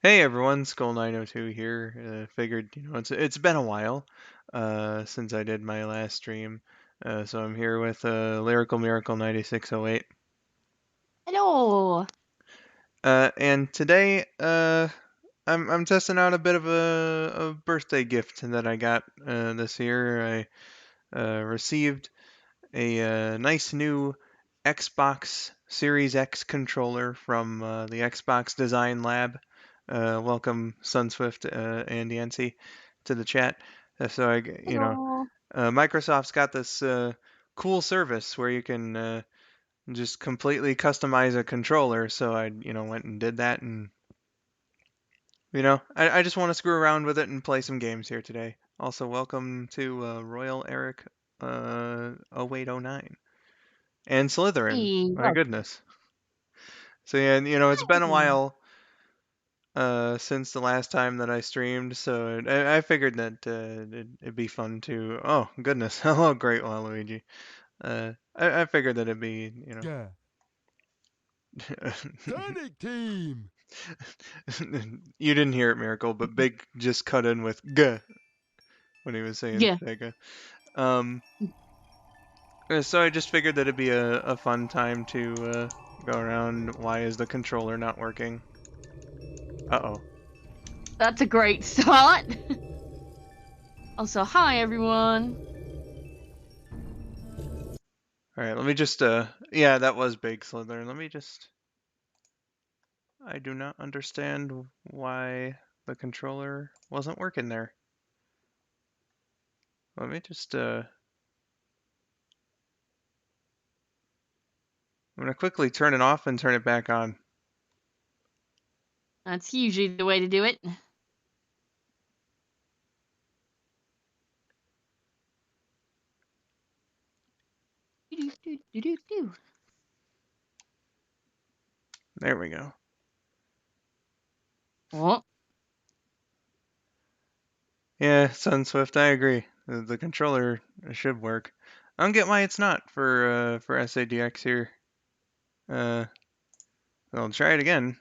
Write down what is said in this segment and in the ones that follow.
Hey everyone, skull902 here. Figured, it's been a while since I did my last stream. So I'm here with LyricalMiracle9608. Hello. And today I'm testing out a bit of a birthday gift that I got this year. I received a nice new Xbox Series X controller from the Xbox Design Lab. Welcome Sunswift and Yancy to the chat. Hello. Microsoft's got this cool service where you can just completely customize a controller. So I went and did that, and I just want to screw around with it and play some games here today. Also, welcome to Royal Eric 0809 and Slytherin. Hey, My goodness. So yeah, it's been a welcome. while since the last time that I streamed, so I figured that it'd be fun to. Oh goodness, hello, Great Waluigi. I figured that it'd be, Yeah. Sonic Team. You didn't hear it, Miracle, but Big just cut in with "g" when he was saying Yeah. Sega. Um, so I just figured that it'd be a fun time to go around. Why is the controller not working? Uh-oh. That's a great start. Also, hi everyone. All right, let me just yeah, that was Big Slytherin. Let me just I do not understand why the controller wasn't working there. Let me just I'm gonna quickly turn it off and turn it back on. That's usually the way to do it. There we go. Oh. Yeah, Sunswift, I agree. The controller should work. I don't get why it's not for SADX here. I'll try it again.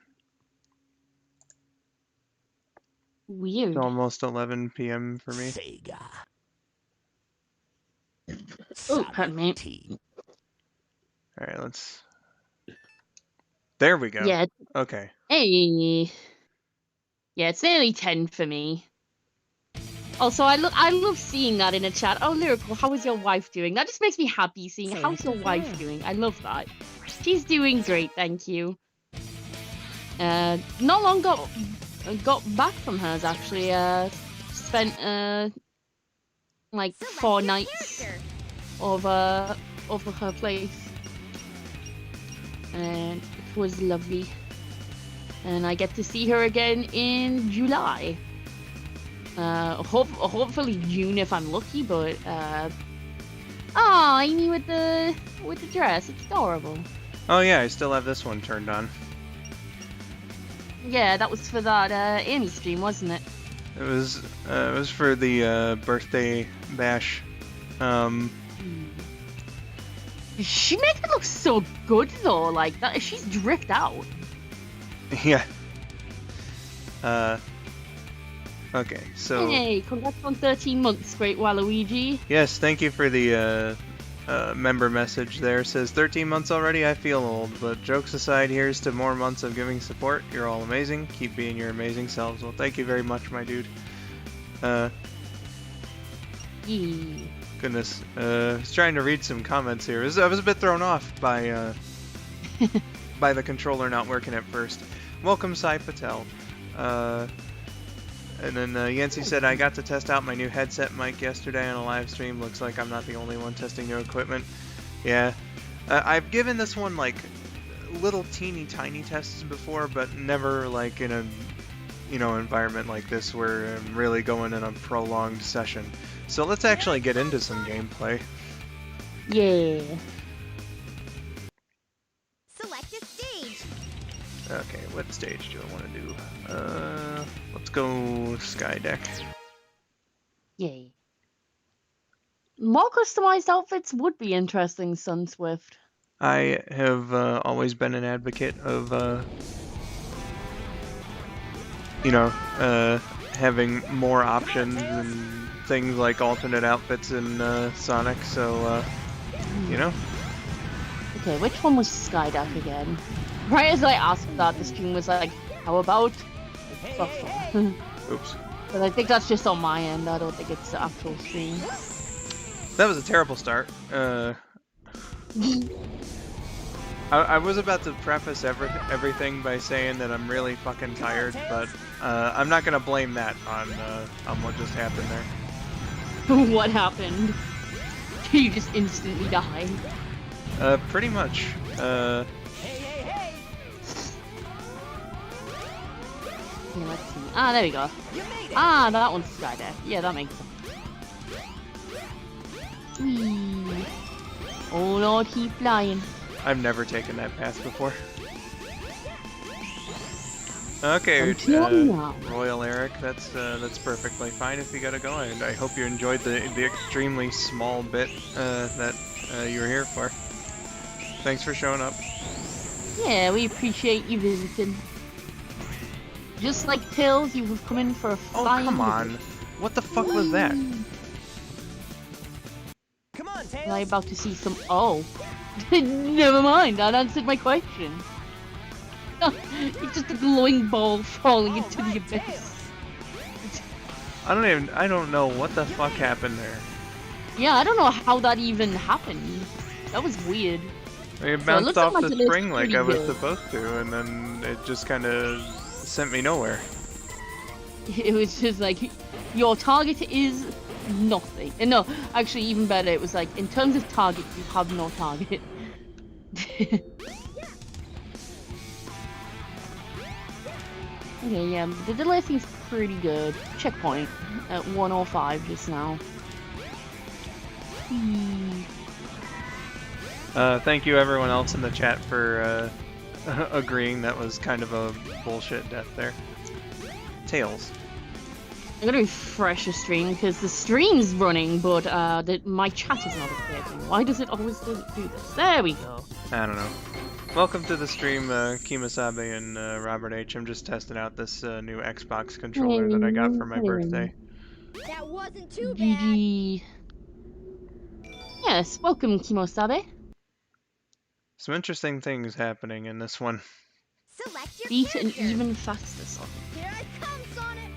It's Weird. almost 11 p.m. for me. Sega. Oh, pardon me. Team. All right, let's. There we go. Yeah. Okay. Hey. Yeah, it's nearly 10 for me. Also, I love seeing that in a chat. Oh, Lyrical, how is your wife doing? That just makes me happy seeing how's your wife doing. I love that. She's doing great, thank you. Not long got back from hers actually. Spent like 4 nights over her place, and it was lovely. And I get to see her again in July. Hopefully June if I'm lucky. But Amy with the dress, it's adorable. Oh yeah, I still have this one turned on. Yeah, that was for that Amy stream, wasn't it? It was for the birthday bash. She makes it look so good though, like that. She's dripped out. Yeah. Okay, so. Hey, congrats on 13 months, Great Waluigi. Yes, thank you for the member message there. It says 13 months already. I feel old, but jokes aside, here's to more months of giving support. You're all amazing. Keep being your amazing selves. Well, thank you very much, my dude. Yeah. Goodness, I was trying to read some comments here. I was a bit thrown off by by the controller not working at first. Welcome, Sai Patel. And then Yancy said, I got to test out my new headset mic yesterday on a live stream. Looks like I'm not the only one testing new equipment. Yeah. I've given this one like little teeny tiny tests before, but never like in a environment like this where I'm really going in a prolonged session. So let's actually get into some gameplay. Yeah. Select a stage. Okay, what stage do I want to do? Let's go Sky Deck. Yay. More customized outfits would be interesting, Sunswift. I have always been an advocate of you know, having more options and things like alternate outfits in Sonic. So, you know. Okay, which one was Skydive again? Right as I asked that, the stream was like, how about Buffer? Oops. But I think that's just on my end. I don't think it's the actual stream. That was a terrible start. I was about to preface everything by saying that I'm really fucking tired, but I'm not gonna blame that on what just happened there. What happened? You just instantly died. Pretty much. Okay, let's see. Ah, there we go. Ah, that one's Skydive. Yeah, that makes sense. Whee. Oh Lord, keep flying. I've never taken that path before. Okay, Royal Eric, that's perfectly fine if you gotta go. And I hope you enjoyed the extremely small bit that you were here for. Thanks for showing up. Yeah, we appreciate you visiting. Just like Tails, you have come in for a fine come on. visit. What the fuck was that? Come on, Tails. Am I about to see some... Oh. Never mind, that answered my question. It's just a glowing ball falling into the abyss. I don't know what the fuck happened there. Yeah, I don't know how that even happened. That was weird. It bounced off the spring like I was good. supposed to, and then it just kind of sent me nowhere. It was just like, your target is nothing. And no, actually even better, it was like, in terms of target, you have no target. Okay, yeah, the delay seems pretty good. Checkpoint at 105 just now. Thank you everyone else in the chat for agreeing that was kind of a bullshit death there. Tails. I'm gonna refresh the stream because the stream's running, but my chat is not updating. Why does it always do this? There we go. I don't know. Welcome to the stream, Kimasabe and Robert H. I'm just testing out this new Xbox controller that I got for my birthday. That wasn't too bad. GG. Yes, welcome, Kimosabe. Some interesting things happening in this one. Select your Beat an character. even faster song. Here I come, Sonic.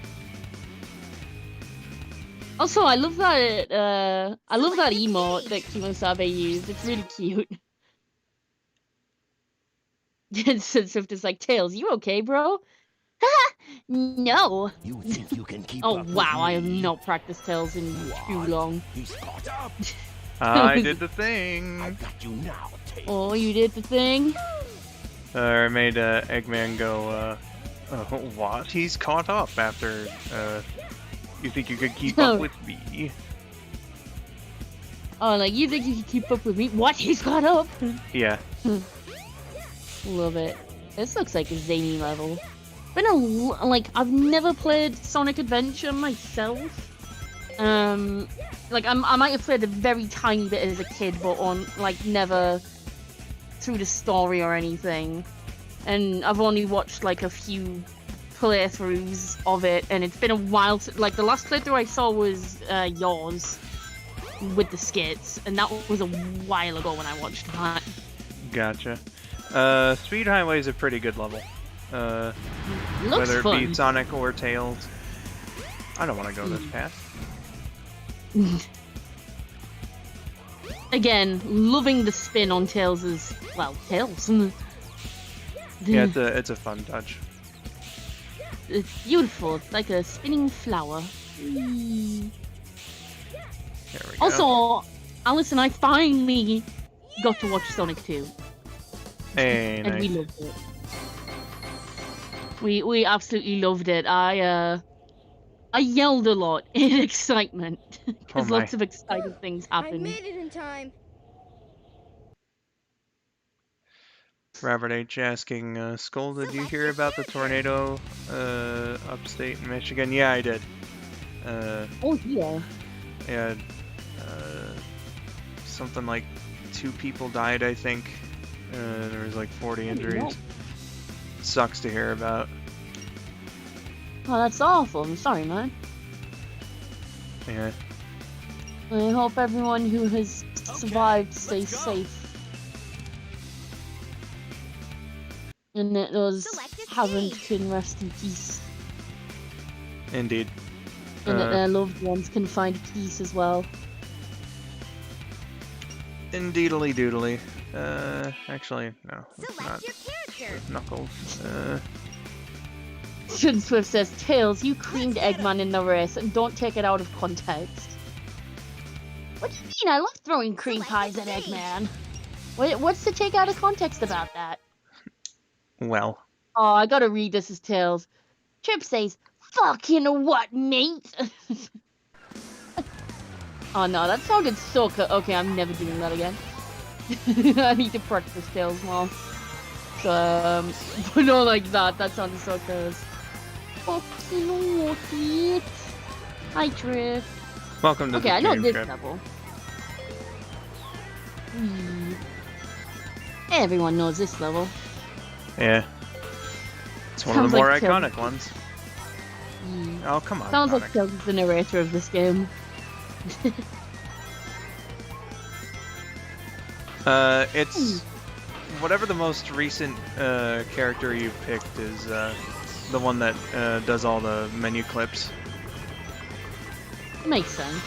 Also, I love that emote that Kimosabe used. It's really cute. It's just like, Tails, you okay, bro? No. You think you can keep Oh up with wow, I me? have not practiced Tails in too long. He's caught up. I did the thing! I've got you now, Tails. Oh, you did the thing? I made Eggman go, what? He's caught up after, you think you could keep up with me? Oh, like, you think you can keep up with me? What? He's caught up? Yeah. Love it. This looks like a zany level. I've never played Sonic Adventure myself. Like, I might have played a very tiny bit as a kid, but never through the story or anything. And I've only watched, like, a few playthroughs of it, and it's been a while. Like, the last playthrough I saw was yours with the skits, and that was a while ago when I watched that. Gotcha. Speed Highway is a pretty good level. Looks whether it fun. be Sonic or Tails. I don't want to go this path. Again, loving the spin on Tails' Tails. Yeah, it's a fun touch. It's beautiful. It's like a spinning flower. There we go. Also, Alice and I finally got to watch Sonic 2. Hey, And we nice. loved it. We absolutely loved it. I yelled a lot in excitement because my. lots of exciting things I happened. made it in time. Robert H. asking, Skull, did you hear about the tornado upstate Michigan? Yeah, I did. Oh yeah. Yeah, something like 2 people died, I think. There was like 40 injuries. Sucks to hear about. Oh, that's awful. I'm sorry, man. Yeah. I hope everyone who has survived stays safe. And that those haven't can rest in peace. Indeed. And that their loved ones can find peace as well. Indeedly doodly. Actually, no. It's Select not your character. Knuckles. Shun Swift says, Tails, you creamed Eggman in the race and don't take it out of context. What do you mean? I love throwing cream pies at Eggman. What's to take out of context about that? Well. Oh, I gotta read this as Tails. Chip says, fucking what, mate? Oh no, that sounded so good. Okay, I'm never doing that again. I need to practice Tails more. So, but not like that. That sounded so good. Fucking what, mate? Hi, Trip. Welcome to Okay, the I know stream, this Trip. level. Everyone knows this level. Yeah. It's one Sounds of the more like Tails. iconic ones. Oh, come on, Sounds like Sonic. Tails is the narrator of this game. It's whatever the most recent character you've picked is the one that does all the menu clips. Makes sense.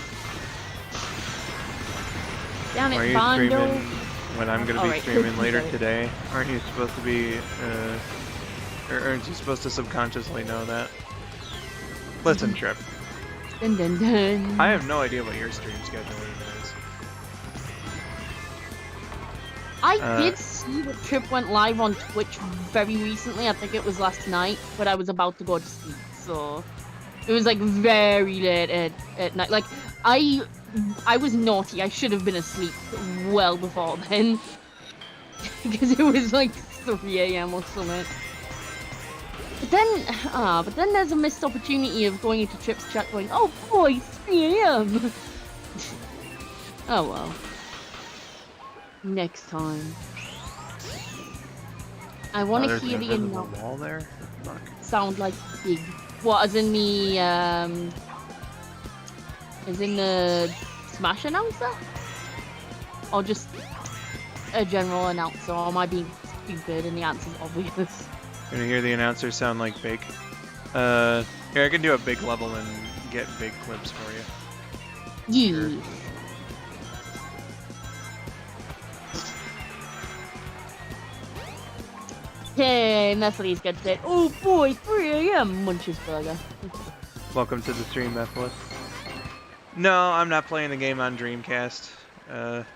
Down Are at you Bondo. streaming when I'm gonna be Alright, streaming could later be. today? Aren't you supposed to be, or aren't you supposed to subconsciously know that? Listen, Trip. Dun, dun, dun. I have no idea what your stream schedule is. I did see that Trip went live on Twitch very recently. I think it was last night, but I was about to go to sleep, so it was like very late at night. Like I was naughty. I should have been asleep well before then, because it was like 3 a.m. or something. But then there's a missed opportunity of going into Trip's chat going, oh boy, 3 a.m. Oh well. Next time. I want to There's hear an the invisible wall there. Fuck. sound like big. What, as in the, Smash announcer? Or just a general announcer? Or am I being stupid and the answer's obvious? You're gonna hear the announcer sound like big. Here, I can do a big level and get big clips for you. Yeah. Hey, Mephiles gets it. Oh boy, 3 a.m. Munches Burger. Welcome to the stream, Mephiles. No, I'm not playing the game on Dreamcast. The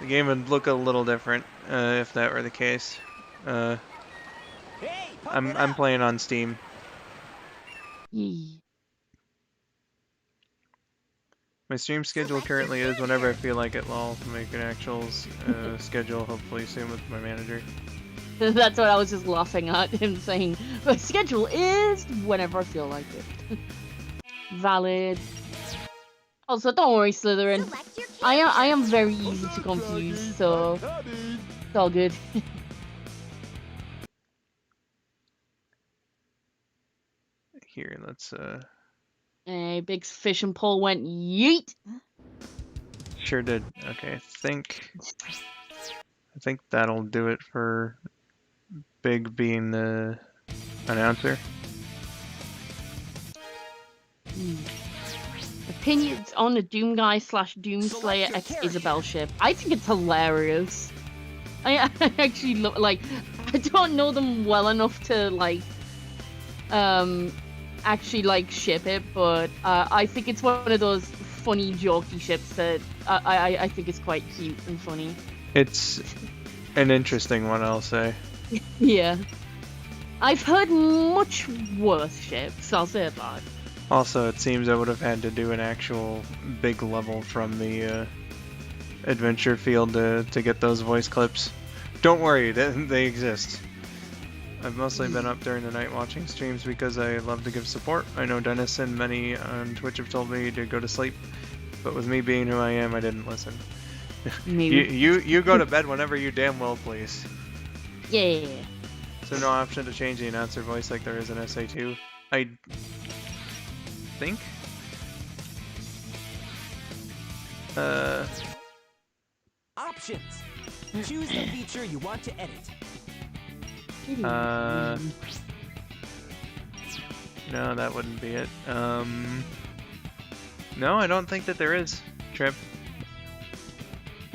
game would look a little different if that were the case. Hey, pump it I'm up. playing on Steam. Yeah. My stream schedule currently is whenever I feel like it. Lol. Make an actual schedule hopefully soon with my manager. That's what I was just laughing at him saying. My schedule is whenever I feel like it. Valid. Also, don't worry, Slytherin. Select your I am very easy to confuse, so it's all good. Here, let's A big fishing pole went yeet. Sure did. Okay, I think that'll do it for Big being the announcer. Opinions on the Doom Guy / Doomslayer X Isabel ship. I think it's hilarious. I actually look like I don't know them well enough to like actually like ship it, but I think it's one of those funny jokey ships that I think is quite cute and funny. It's an interesting one, I'll say. Yeah. I've heard much worse ships, I'll say it that. Also, it seems I would have had to do an actual big level from the adventure field to get those voice clips. Don't worry, they exist. I've mostly been up during the night watching streams because I love to give support. I know Dennis and many on Twitch have told me to go to sleep, but with me being who I am, I didn't listen. Maybe. You go to bed whenever you damn well please. Yeah. So no option to change the announcer voice like there is in SA2. I think. Options. Choose the feature you want to edit. No, that wouldn't be it. No, I don't think that there is, Trip.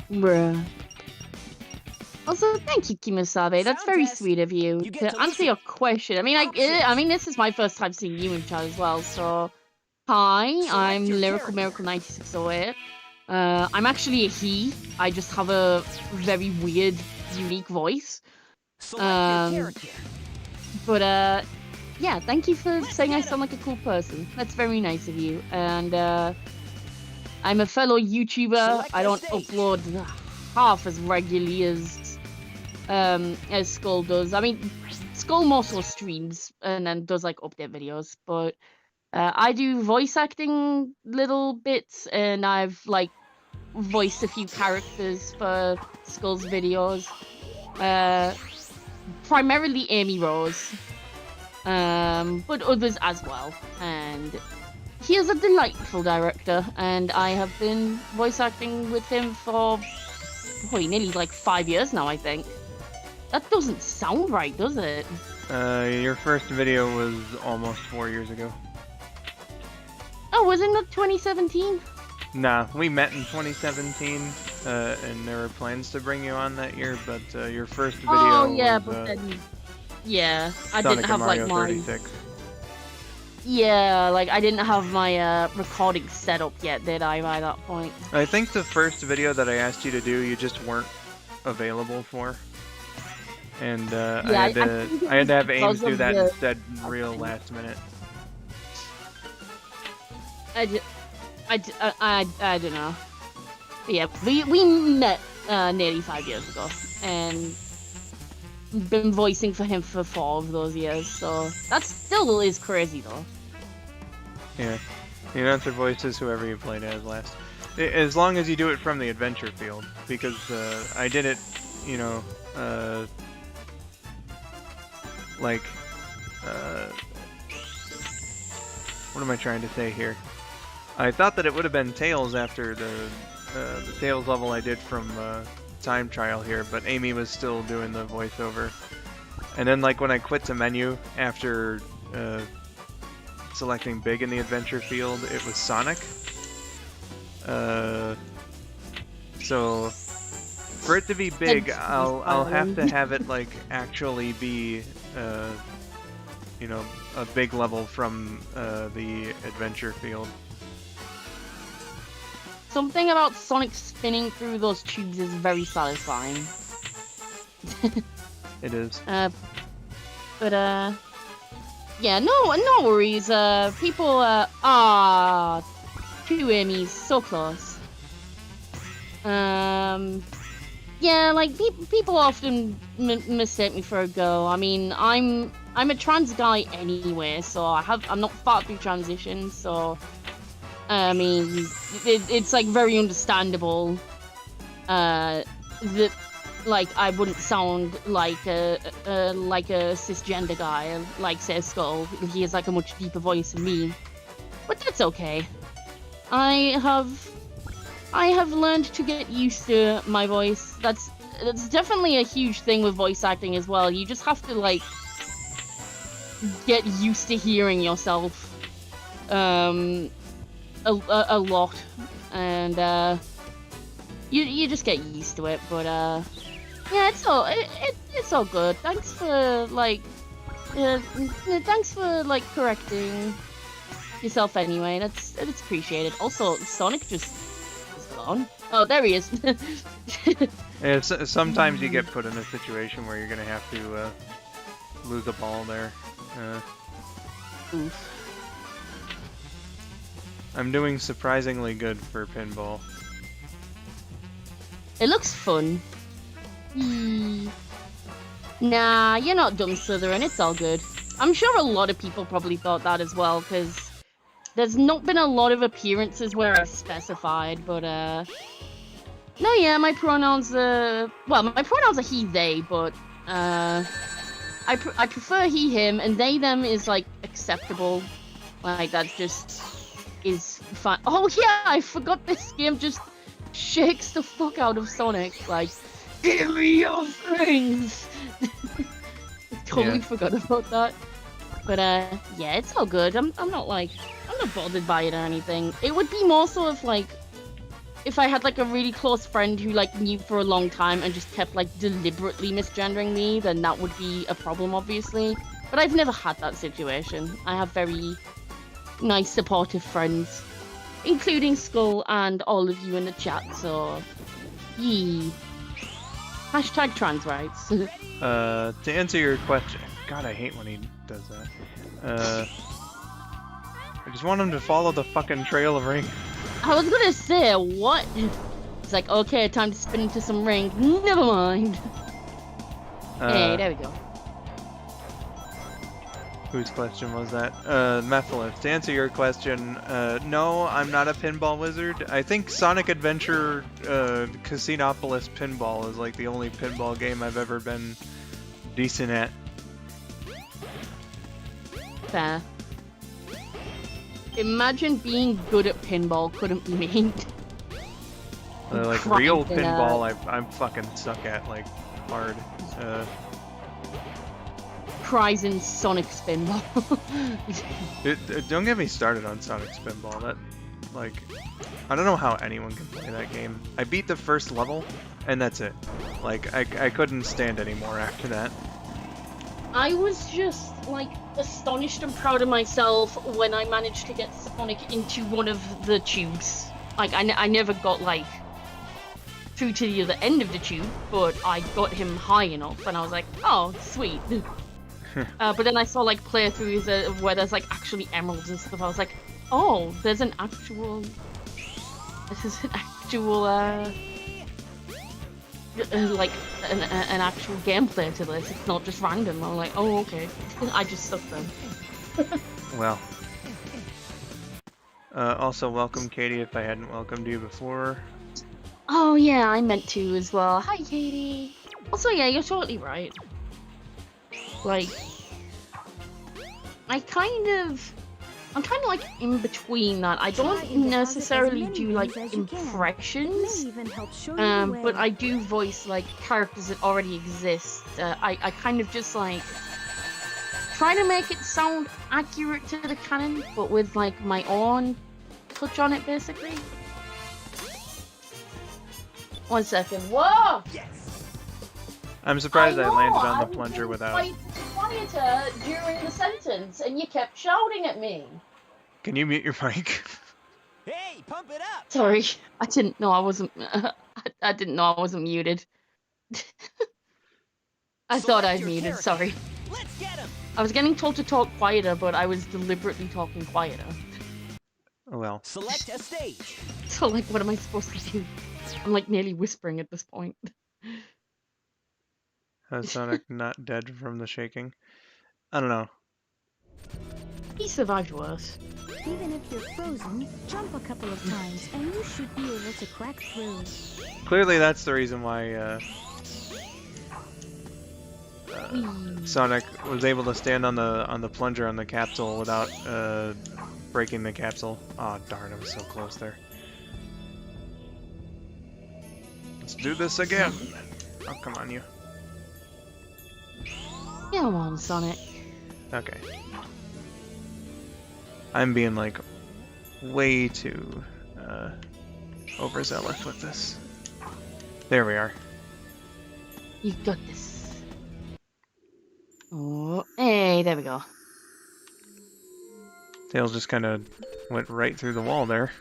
Bruh. Also, thank you, Kimosabe. That's Sound very test. sweet of you You get to to answer listen. your question. I mean, I Options. mean, this is my first time seeing you in chat as well. So, hi, I'm your LyricalMiracle9608. I'm actually a he. I just have a very weird, unique voice. Select your character. But yeah, thank you for saying I sound like a cool person. That's very nice of you. And I'm a fellow YouTuber. Select I a don't stage. upload half as regularly as Skull does. I mean, Skull more so streams and then does like update videos, but I do voice acting little bits, and I've like voiced a few characters for Skull's videos. Primarily Amy Rose, but others as well. And he is a delightful director, and I have been voice acting with him for nearly like 5 years now, I think. That doesn't sound right, does it? Your first video was almost 4 years ago. Oh, wasn't that 2017? Nah, we met in 2017, and there were plans to bring you on that year, but your first video Oh yeah, was but then yeah, I Sonic didn't have and Mario like my 36. yeah, like I didn't have my recording set up yet, did I? By that point. I think the first video that I asked you to do, you just weren't available for. And Yeah, I had think it to was have because Ames do of that the- instead real last minute. I don't know. But yeah, we met nearly 5 years ago, and been voicing for him for 4 of those years. So that still is crazy though. Yeah. The announcer voice is whoever you played as last. As long as you do it from the adventure field, because I did it, you know, like, what am I trying to say here? I thought that it would have been Tails after the Tails level I did from Time Trial here, but Amy was still doing the voiceover. And then, like, when I quit the menu after selecting Big in the adventure field, it was Sonic. So for it to be Big, I'll have to have it like actually be you know, a big level from the adventure field. Something about Sonic spinning through those tubes is very satisfying. It is. But yeah, no worries. People, 2 Emmys, so close. Yeah, like people often mistake me for a girl. I mean, I'm a trans guy anyway, so I'm not far through transition, so I mean, it's like very understandable that like I wouldn't sound like a cisgender guy, like say Skull. He has like a much deeper voice than me, but that's okay. I have learned to get used to my voice. That's definitely a huge thing with voice acting as well. You just have to like get used to hearing yourself a lot, and you just get used to it. But yeah, it's all good. Thanks for like correcting yourself anyway. That's appreciated. Also, Sonic just is gone. Oh, there he is. Yeah, sometimes you get put in a situation where you're gonna have to lose a ball there. Oof. I'm doing surprisingly good for pinball. It looks fun. Nah, you're not dumb, Slytherin. It's all good. I'm sure a lot of people probably thought that as well, because there's not been a lot of appearances where I've specified, but no, yeah, my pronouns are... Well, my pronouns are he, they, but I prefer he, him, and they, them is like acceptable. Like that just is fine. Oh yeah, I forgot this game just shakes the fuck out of Sonic. Like, give me your things. Totally forgot about that. But yeah, it's all good. I'm not bothered by it or anything. It would be more sort of like if I had like a really close friend who like knew for a long time and just kept like deliberately misgendering me, then that would be a problem, obviously. But I've never had that situation. I have very nice, supportive friends, including Skull and all of you in the chat. So, yee. Hashtag trans rights. To answer your question, God, I hate when he does that. I just want him to follow the fucking trail of ring. I was gonna say, what? It's like, okay, time to spin into some ring. Never mind. Hey, there we go. Whose question was that? Methalith. To answer your question, no, I'm not a pinball wizard. I think Sonic Adventure Casinopolis Pinball is like the only pinball game I've ever been decent at. Fair. Imagine being good at pinball couldn't be me. Like real pinball, I fucking suck at, like, hard. Prize in Sonic Spinball. Don't get me started on Sonic Spinball. That, like, I don't know how anyone can play that game. I beat the first level, and that's it. Like, I couldn't stand anymore after that. I was just, like, astonished and proud of myself when I managed to get Sonic into one of the tubes. Like, I never got, like, through to the other end of the tube, but I got him high enough, and I was like, oh, sweet. But then I saw, like, playthroughs where there's, like, actually emeralds and stuff. I was like, oh, there's an actual... This is an actual, like, an actual gameplay to this. It's not just random. I'm like, oh, okay. I just suck then. Well. Also, welcome, Katie, if I hadn't welcomed you before. Oh, yeah, I meant to as well. Hi, Katie. Also, yeah, you're totally right. Like, I'm kind of like in between that. I don't necessarily do like impressions, but I do voice like characters that already exist. I kind of just like try to make it sound accurate to the canon, but with like my own touch on it, basically. 1 second. Whoa! Yes. I'm surprised I landed on the plunger without... I was quieter during the sentence, and you kept shouting at me. Can you mute your mic? Hey, pump it up. Sorry, I didn't know I wasn't. I didn't know I wasn't muted. I thought I was muted. Sorry. Let's get him. I was getting told to talk quieter, but I was deliberately talking quieter. Oh well. Select a stage. So, like, what am I supposed to do? I'm like nearly whispering at this point. Has Sonic not dead from the shaking? I don't know. He survived worse. Even if you're frozen, jump a couple of times and you should be able to crack through. Clearly that's the reason why Sonic was able to stand on the plunger on the capsule without breaking the capsule. Oh darn, I was so close there. Let's do this again. Oh, come on, you. Come on, Sonic. Okay. I'm being, like, way too overzealous with this. There we are. You got this. Oh, hey, there we go. Tails just kind of went right through the wall there.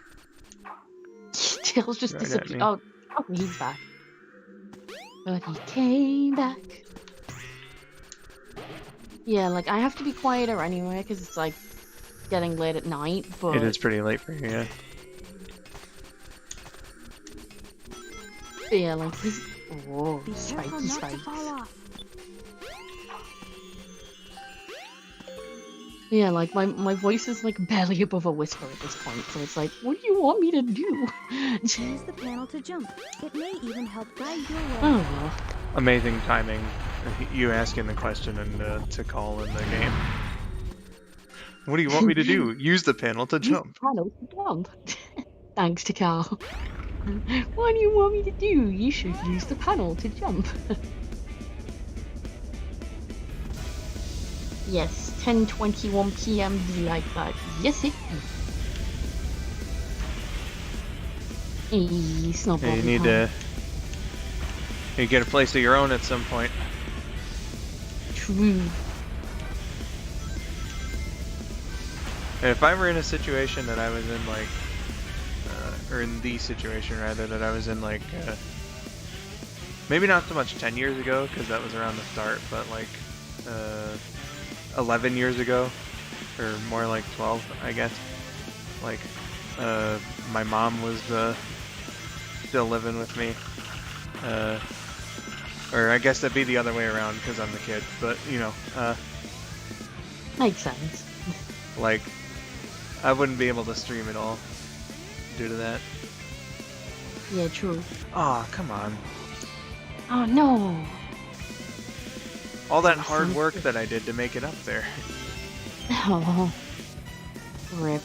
Tails just Right at disappeared. me. Oh, he's back. But he came back. Yeah, like, I have to be quieter anyway, because it's, like, getting late at night, but... It is pretty late for you, yeah. Yeah, like, he's... Whoa, Be careful spiky not to spikes. fall off. Yeah, like, my voice is, like, barely above a whisper at this point, so it's like, what do you want me to do? Use the panel to jump. It may even help guide your way. Oh, well. Amazing timing you asking the question and to call in the game. What do you want me to do? Use the panel to jump. Panel to jump. Thanks to Carl. What do you want me to do? You should use the panel to jump. Yes, 10:21 p.m. Be like that. Yes, it is. It's not Hey, you need to get a place of your own at some point. True. And if I were in a situation that I was in, like, or in the situation rather that I was in, like, maybe not so much 10 years ago, because that was around the start, but like 11 years ago, or more like 12, I guess. Like, my mom was still living with me. Or I guess that'd be the other way around because I'm the kid, but you know, Makes sense. like, I wouldn't be able to stream at all due to that. Yeah, true. Aw, come on. Oh no. All that hard work that I did to make it up there. Oh. Rip.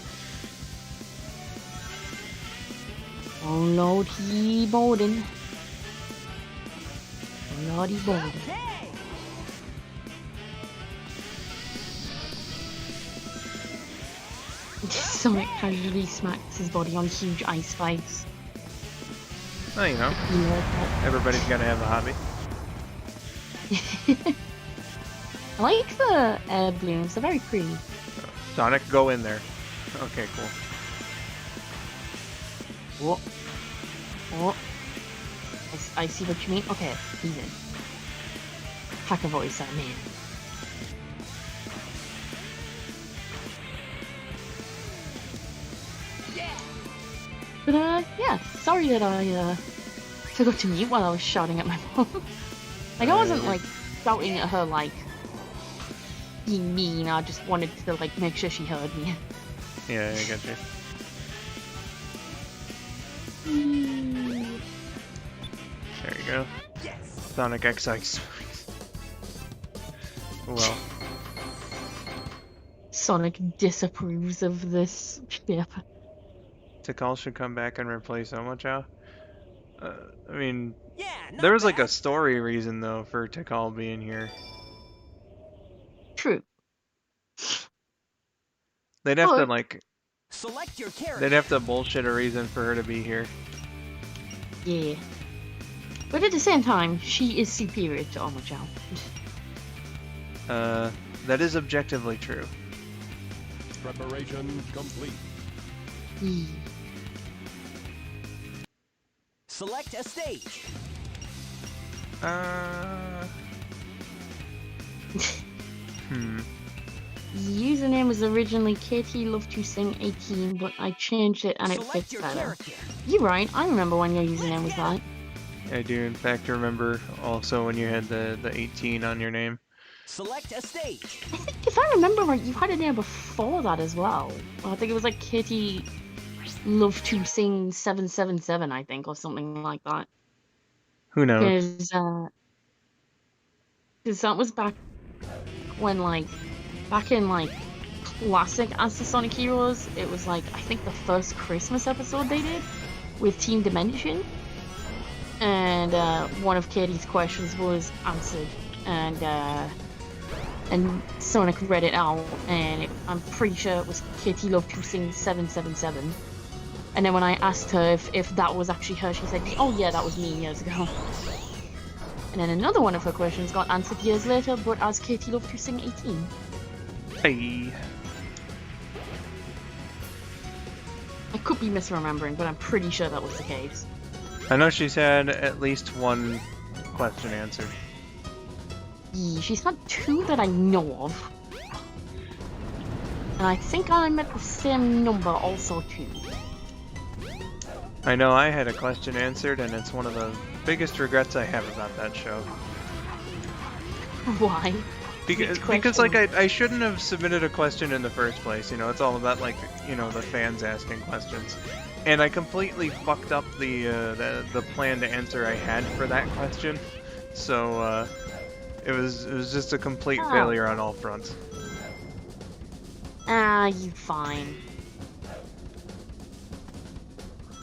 Oh Lordy Bowden. Oh Lordy Bowden. Sonic casually smacks his body on huge ice spikes. Well, you know, You know that. everybody's gotta have a hobby. I like the air balloons, they're very pretty. Sonic, go in there. Okay, cool. What? What? I see what you mean. Okay, he's in. Hacker voice, I'm in. But yeah, sorry that I forgot to mute while I was shouting at my mom. Like I wasn't like shouting at her like being mean, I just wanted to like make sure she heard me. Yeah, I got you. There you go. Sonic X Ice. Well, Sonic disapproves of this ship. Tikal should come back and replace Omochao. I mean, Yeah, not there was like a bad. story reason though for Tikal being here. True. They'd have to But- like, Select your character. they'd have to bullshit a reason for her to be here. Yeah. But at the same time, she is superior to Omochao. That is objectively true. Preparation complete. Yeah. Select a stage. The username was originally KT Love2Sing18, but I changed it and it Select fits your better. character. You're right, I remember when your username was that. I do in fact remember also when you had the 18 on your name. Select a stage. I think if I remember right, you had a name before that as well. I think it was like KT Love2Sing777, I think, or something like that. Who knows? Because that was back when, like, back in, like, classic As the Sonic Heroes, it was, like, I think the first Christmas episode they did with Team Dimension. And one of Katie's questions was answered, and Sonic read it out, and I'm pretty sure it was KT Love2Sing777. And then when I asked her if that was actually her, she said, "Oh yeah, that was me years ago." And then another one of her questions got answered years later, but as KT Love2Sing18. Hey. I could be misremembering, but I'm pretty sure that was the case. I know she's had at least one question answered. Yeah, she's had 2 that I know of. And I think I'm at the same number also too. I know I had a question answered, and it's one of the biggest regrets I have about that show. Why? Because like, I shouldn't have submitted a question in the first place, you know, it's all about, like, you know, the fans asking questions. And I completely fucked up the plan to answer I had for that question. So, It was just a complete Oh. failure on all fronts. Ah, you fine.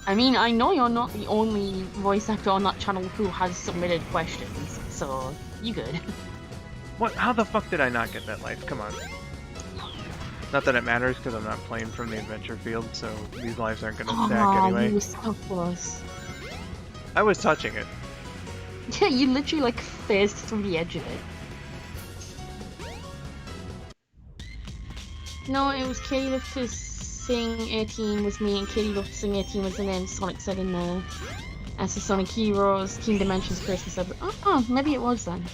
I mean, I know you're not the only voice actor on that channel who has submitted questions, so you good. What? How the fuck did I not get that life? Come on. Not that it matters, because I'm not playing from the adventure field, so these lives aren't gonna stack Oh, anyway. you were so close. I was touching it. Yeah, you literally like phased through the edge of it. No, it was Katie Love to Sing 18 was me, and Katie Love to Sing 18 was the name Sonic said in there. As the Sonic Heroes, Team Dimensions, Christmas said, oh, maybe it was then.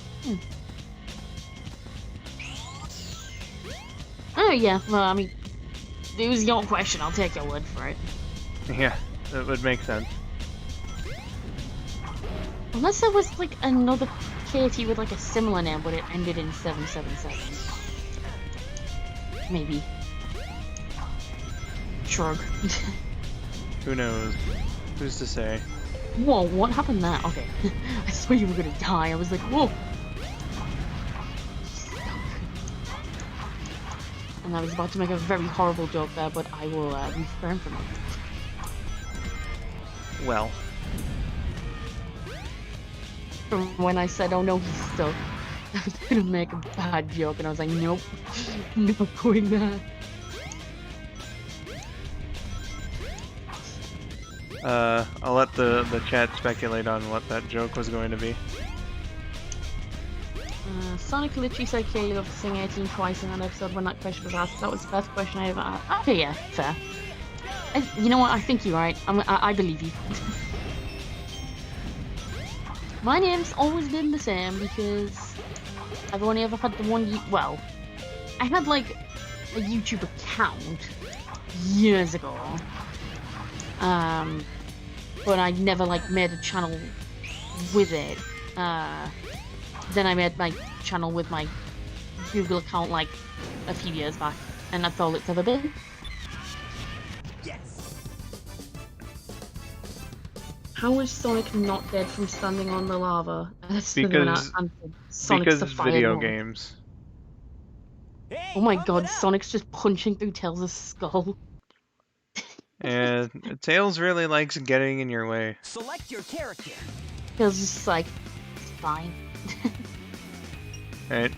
Oh yeah, well, I mean, it was your question, I'll take your word for it. Yeah, that would make sense. Unless there was like another Katie with like a similar name, but it ended in 777. Maybe. Shrug. Who knows? Who's to say? Whoa, what happened there? Okay. I thought you were gonna die. I was like, whoa. And I was about to make a very horrible joke there, but I will refrain from it. Well. From when I said, oh no, he's stuck, I was gonna make a bad joke, and I was like, nope, not going there. I'll let the chat speculate on what that joke was going to be. Sonic literally said Katie loved to sing 18 twice in that episode when that question was asked. That was the best question I ever asked. Okay, yeah, fair. You know what? I think you're right. I believe you. My name's always been the same because I've only ever had the one. Well, I had like a YouTube account years ago. But I never like made a channel with it. Then I made my channel with my Google account like a few years back, and that's all it's ever been. Yes. How is Sonic not dead from standing on the lava? Because Sonic's the fire video lord. games. Hey, Oh my pump god, it up. Sonic's just punching through Tails' skull. And Tails really likes getting in your way. Select your character. Tails is just like, it's fine. Right?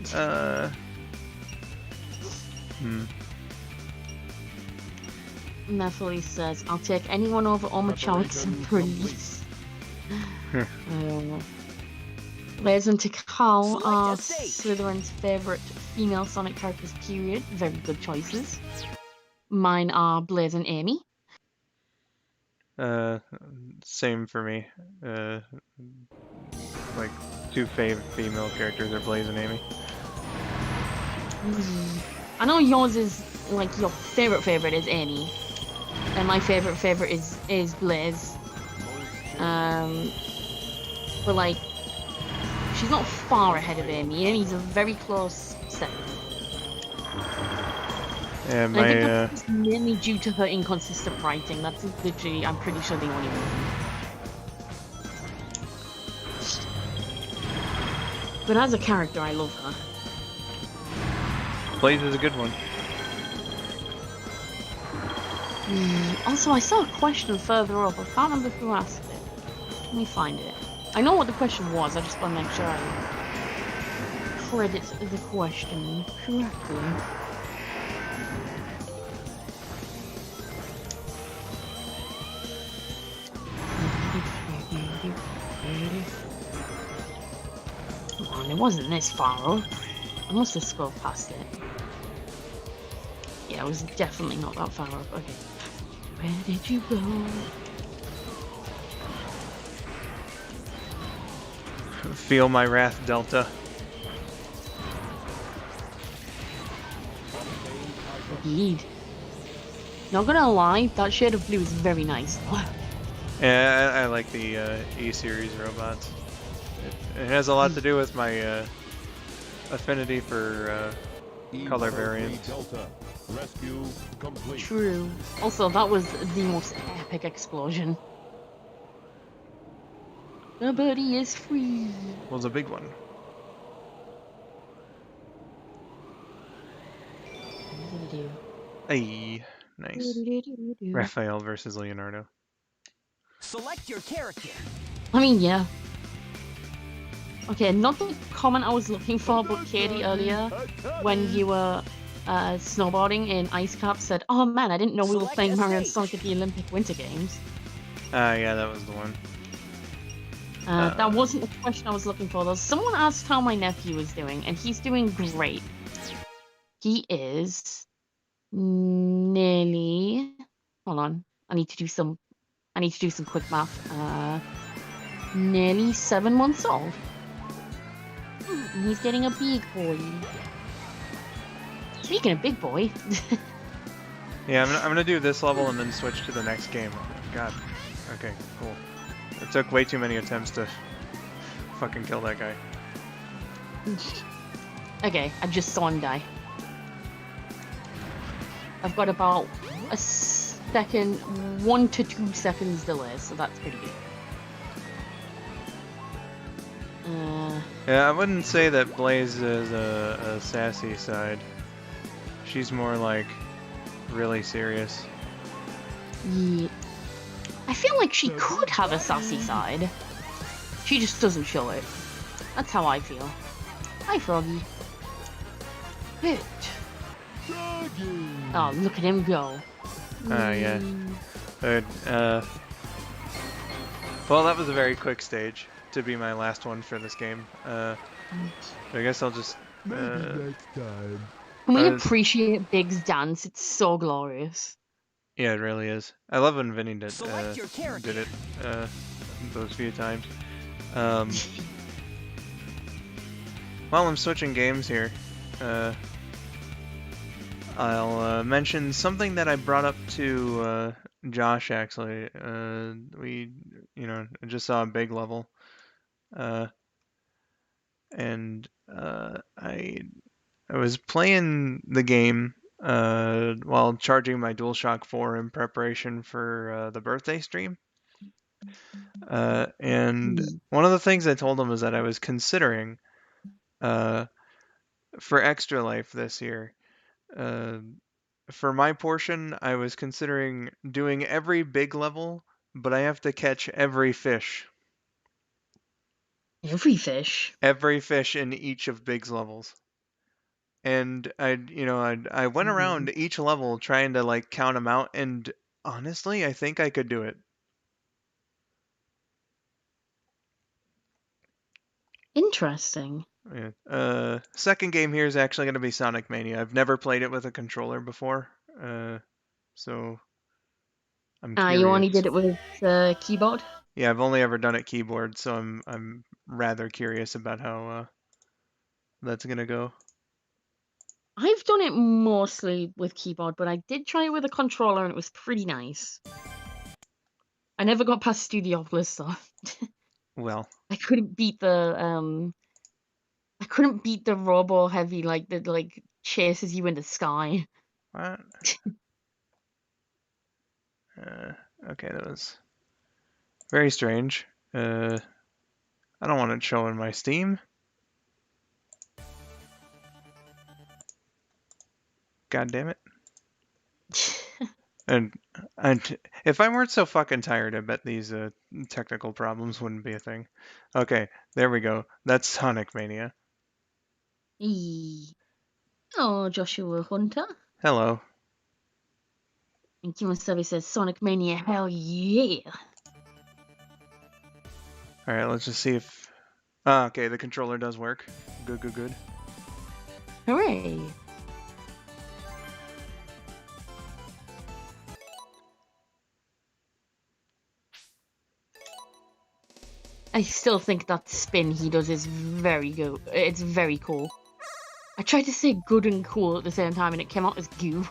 Nephilim says, I'll take anyone over Omachowicks and Breeze. Les and Tikal are Slytherin's favourite female Sonic characters, period. Very good choices. Mine are Blaze and Amy. Same for me. Like, two female characters are Blaze and Amy. I know yours is, like, your favourite is Amy. And my favourite is Blaze. But, like, she's not far ahead of Amy. Amy's a very close second. Yeah, And I think that's mainly due to her inconsistent writing. That's literally, I'm pretty sure, the only reason. But as a character, I love her. Blaze is a good one. Also, I saw a question further up. I can't remember who asked it. Let me find it. I know what the question was. I just want to make sure I credit the question correctly. Come on, it wasn't this far up. I must have scrolled past it. Yeah, it was definitely not that far up. Okay. Where did you go? Feel my wrath, Delta. Indeed. Not gonna lie, that shade of blue is very nice. Yeah, I like the E-series robots. It has a lot to do with my affinity for color variants. Rescue complete. True. Also, that was the most epic explosion. The birdie is free. Was a big one. Ay, nice. Raphael versus Leonardo. Select your character. I mean, yeah. Okay, not the comment I was looking for, but Katie earlier, when you were snowboarding in Ice Cap, said, "Oh man, I didn't know we were Select playing a Mario and stage. Sonic at the Olympic Winter Games." Yeah, that was the one. That wasn't the question I was looking for, though. Someone asked how my nephew was doing, and he's doing great. He is nearly. Hold on, I need to do some quick math. Nearly 7 months old. And he's getting a big boy. Speaking of big boy. Yeah, I'm gonna do this level and then switch to the next game. God. Okay, cool. It took way too many attempts to fucking kill that guy. Okay, I just saw him die. I've got about a second, 1 to 2 seconds delay, so that's pretty good. Yeah, I wouldn't say that Blaze is a sassy side. She's more like really serious. Yeah. I feel like she could have a sassy side. She just doesn't show it. That's how I feel. Hi, Froggy. Good. Oh, look at him go. Yeah. But, well, that was a very quick stage to be my last one for this game. I guess I'll just. Next time. Can we appreciate Big's dance? It's so glorious. Yeah, it really is. I love when Vinny did Select your character. it those few times. While I'm switching games here, I'll mention something that I brought up to Josh actually. We, just saw a big level, and I was playing the game while charging my DualShock 4 in preparation for the birthday stream. And one of the things I told him was that I was considering for Extra Life this year. For my portion, I was considering doing every big level, but I have to catch every fish. Every fish? Every fish in each of Big's levels. And I went around each level trying to like count them out, and honestly, I think I could do it. Interesting. Yeah. Second game here is actually going to be Sonic Mania. I've never played it with a controller before, so I'm curious. You only did it with keyboard? Yeah, I've only ever done it keyboard, so I'm rather curious about how that's gonna go. I've done it mostly with keyboard, but I did try it with a controller and it was pretty nice. I never got past Studiopolis though. Well, I couldn't beat the robo heavy that chases you in the sky. what? Okay, that was very strange. I don't want it showing my Steam. God damn it. And if I weren't so fucking tired, I bet these technical problems wouldn't be a thing. Okay, there we go. That's Sonic Mania. Oh, Joshua Hunter. Hello. And Kimo Sabi says Sonic Mania, hell yeah. Alright, let's just see if... Ah, okay, the controller does work. Good, good, good. Hooray. I still think that spin he does is very good. It's very cool. I tried to say good and cool at the same time and it came out as goo.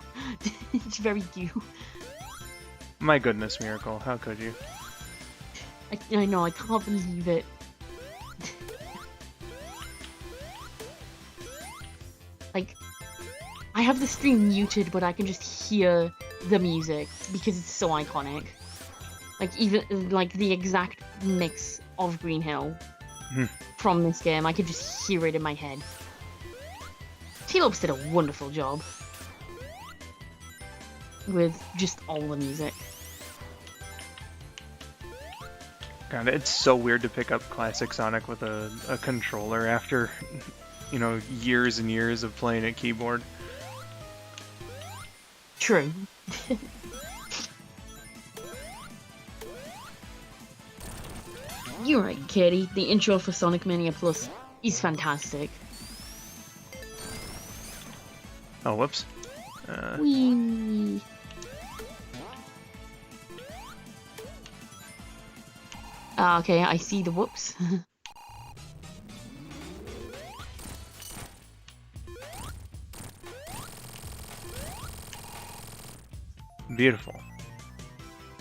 It's very goo. My goodness, Miracle, how could you? I know, I can't believe it. Like, I have the stream muted, but I can just hear the music because it's so iconic. Like, even, like, the exact mix of Green Hill from this game, I could just hear it in my head. T-Lopes did a wonderful job. with just all the music. God, it's so weird to pick up classic Sonic with a controller after, you know, years and years of playing a keyboard. True. You're right, Katie. The intro for Sonic Mania Plus is fantastic. Oh, whoops. Whee! Okay, I see the whoops. Beautiful.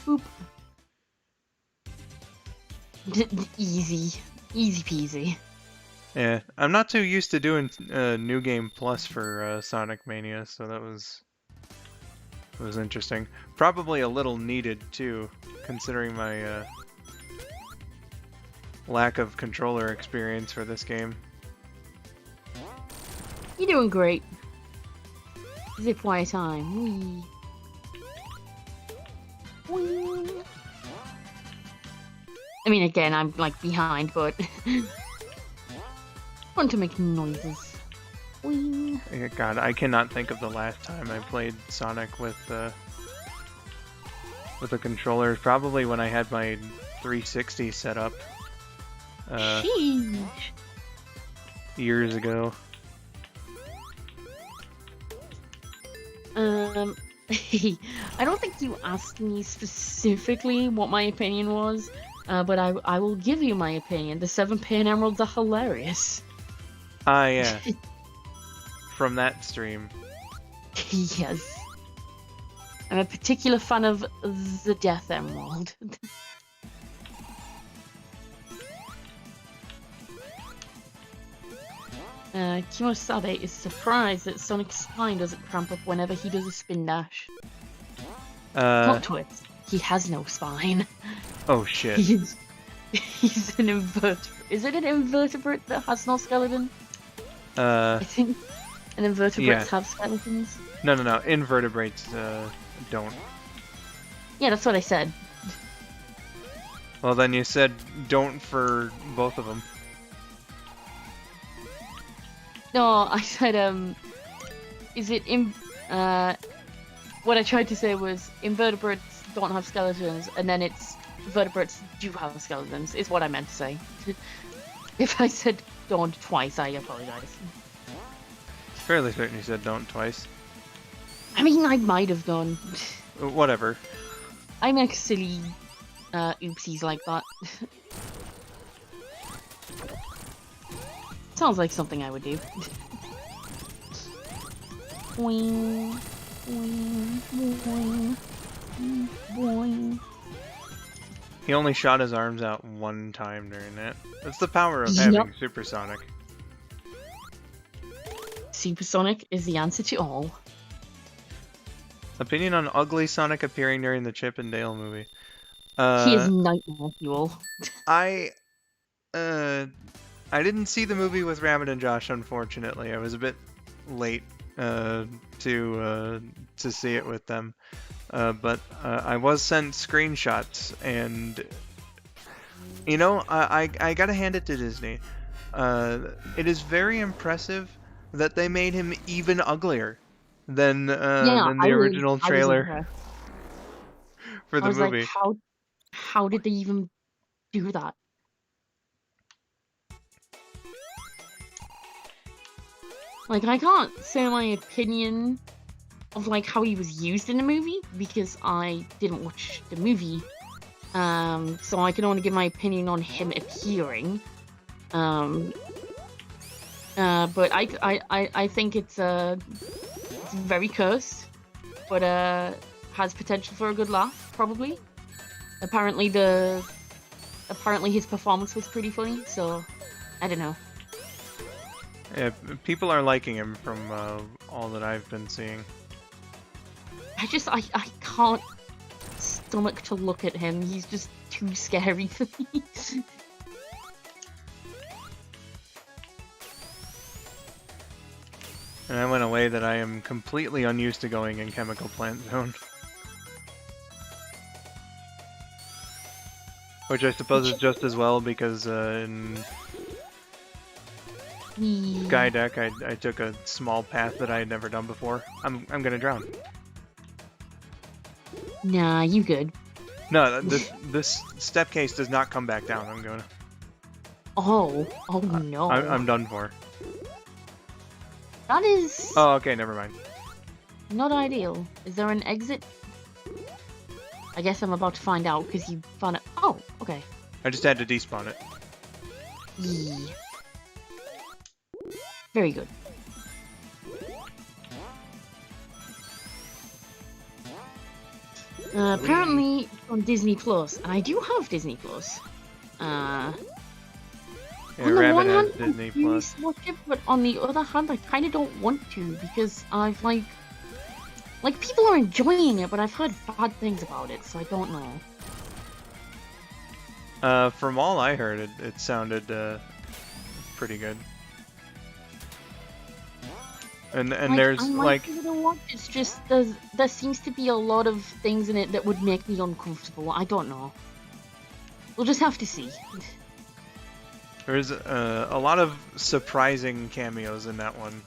Boop. Easy. Easy peasy. Yeah, I'm not too used to doing New Game Plus for Sonic Mania, so that was interesting. Probably a little needed too, considering my lack of controller experience for this game. You're doing great. Zip wire time. Whee. Whee. I mean, again, I'm like behind, but fun to make noises. Whee. God, I cannot think of the last time I played Sonic with a controller. Probably when I had my 360 set up Sheesh. years ago. I don't think you asked me specifically what my opinion was, but I will give you my opinion. The 7-pin emeralds are hilarious. Ah, yeah. From that stream. Yes. I'm a particular fan of the Death Emerald. Kimosabe is surprised that Sonic's spine doesn't cramp up whenever he does a spin dash. Plot twist. He has no spine. Oh shit. He's an invertebrate. Is it an invertebrate that has no skeleton? I think an invertebrates have skeletons. No. Invertebrates don't. Yeah, that's what I said. Well, then you said don't for both of them. No, I said, is it what I tried to say was invertebrates don't have skeletons, and then it's vertebrates do have skeletons, is what I meant to say. If I said don't twice, I apologize. Fairly certain you said don't twice. I mean, I might have done. Whatever. I make silly oopsies like that. Sounds like something I would do. Boing, boing, boing, boing. He only shot his arms out one time during that. That's the power of having Supersonic. Supersonic is the answer to all. Opinion on ugly Sonic appearing during the Chip and Dale movie. He is nightmare fuel. I didn't see the movie with Rabbit and Josh, unfortunately. I was a bit late to see it with them. But I was sent screenshots, and you know, I gotta hand it to Disney. It is very impressive that they made him even uglier than the original trailer for the movie. Like, how did they even do that? Like, I can't say my opinion of like how he was used in the movie because I didn't watch the movie, so I can only give my opinion on him appearing. But I think it's very cursed, but has potential for a good laugh probably. Apparently his performance was pretty funny, so I don't know. Yeah, people are liking him from all that I've been seeing. I can't stomach to look at him. He's just too scary for me. And I went away that I am completely unused to going in Chemical Plant Zone. Which I suppose is just as well because in Skydeck I took a small path that I had never done before. I'm gonna drown. Nah, you good. No, this step case does not come back down. I'm gonna. Oh no. I'm done for. That is Oh, okay, never mind. not ideal. Is there an exit? I guess I'm about to find out because you found it. Oh, okay. I just had to despawn it. Yee. Very good. Apparently on Disney Plus, and I do have Disney Plus. Yeah, On the Rabbit one has hand, Disney I do Plus. watch it, but on the other hand, I kind of don't want to because I've like people are enjoying it, but I've heard bad things about it, so I don't know. From all I heard, it sounded pretty good. And there's I might like give it a watch. It's just there seems to be a lot of things in it that would make me uncomfortable. I don't know. We'll just have to see. there's a lot of surprising cameos in that one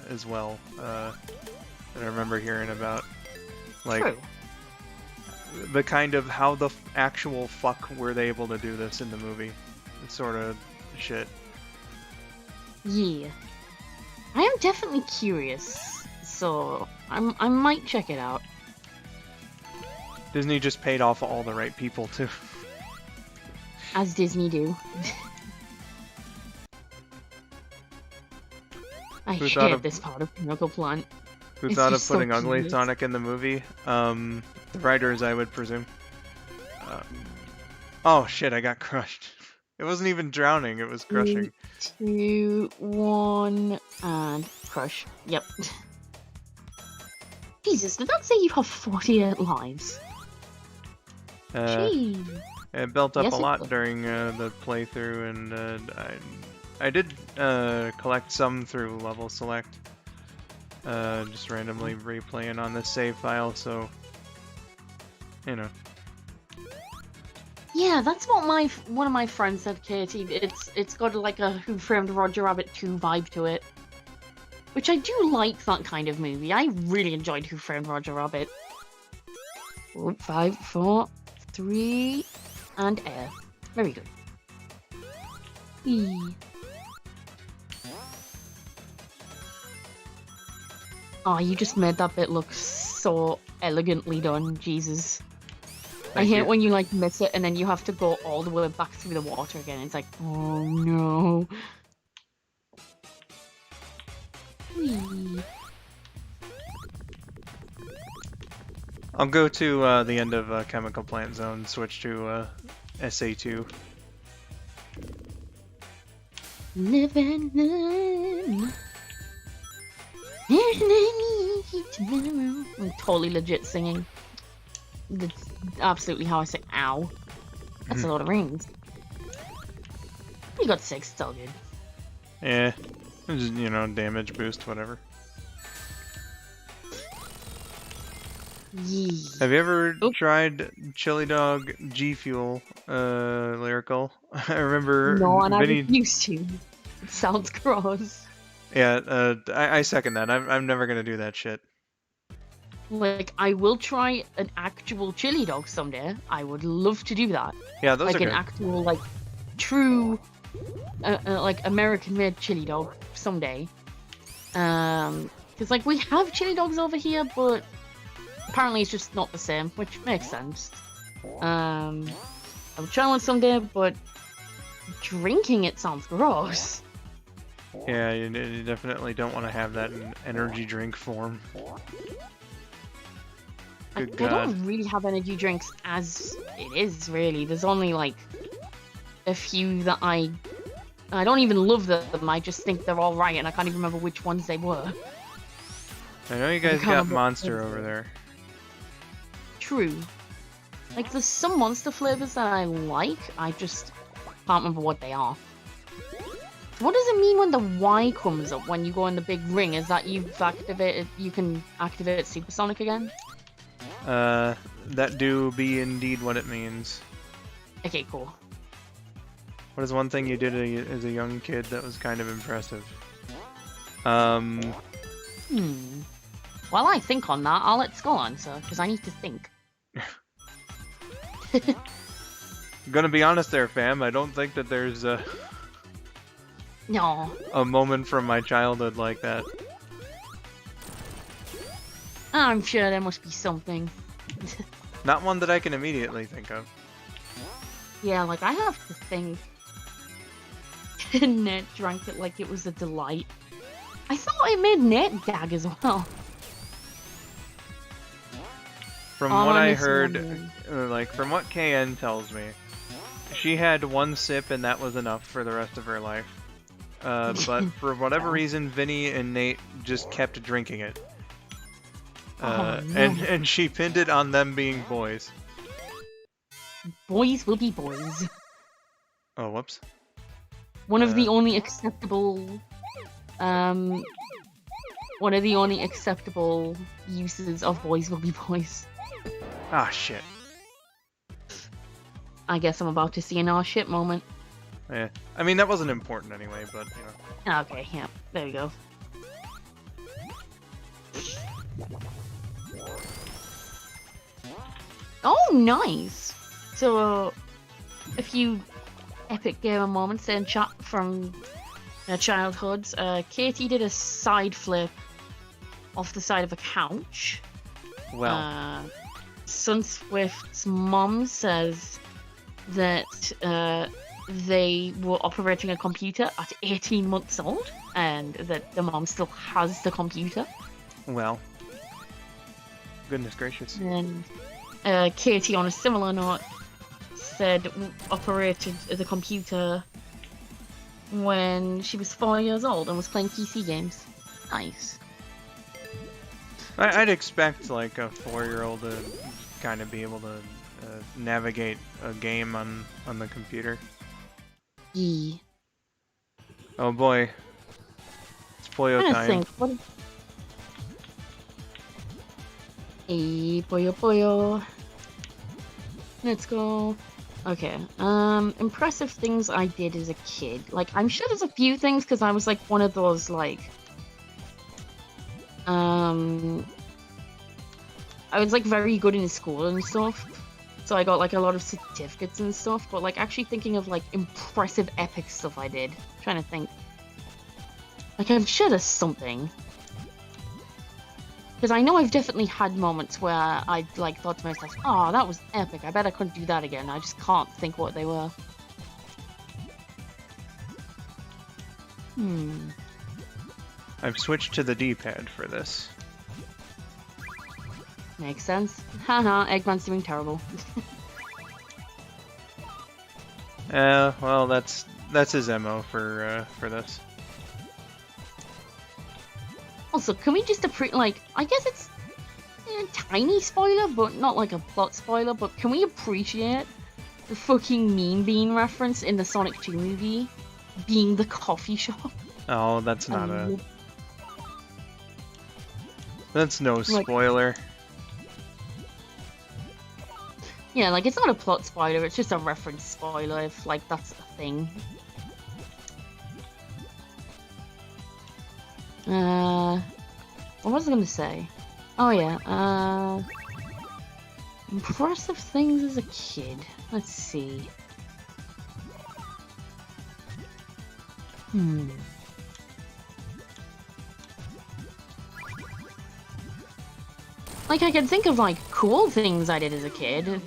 as well. That I remember hearing about, like True. the kind of how the actual fuck were they able to do this in the movie, sort of shit. Yeah. I am definitely curious, so I might check it out. Disney just paid off all the right people too. As Disney do. I Who thought hate of- this part of Miracle Plant. Who It's thought of just so putting Ugly curious. Sonic in the movie? The writers, I would presume. Oh shit, I got crushed. It wasn't even drowning, it was crushing. 2, 1, and crush. Yep. Jesus, did that say you have 48 lives? Jeez. It built up Yes, a it lot did. during the playthrough, and I did collect some through level select. Just randomly replaying on this save file, so you know. Yeah, that's what one of my friends said, Katie. It's got like a Who Framed Roger Rabbit 2 vibe to it. Which I do like that kind of movie. I really enjoyed Who Framed Roger Rabbit. 5, 4, 3, and air. Very good. Whee. Oh, you just made that bit look so elegantly done, Jesus. I Thank hate you. when you like miss it and then you have to go all the way back through the water again. It's like, oh no. Whee. I'll go to the end of Chemical Plant Zone, switch to SA2. Living in. I'm totally legit singing. That's absolutely how I say ow. That's a lot of rings. You got 6, it's all good. Yeah, just, you know, damage boost, whatever. Yee. Have you ever Oop. tried Chili Dog G Fuel Lyrical? I remember No, and I Vinny. refuse to. It sounds gross. Yeah, I second that. I'm never gonna do that shit. Like, I will try an actual chili dog someday. I would love to do that. Yeah, those Like are an good. actual, like, true, like, American-made chili dog someday. Because, like, we have chili dogs over here, but apparently it's just not the same, which makes sense. I would try one someday, but drinking it sounds gross. Yeah, you definitely don't want to have that in energy drink form. I Good God. don't really have energy drinks as it is, really. There's only, like, a few that I don't even love them. I just think they're all right, and I can't even remember which ones they were. I know you guys can't got remember- Monster over there. True. Like, there's some monster flavors that I like. I just can't remember what they are. What does it mean when the Y comes up when you go in the big ring? Is that you can activate Supersonic again? That do be indeed what it means. Okay, cool. What is one thing you did as a young kid that was kind of impressive? While I think on that, I'll let Skull answer, because I need to think. Gonna be honest there, fam. I don't think that there's No. a moment from my childhood like that. I'm sure there must be something. Not one that I can immediately think of. Yeah, like, I have to think. Ned drank it like it was a delight. I thought it made Ned gag as well. From what I heard, like, from what KN tells me, she had one sip and that was enough for the rest of her life. But for whatever reason, Vinny and Nate just kept drinking it. And she pinned it on them being boys. Boys will be boys. Oh, whoops. One of the only acceptable, one of the only acceptable uses of boys will be boys. Ah, shit. I guess I'm about to see an "oh shit" moment. Yeah. I mean, that wasn't important anyway, but, you know. Okay, yeah, there we go. Oh, nice! So, a few epic gamer moments in chat from their childhoods. Katie did a side flip off the side of a couch. Well. Sunswift's mom says that they were operating a computer at 18 months old, and that the mom still has the computer. Well. Goodness gracious. And Katie, on a similar note, said operated the computer when she was 4 years old and was playing PC games. Nice. I'd expect, like, a 4-year-old to kind of be able to navigate a game on the computer. Yeah. Oh boy. It's Poyo I'm time. trying to think. Hey, Poyo Poyo. Let's go. Okay. Impressive things I did as a kid. Like, I'm sure there's a few things because I was like one of those like. I was like very good in school and stuff, so I got like a lot of certificates and stuff. But like actually thinking of like impressive, epic stuff I did. I'm trying to think. Like, I'm sure there's something. Because I know I've definitely had moments where I like thought to myself, "Oh, that was epic. I bet I couldn't do that again." I just can't think what they were. I've switched to the D-pad for this. Makes sense. Haha, Eggman's doing terrible. Well, that's his MO for this. Also, can we just like, I guess it's a tiny spoiler, but not like a plot spoiler, but can we appreciate the fucking Mean Bean reference in the Sonic 2 movie being the coffee shop? Oh, that's not that's no spoiler. Yeah, like, it's not a plot spoiler, it's just a reference spoiler if, like, that's a thing. What was I gonna say? Oh yeah, impressive things as a kid. Let's see. Like, I can think of, like, cool things I did as a kid.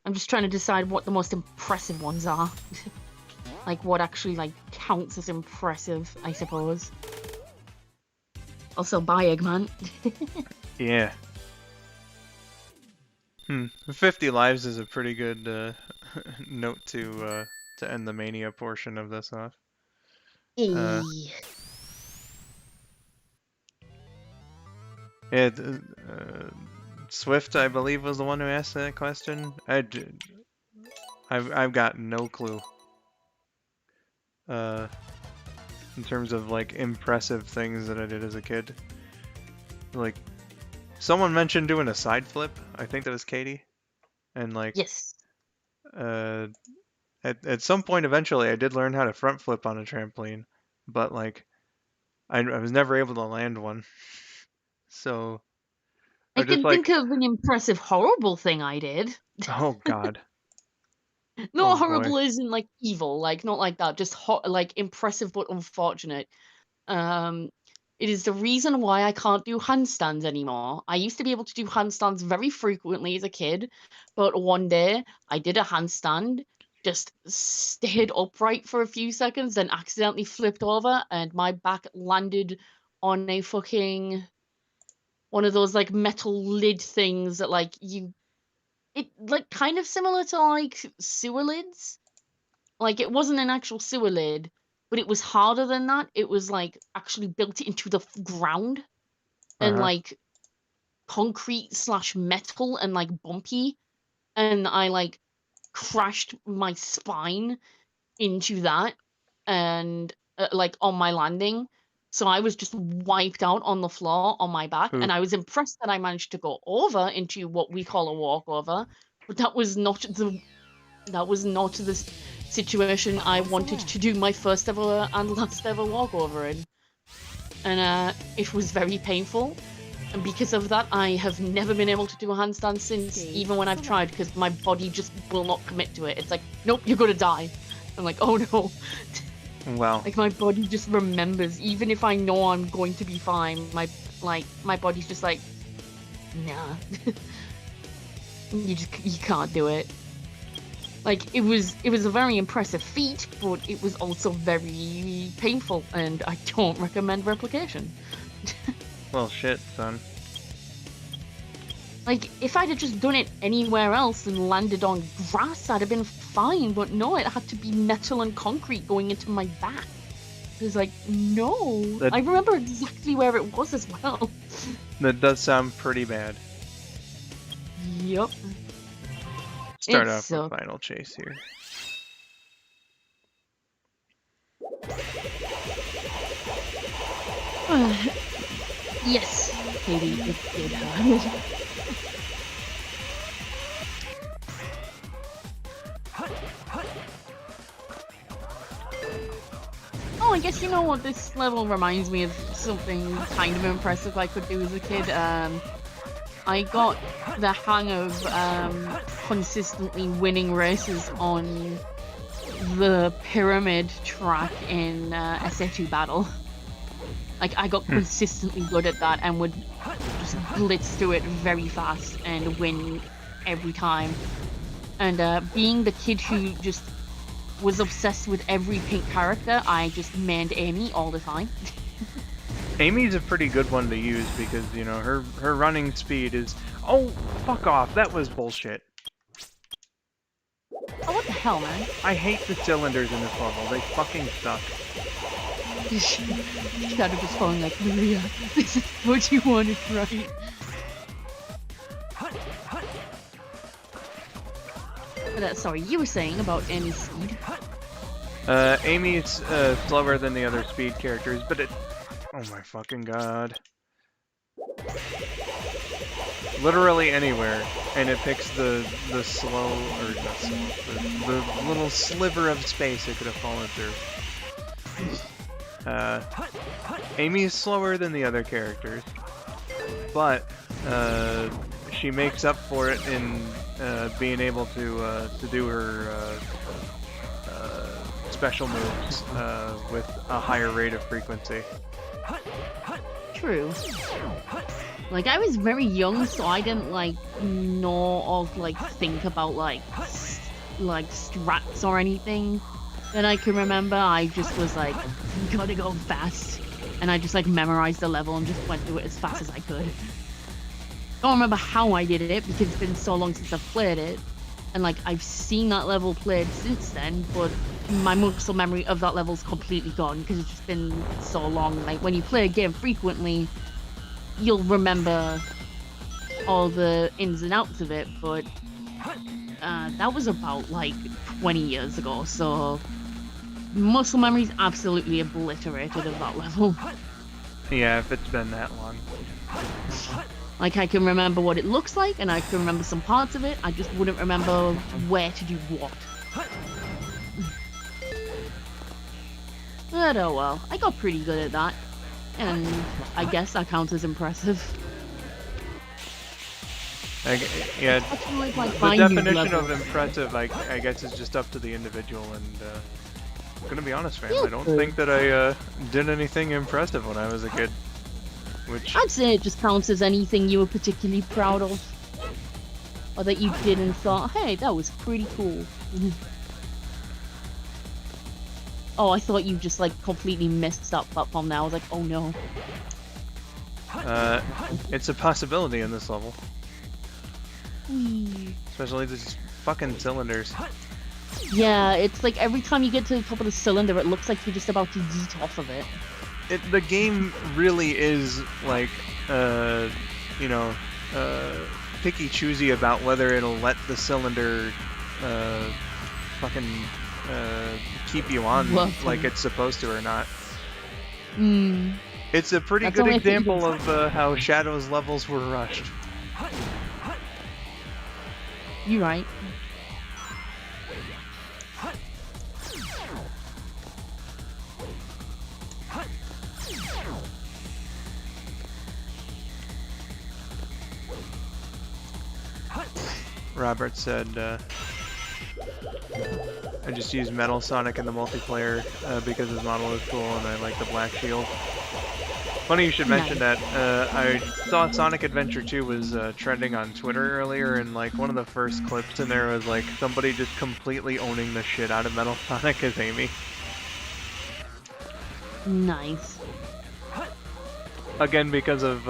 I'm just trying to decide what the most impressive ones are. Like, what actually, like, counts as impressive, I suppose. Also, bye, Eggman. Yeah. 50 lives is a pretty good note to end the mania portion of this off. Yeah, Swift, I believe, was the one who asked that question. I've got no clue. In terms of like impressive things that I did as a kid. Like, someone mentioned doing a side flip. I think that was Katie. And like, Yes. at some point eventually I did learn how to front flip on a trampoline, but like I was never able to land one. So I I'm just can like, think of an impressive, horrible thing I did. oh God, Not oh boy. horrible isn't like evil, like not like that. Just like impressive but unfortunate. Um, it is the reason why I can't do handstands anymore. I used to be able to do handstands very frequently as a kid, but one day I did a handstand, just stayed upright for a few seconds, then accidentally flipped over, and my back landed on a fucking one of those like metal lid things that like it like kind of similar to like sewer lids. Like it wasn't an actual sewer lid, but it was harder than that. It was like actually built into the ground and Uh-huh. like concrete slash metal and like bumpy. And I like crashed my spine into that and like on my landing. So I was just wiped out on the floor on my back. Ooh. And I was impressed that I managed to go over into what we call a walkover. But that was not the situation I wanted to do my first ever and last ever walkover in. And it was very painful. And because of that, I have never been able to do a handstand since, even when I've tried, because my body just will not commit to it. It's like, nope, you're gonna die. I'm like, oh no. Wow. Like my body just remembers, even if I know I'm going to be fine, my body's just like, nah. you can't do it. Like it was a very impressive feat, but it was also very painful, and I don't recommend replication. Well, shit, son. Like if I'd have just done it anywhere else and landed on grass, I'd have been fine. But no, it had to be metal and concrete going into my back. It was like, no. That- I remember exactly where it was as well. That does sound pretty bad. Yep. Start It off sucked. with Final Chase here. Yes, Katie, it did hurt. Oh, I guess you know what, this level reminds me of something kind of impressive I could do as a kid. I got the hang of consistently winning races on the pyramid track in SA2 Battle. Like, I got consistently good at that and would just blitz through it very fast and win every time. And being the kid who just was obsessed with every pink character, I just mained Amy all the time. Amy's a pretty good one to use because, you know, her running speed is... Oh, fuck off. That was bullshit. Oh, what the hell, man? I hate the cylinders in this level. They fucking suck. Shadow just falling like, Maria, this is what you wanted, right? But sorry, you were saying about Amy's speed. Amy's slower than the other speed characters, but it... Oh my fucking god. Literally anywhere, and it picks the slow, or not slow, the little sliver of space it could have fallen through. Amy is slower than the other characters, but she makes up for it in being able to do her special moves with a higher rate of frequency. True. Like, I was very young, so I didn't, like, know or, like, think about, like strats or anything that I can remember. I just was like, gotta go fast. And I just, like, memorized the level and just went through it as fast as I could. Don't remember how I did it, because it's been so long since I've played it. And, like, I've seen that level played since then, but my muscle memory of that level's completely gone, because it's just been so long. Like, when you play a game frequently, you'll remember all the ins and outs of it, but that was about, like, 20 years ago, so muscle memory's absolutely obliterated of that level. Yeah, if it's been that long. Like, I can remember what it looks like, and I can remember some parts of it. I just wouldn't remember where to do what. But oh well, I got pretty good at that. And I guess that counts as impressive. Yeah, That's really like the my new definition level. of impressive, I guess, is just up to the individual. And I'm gonna be honest, fam, Yeah, I don't true. think that I did anything impressive when I was a kid. Which I'd say it just counts as anything you were particularly proud of. Or that you did and thought, hey, that was pretty cool. Oh, I thought you just like completely missed that platform now. I was like, oh no. it's a possibility in this level, Whee. especially these fucking cylinders. Yeah, it's like every time you get to the top of the cylinder, it looks like you're just about to yeet off of it. The game really is like, picky choosy about whether it'll let the cylinder, keep you on like it's supposed to or not. Hmm. It's a pretty That's good only if it example uses- of how Shadow's levels were rushed. You're right. Robert said, I just used Metal Sonic in the multiplayer because his model is cool and I like the black shield. Funny you should mention that. I saw Sonic Adventure 2 was trending on Twitter earlier, and like one of the first clips in there was like somebody just completely owning the shit out of Metal Sonic as Amy. Nice. Again, because of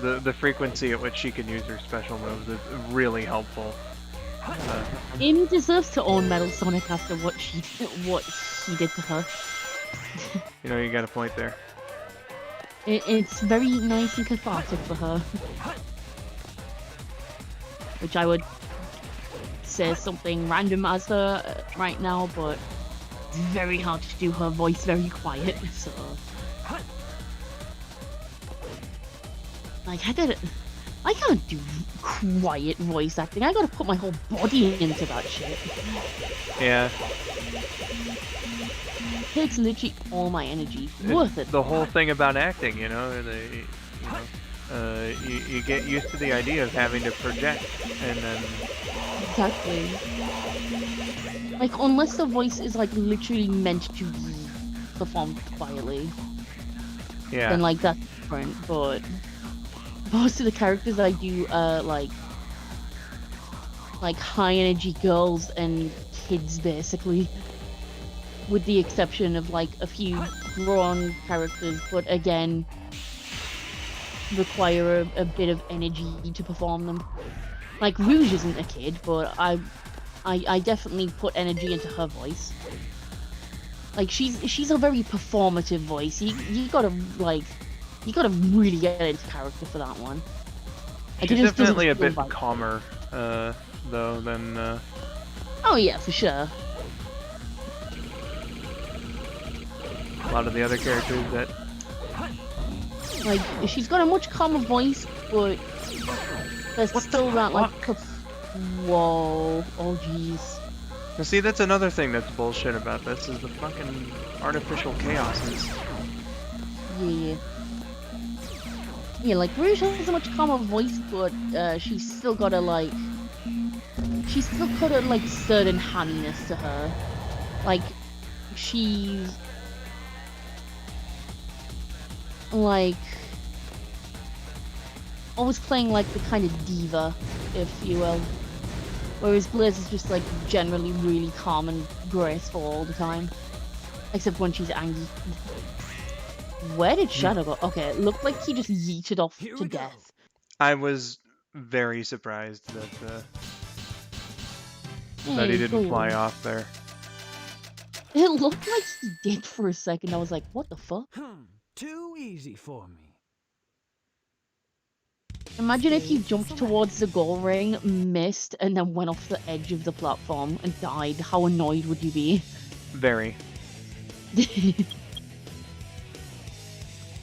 the frequency at which she can use her special moves is really helpful. Amy deserves to own Metal Sonic after what he did to her. You know, you got a point there. It's very nice and cathartic for her. Which I would say something random as her right now, but it's very hard to do her voice very quiet, so... Like, I can't do quiet voice acting. I gotta put my whole body into that shit. Yeah. Takes literally all my energy. Worth it. The whole thing about acting, you get used to the idea of having to project, and then Exactly. Like, unless the voice is like literally meant to be performed quietly, yeah. then like that's different. But most of the characters I do like high energy girls and kids basically, with the exception of like a few grown characters, but again require a bit of energy to perform them. Like Rouge isn't a kid, but I definitely put energy into her voice. Like she's a very performative voice. You gotta really get into character for that one. Like, She's it just definitely a doesn't bit feel calmer, though, than Oh yeah, for sure. a lot of the other characters that. Like she's got a much calmer voice, but there's What the still that like fuck? whoa, oh jeez. Now, see, that's another thing that's bullshit about this is the fucking artificial chaoses. Yeah. Yeah, like Rouge has a much calmer voice, but she's still got a certain hamminess to her. Like she's like always playing like the kind of diva, if you will. Whereas Blizz is just like generally really calm and graceful all the time. Except when she's angry. Where did Shadow go? Okay, it looked like he just yeeted off Here to we go. death. I was very surprised that he Hey, didn't cool. fly off there. It looked like he did for a second. I was like, what the fuck? Too easy for me. Imagine if you jumped towards the goal ring, missed, and then went off the edge of the platform and died. How annoyed would you be? Very.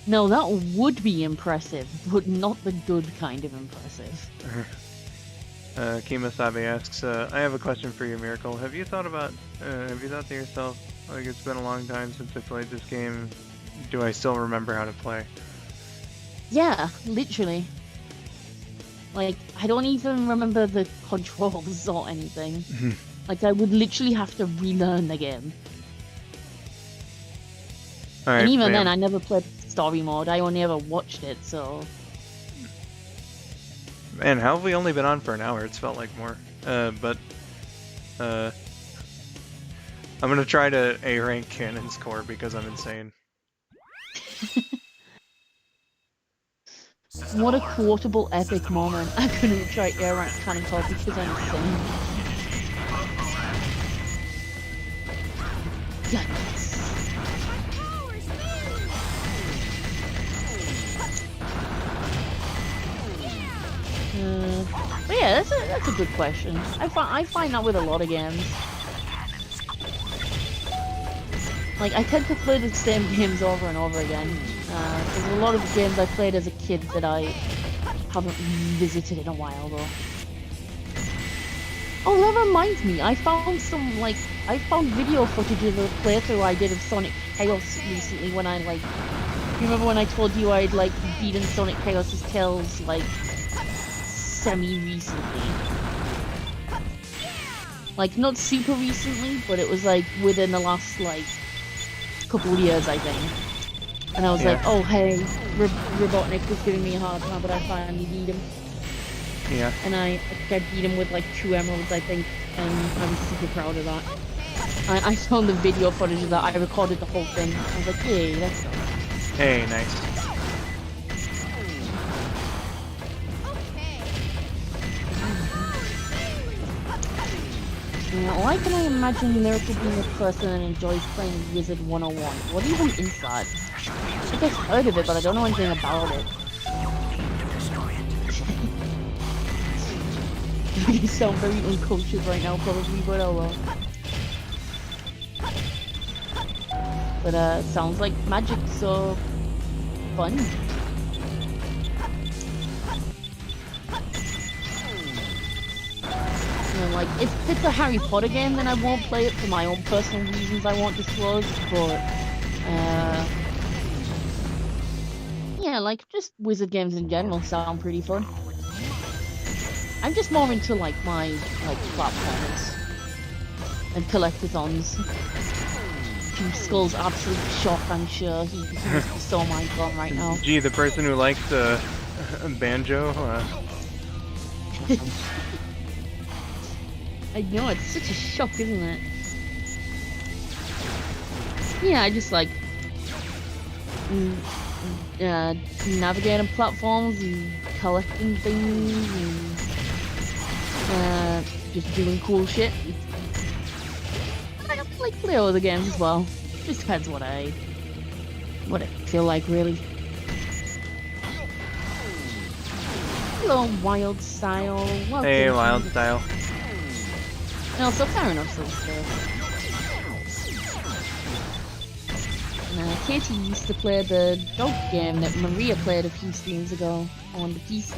No, that would be impressive, but not the good kind of impressive. Kimasabe asks, I have a question for you, Miracle. Have you thought to yourself, like, it's been a long time since I played this game, do I still remember how to play? Yeah, literally. Like, I don't even remember the controls or anything. Like, I would literally have to relearn the game. Alright, And even bam. then, I never played story mode. I only ever watched it, so... Man, how have we only been on for an hour? It's felt like more. But I'm gonna try to A-rank Cannon's Core because I'm insane. What a quotable epic moment. I couldn't try air rank cannon core because I'm insane. Yikes. But yeah, that's a good question. I find that with a lot of games. Like, I tend to play the same games over and over again. There's a lot of games I played as a kid that I haven't revisited in a while, though. Oh, that reminds me, I found video footage of a playthrough I did of Sonic Chaos recently when I, like... You remember when I told you I'd, like, beaten Sonic Chaos' Tails, like, semi-recently? Like, not super recently, but it was, like, within the last, like, couple of years, I think. And I was like, oh hey, Robotnik was giving me a hard time, but I finally beat him. Yeah. And I beat him with like 2 emeralds, I think, and I'm super proud of that. I found the video footage of that, I recorded the whole thing. I was like, yay, that's good. Hey, nice. Why can I imagine Lyrical being a person that enjoys playing Wizard 101? What even is that? I think I've heard of it, but I don't know anything about it. You sound very uncultured right now, probably, but oh well. But sounds like magic, so fun. Like, if it's a Harry Potter game, then I won't play it for my own personal reasons I won't disclose, but, yeah, like, just wizard games in general sound pretty fun. I'm just more into, like, my, like, platformers and collectathons. Team Skull's absolute shock, I'm sure. He must be so mind-blown right now. Gee, the person who liked Banjo, I know, it's such a shock, isn't it? Yeah, I just like navigating platforms and collecting things and just doing cool shit. I like play other games as well. Just depends what I feel like, really. Hello, Wild Style. Welcome. Hey, Wild Style. No, so fair enough, so Katie used to play the dog game that Maria played a few streams ago on the PC.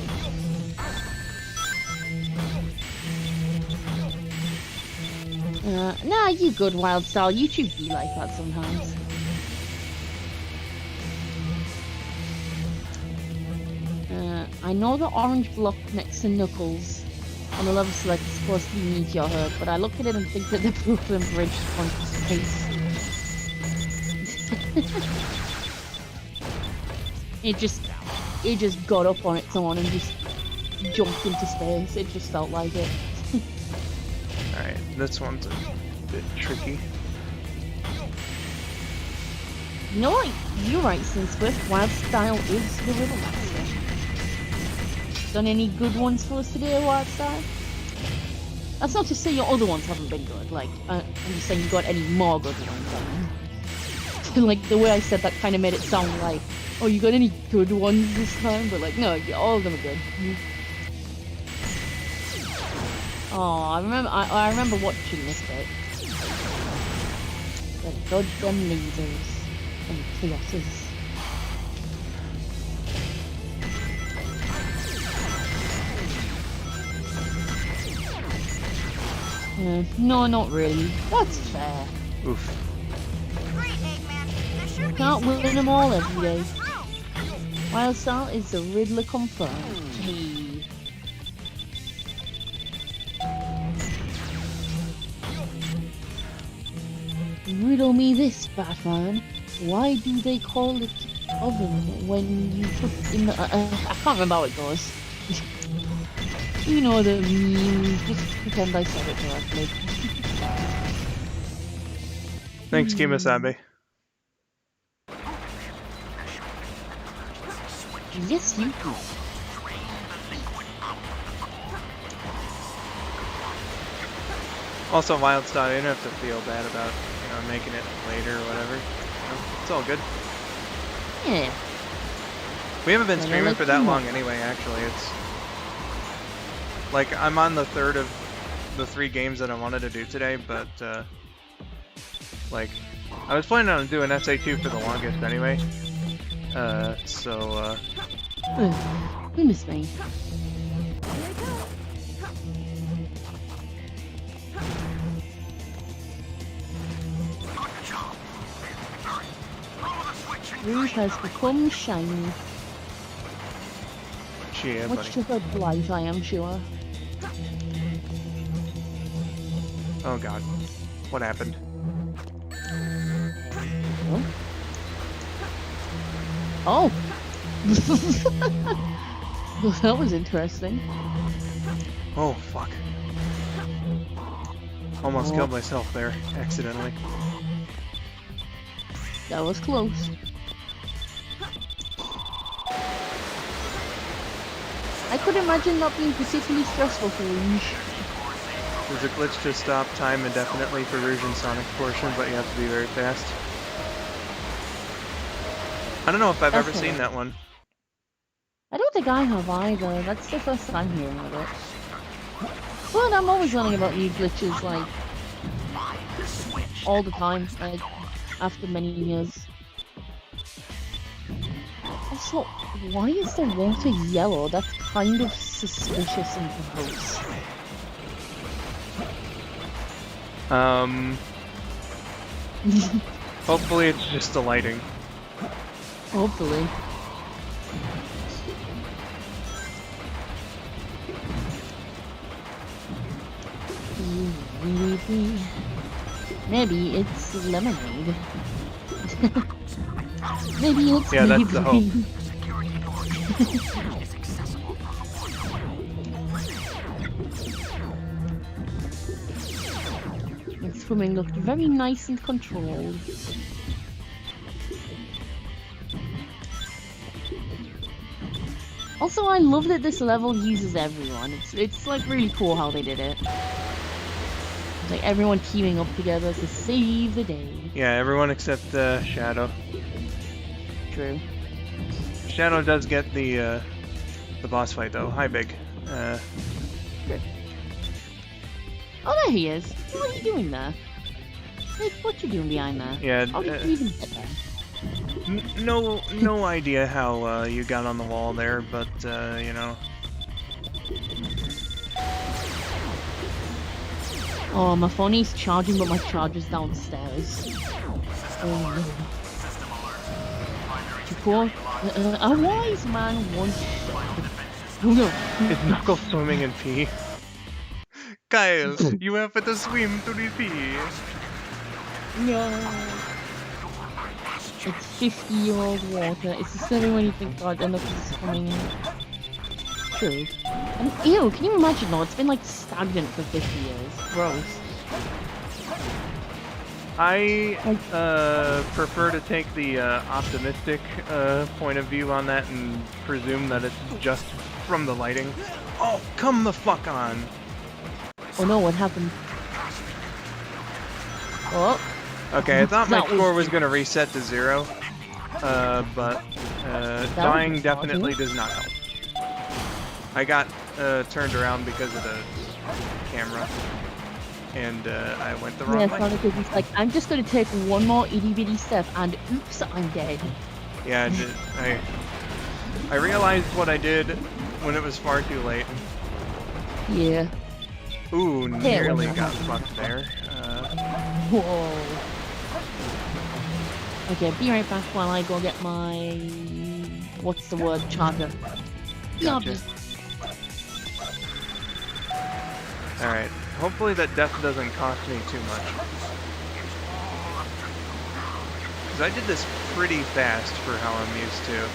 Nah, you good, Wild Style. YouTube be like that sometimes. I know the orange block next to Knuckles on the level select is supposed to be Meteor Herd, but I look at it and think that the Brooklyn Bridge points to space. It just got up on its own and just jumped into space. It just felt like it. Alright, this one's a bit tricky. You know what? You're right, Since Swift. Wild Style is the Riddle Master. Done any good ones for us today, Wild Style? That's not to say your other ones haven't been good. Like, I'm just saying you got any more good ones. Like, the way I said that kind of made it sound like, oh, you got any good ones this time? But like, no, all of them are good. Oh, I remember watching this bit. The goddamn lasers and chaoses. No, not really. That's fair. Oof. Can't win them all every day. Wildstar is the Riddler confirmed. Hey. Riddle me this, Batman. Why do they call it oven when you put in the... I can't remember how it goes. You know the meme. Just pretend I said it correctly. Thanks, Kimasabe. Yes, you do. Also, Wildstar, you don't have to feel bad about, making it later or whatever. It's all good. Yeah. We haven't been And I streaming like for that you. long anyway, actually. It's like I'm on the third of the 3 games that I wanted to do today, but like I was planning on doing SA2 for the longest anyway. You miss me. Rouge has become shiny. Yeah, Much buddy. to her delight, I am sure. Oh god. What happened? Oh! Well, that was interesting. Oh fuck. Almost killed myself there, accidentally. That was close. I could imagine that being particularly stressful for Rouge. There's a glitch to stop time indefinitely for Rouge and Sonic portion, but you have to be very fast. I don't know if I've That's ever seen alright. that one. I don't think I have either. That's the first time hearing of it. But I'm always learning about new glitches, like, all the time, like, after many years. Also, why is the water yellow? That's kind of suspicious and gross. Hopefully it's just the lighting. Hopefully. Maybe it's lemonade. Maybe it's Yeah, that's the hope. The swimming looked very nice and controlled. Also, I love that this level uses everyone. It's like really cool how they did it. It's like everyone teaming up together to save the day. Yeah, everyone except Shadow. True. Shadow does get the boss fight though. Hi, Big. Oh, there he is. What are you doing there? Hey, what you doing behind there? Yeah, How did you even get there? no idea how you got on the wall there, but you know. Oh, my phone is charging, but my charger's downstairs. Oh no. To quote, a wise man once said, oh no. Is Knuckles swimming in pee? Kyle, you have to swim to the pee. No. It's 50-year-old water. It's the same when you think God Knuckles is swimming in it. True. And ew, can you imagine though? It's been like stagnant for 50 years. Gross. I prefer to take the optimistic point of view on that and presume that it's just from the lighting. Oh, come the fuck on! Oh no, what happened? Oh. Okay, I thought my That was- score was gonna reset to 0, but dying definitely does not help. I got turned around because of the camera, and I went the wrong Yeah, way. Sonic is like, I'm just gonna take one more itty bitty step and oops, I'm dead. Yeah, I realized what I did when it was far too late. Yeah. Ooh, There we nearly go. got fucked there. Whoa. Okay, be right back while I go get my... What's the word? Charger. Gotcha. Alright, hopefully that death doesn't cost me too much. Because I did this pretty fast for how I'm used to.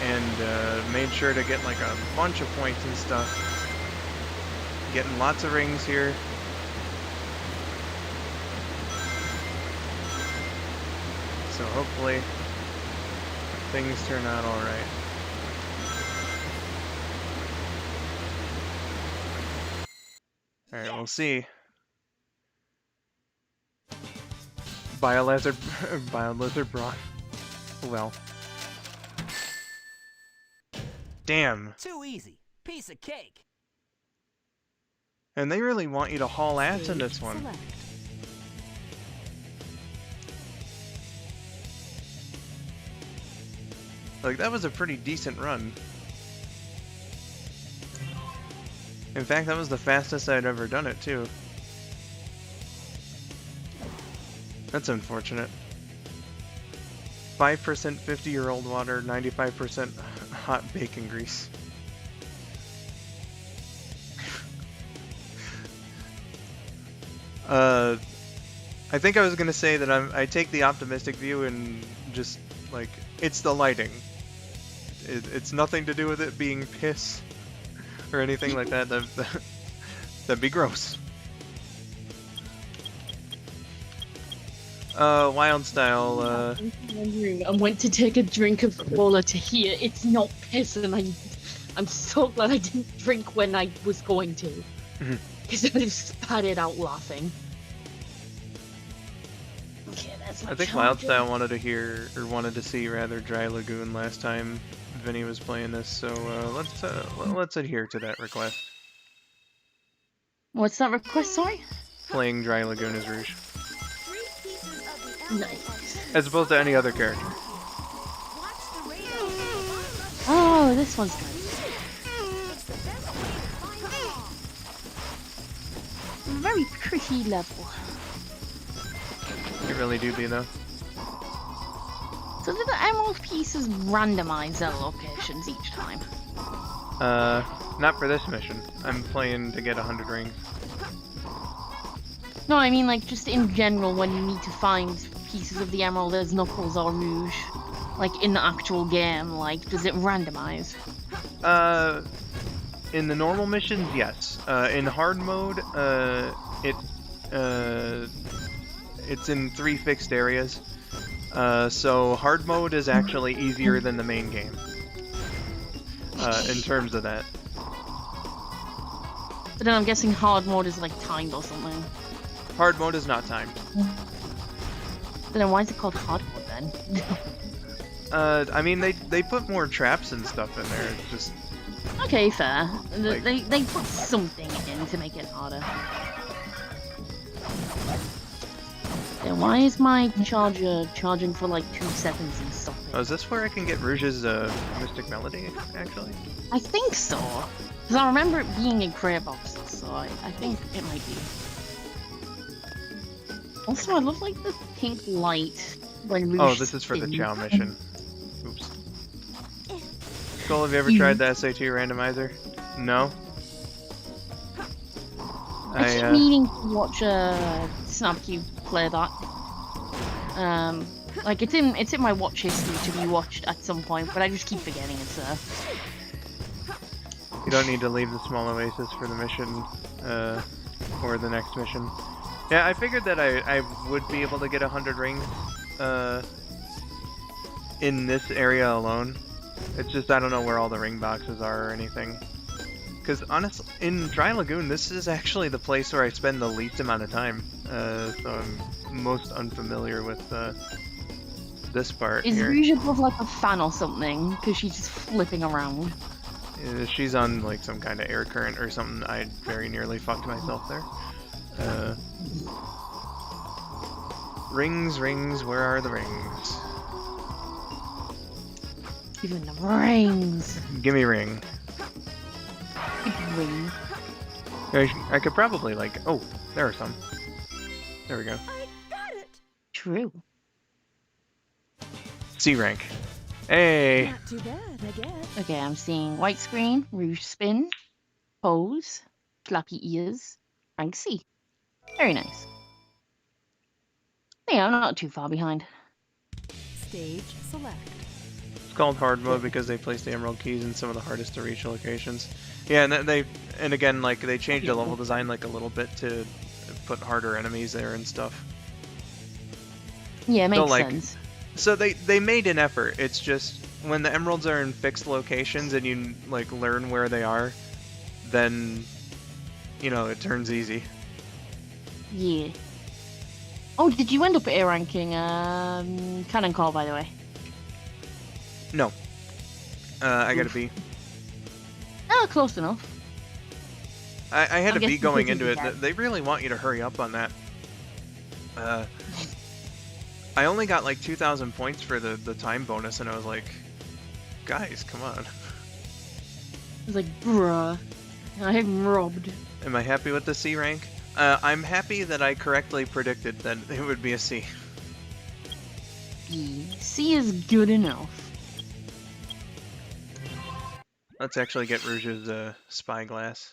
And made sure to get like a bunch of points and stuff. Getting lots of rings here. So hopefully things turn out alright. Alright, we'll see. Biolizard broth. Well. Damn. Too easy. Piece of cake. And they really want you to haul ass in this one. Select. Like, that was a pretty decent run. In fact, that was the fastest I'd ever done it, too. That's unfortunate. 5% 50-year-old water, 95% hot bacon grease. I think I was gonna say that I take the optimistic view and just, like, it's the lighting. It's nothing to do with it being piss or anything like that. That'd be gross. Wild style, I went to take a drink of cola to hear it's not piss, and I'm so glad I didn't drink when I was going to. Because I would have spat it out laughing. Okay, that's my I think charger. Wildstyle wanted to hear, or wanted to see rather, Dry Lagoon last time Vinny was playing this, so let's adhere to that request. What's that request, sorry? Playing Dry Lagoon as Rouge. 3 pieces of the apple. Nice. As opposed to any other character. Watch the radio. Oh, this one's good. It's the best way to find the Very pretty level. You really do be, though. So do the emerald pieces randomize their locations each time? Not for this mission. I'm playing to get 100 rings. No, I mean like just in general when you need to find pieces of the emerald as Knuckles or Rouge. Like in the actual game, like does it randomize? In the normal missions, yes. In hard mode, it's in 3 fixed areas. So hard mode is actually easier than the main game. In terms of that. But then I'm guessing hard mode is like timed or something. Hard mode is not timed. But then why is it called hard mode then? I mean, they put more traps and stuff in there. It's just... Okay, fair. Like- They put something in to make it harder. Then why is my charger charging for like 2 seconds and stuff? Oh, is this where I can get Rouge's Mystic Melody, actually? I think so. Because I remember it being in crate boxes, so I think it might be. Also, I love like the pink light when Rouge Oh, this is for the spins. Chow mission. Oops. Skull, have you ever tried the SAT randomizer? No? I keep meaning to watch Snapcube play that. Like it's in my watch history to be watched at some point, but I just keep forgetting it's there. You don't need to leave the small oasis for the mission, or the next mission. Yeah, I figured that I would be able to get 100 rings, in this area alone. It's just I don't know where all the ring boxes are or anything. Because honestly, in Dry Lagoon, this is actually the place where I spend the least amount of time. So I'm most unfamiliar with this part Is here. Rouge above like a fan or something? Because she's just flipping around. She's on like some kind of air current or something. I very nearly fucked myself there. Rings, rings, where are the rings? Even the rings. Gimme ring. Ring. I could probably like. Oh, there are some. There we go. I got it. True. C rank. Hey. Not too bad, I guess. Okay, I'm seeing white screen, rouge spin, pose, flappy ears, rank C. Very nice. Yeah, I'm not too far behind. Stage select. It's called hard mode because they place the emerald keys in some of the hardest to reach locations. Yeah, and again like they changed the level design like a little bit to put harder enemies there and stuff. Yeah, makes like, sense. So they made an effort. It's just when the emeralds are in fixed locations and you like learn where they are, then you know it turns easy. Yeah. Oh, did you end up at A ranking Cannon Call, by the way? No. I got a B. Oh, close enough. I had I'm a B guessing going because into of it. that. They really want you to hurry up on that. I only got like 2,000 points for the time bonus, and I was like, guys, come on. I was like, bruh, I'm robbed. Am I happy with the C rank? I'm happy that I correctly predicted that it would be a C. Yeah, C is good enough. Let's actually get Rouge's spyglass.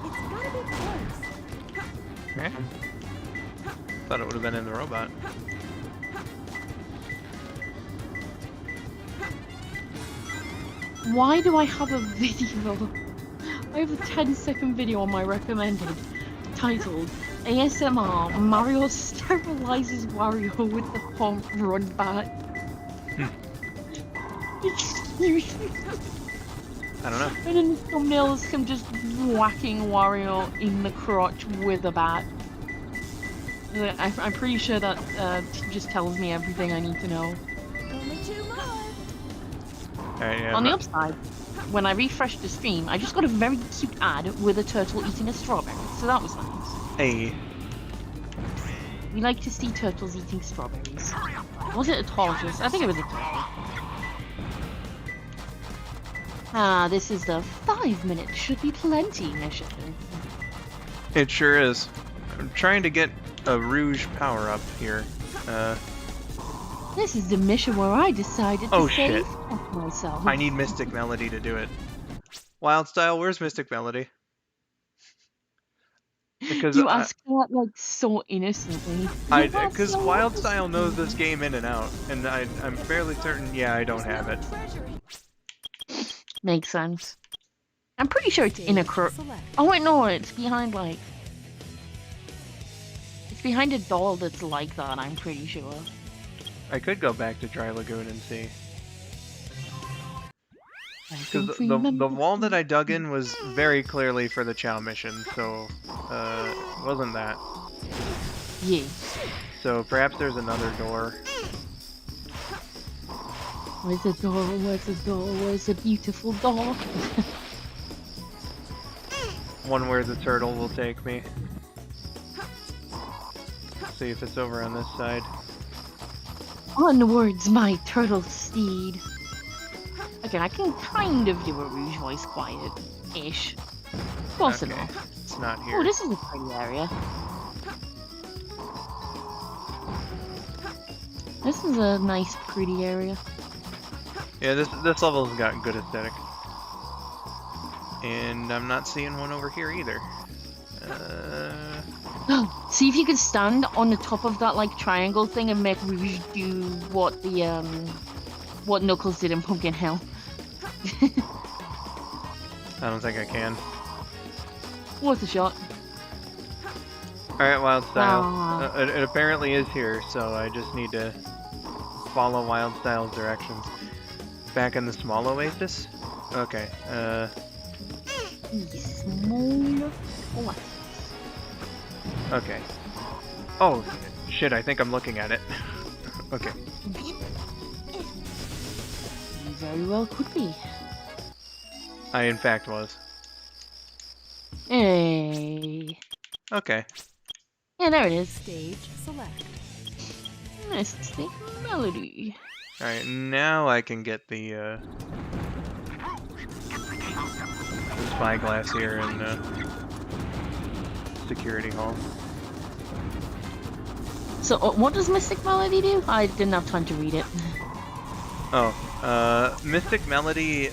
It's gotta be close. Okay. Thought it would have been in the robot. Why do I have a video? I have a 10-second video on my recommended titled ASMR Mario sterilizes Wario with the pump run back. Excuse me. I don't know. And then the thumbnail is him just whacking Wario in the crotch with a bat. I'm pretty sure that just tells me everything I need to know. Only 2 more. Alright, yeah. On the upside, when I refreshed the stream, I just got a very cute ad with a turtle eating a strawberry, so that was nice. Hey. We like to see turtles eating strawberries. Was it a tortoise? I think it was a turtle. Ah, this is the 5 minutes should be plenty mission. It sure is. I'm trying to get a Rouge power-up here. This is the mission where I decided to Oh, save shit. myself. I need Mystic Melody to do it. Wild Style, where's Mystic Melody? Because You ask that like so innocently. because Wild Style knows this game in and out, and I'm fairly certain. Yeah, I don't have it. Treasury. Makes sense. I'm pretty sure it's in a Stage cro. select. Oh wait, no, it's behind like. It's behind a doll that's like that. I'm pretty sure. I could go back to Dry Lagoon and see. I Because don't the remember. wall that I dug in was very clearly for the Chow mission, so it wasn't that. Yeah. So perhaps there's another door. Where's the door? Where's the door? Where's the beautiful door? One where the turtle will take me. See if it's over on this side. Onwards, my turtle steed. Okay, I can kind of do a Rouge voice quiet-ish. Close Okay, enough. it's not Oh, here. this is a pretty area. This is a nice, pretty area. Yeah, this level's got good aesthetic. And I'm not seeing one over here either. Oh, see if you could stand on the top of that like triangle thing and make Rouge do what the what Knuckles did in Pumpkin Hill. I don't think I can. Worth a shot. Alright, Wild Style. Aw. It apparently is here, so I just need to follow Wild Style's directions. Back in the small oasis? Okay, Small oasis. okay. Oh, shit, I think I'm looking at it. Okay. You very well could be. I in fact was. Hey. Okay. Yeah, there it is. Stage select. Mystic Melody. Alright, now I can get the spyglass here in Security Hall. So, what does Mystic Melody do? I didn't have time to read it. Oh, Mystic Melody,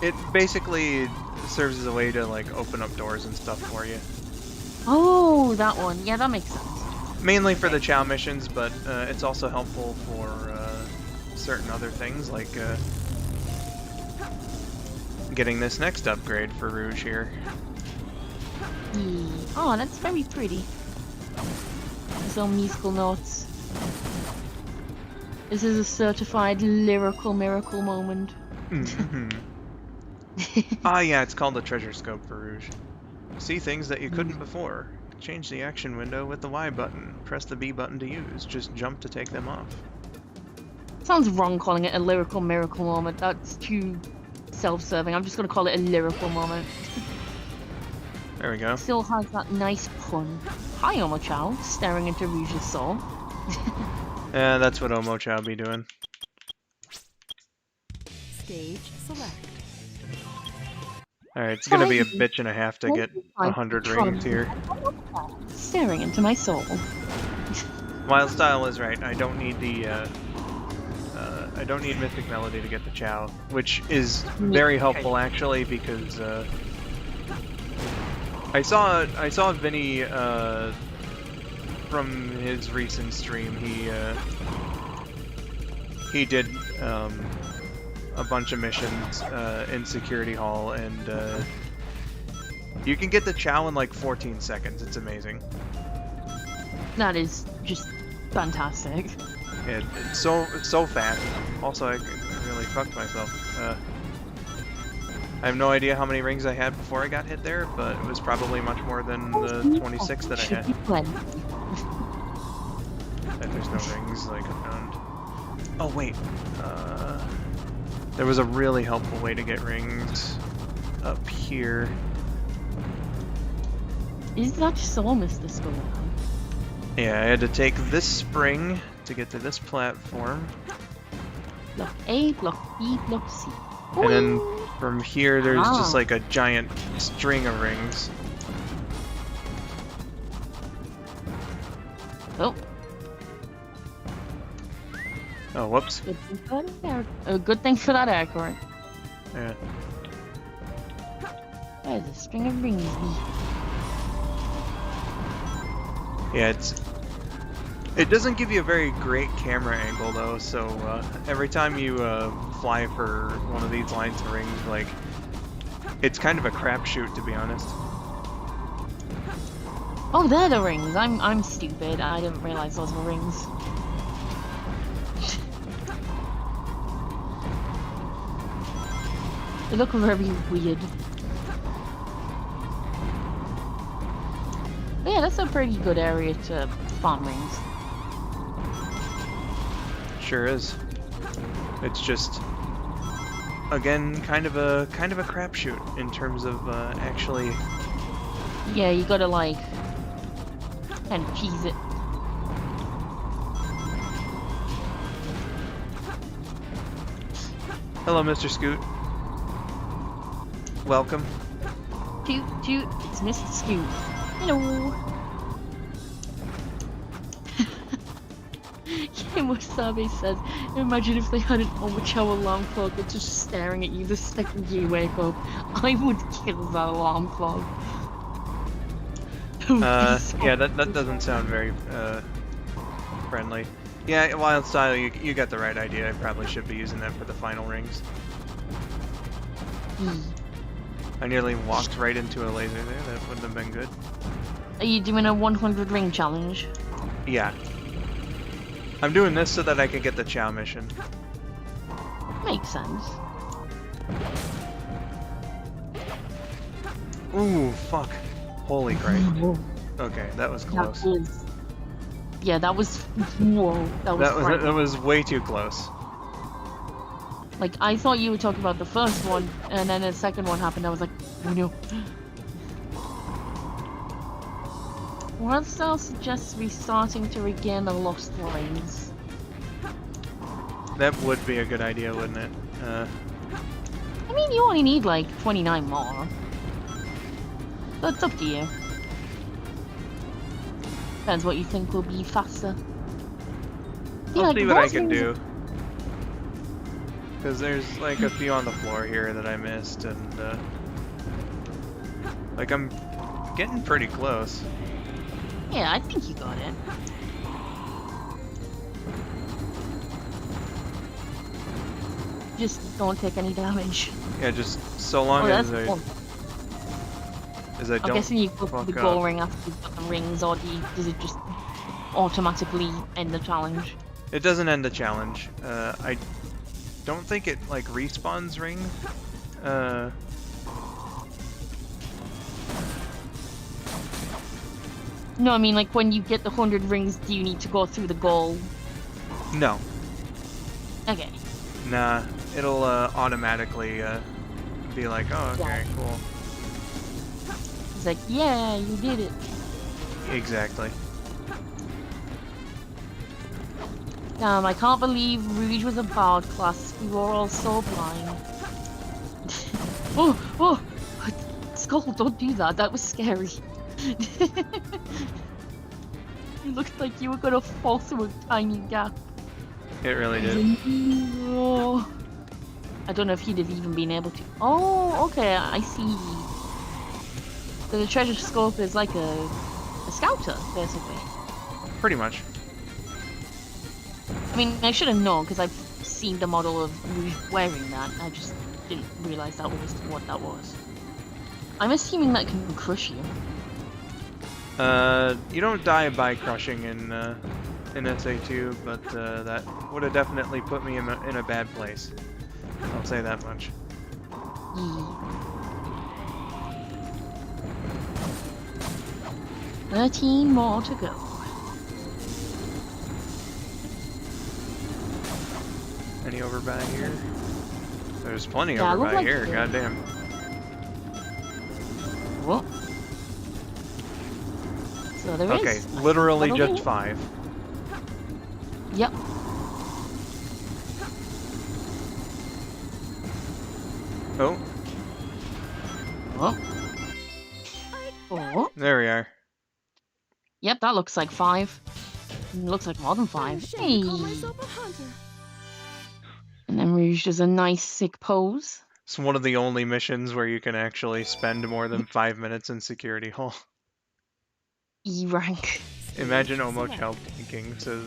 it basically serves as a way to, like, open up doors and stuff for you. Oh, that one. Yeah, that makes sense. Mainly for the Chow missions, but it's also helpful for certain other things, like getting this next upgrade for Rouge here. Oh, that's very pretty. So musical notes. This is a certified lyrical miracle moment. Ah, yeah, it's called the treasure scope for Rouge. See things that you couldn't before. Change the action window with the Y button. Press the B button to use. Just jump to take them off. Sounds wrong calling it a lyrical miracle moment. That's too self-serving. I'm just gonna call it a lyrical moment. There we go. Still has that nice pun. Hi, Omochao, staring into Rouge's soul. Yeah, that's what Omochao be doing. Stage select. Alright, it's gonna be a bitch and a half to get 100 rings here. Staring into my soul. Wild Style is right. I don't need the I don't need Mystic Melody to get the Chow, which is very helpful actually because I saw Vinny from his recent stream. He did a bunch of missions in Security Hall, and you can get the Chow in like 14 seconds. It's amazing. That is just fantastic. It's so fast. Also, I really fucked myself. I have no idea how many rings I had before I got hit there, but it was probably much more than the 26 that I had. If there's no rings like around. Oh wait, there was a really helpful way to get rings up here. Is that so, Mr. Skull? Yeah, I had to take this spring to get to this platform. Block A, block B, block C. And then from here, there's just like a giant string of rings. Oh. Oh, whoops. Good thing for that air. Good thing for that air current. Yeah. There's a string of rings. Yeah, it doesn't give you a very great camera angle though, so every time you fly for one of these lines of rings, like, it's kind of a crapshoot to be honest. Oh, they're the rings. I'm stupid. I didn't realize those were rings. They look very weird. But yeah, that's a pretty good area to farm rings. Sure is. It's just, again, kind of a crapshoot in terms of actually. Yeah, you gotta like kind of cheese it. Hello, Mr. Scoot. Welcome. Toot toot, it's Mr. Scoot. Hello. Wasabi says, imagine if they had an Omochao alarm clock that's just staring at you the second you wake up. I would kill that alarm clock. Yeah, that doesn't sound very friendly. Yeah, Wild Style, you got the right idea. I probably should be using that for the final rings. I nearly walked right into a laser there. That wouldn't have been good. Are you doing a 100 ring challenge? Yeah. I'm doing this so that I can get the Chow mission. Makes sense. Ooh, fuck. Holy Christ. Okay, that was close. Yeah, that was. Whoa, That was way too close. Like, I thought you were talking about the first one, and then the second one happened. I was like, oh no. Worldstyle suggests restarting to regain the lost rings. That would be a good idea, wouldn't it? I mean, you only need like 29 more. But it's up to you. Depends what you think will be faster. I'll see what I can do. Because there's like a few on the floor here that I missed, and like I'm getting pretty close. Yeah, I think you got it. Just don't take any damage. Yeah, just so long as I I'm don't guessing you go for the fuck goal up. ring after you've got the rings, or does it just automatically end the challenge? It doesn't end the challenge. I don't think it like respawns ring. No, I mean like when you get the 100 rings, do you need to go through the goal? No. Okay. Nah. It'll automatically be like, oh, okay, cool. It's like, yeah, you did it. Exactly. I can't believe Rouge was a bard class. We were all so blind. Oh! Skull, don't do that. That was scary. It looked like you were gonna fall through a tiny gap. It really did. Oh. I don't know if he'd have even been able to. Oh, okay, I see. So the treasure scope is like a scouter, basically. Pretty much. I mean, I should have known because I've seen the model of Rouge wearing that. I just didn't realize that was what that was. I'm assuming that can crush you. You don't die by crushing in SA2, but that would have definitely put me in a bad place. I'll say that much. Yeah. 13 more to go. Any over by here? There's plenty Yeah, over look by like here, there. goddamn. What? So there Okay, is. literally Little just bit. 5. Yep. Oh, Oh. Oh. there we are. Yep, that looks like 5. Looks like more than 5. Hey. And then Rouge does a nice sick pose. It's one of the only missions where you can actually spend more than 5 minutes in security hall. E rank. Imagine Omo Child tanking, says,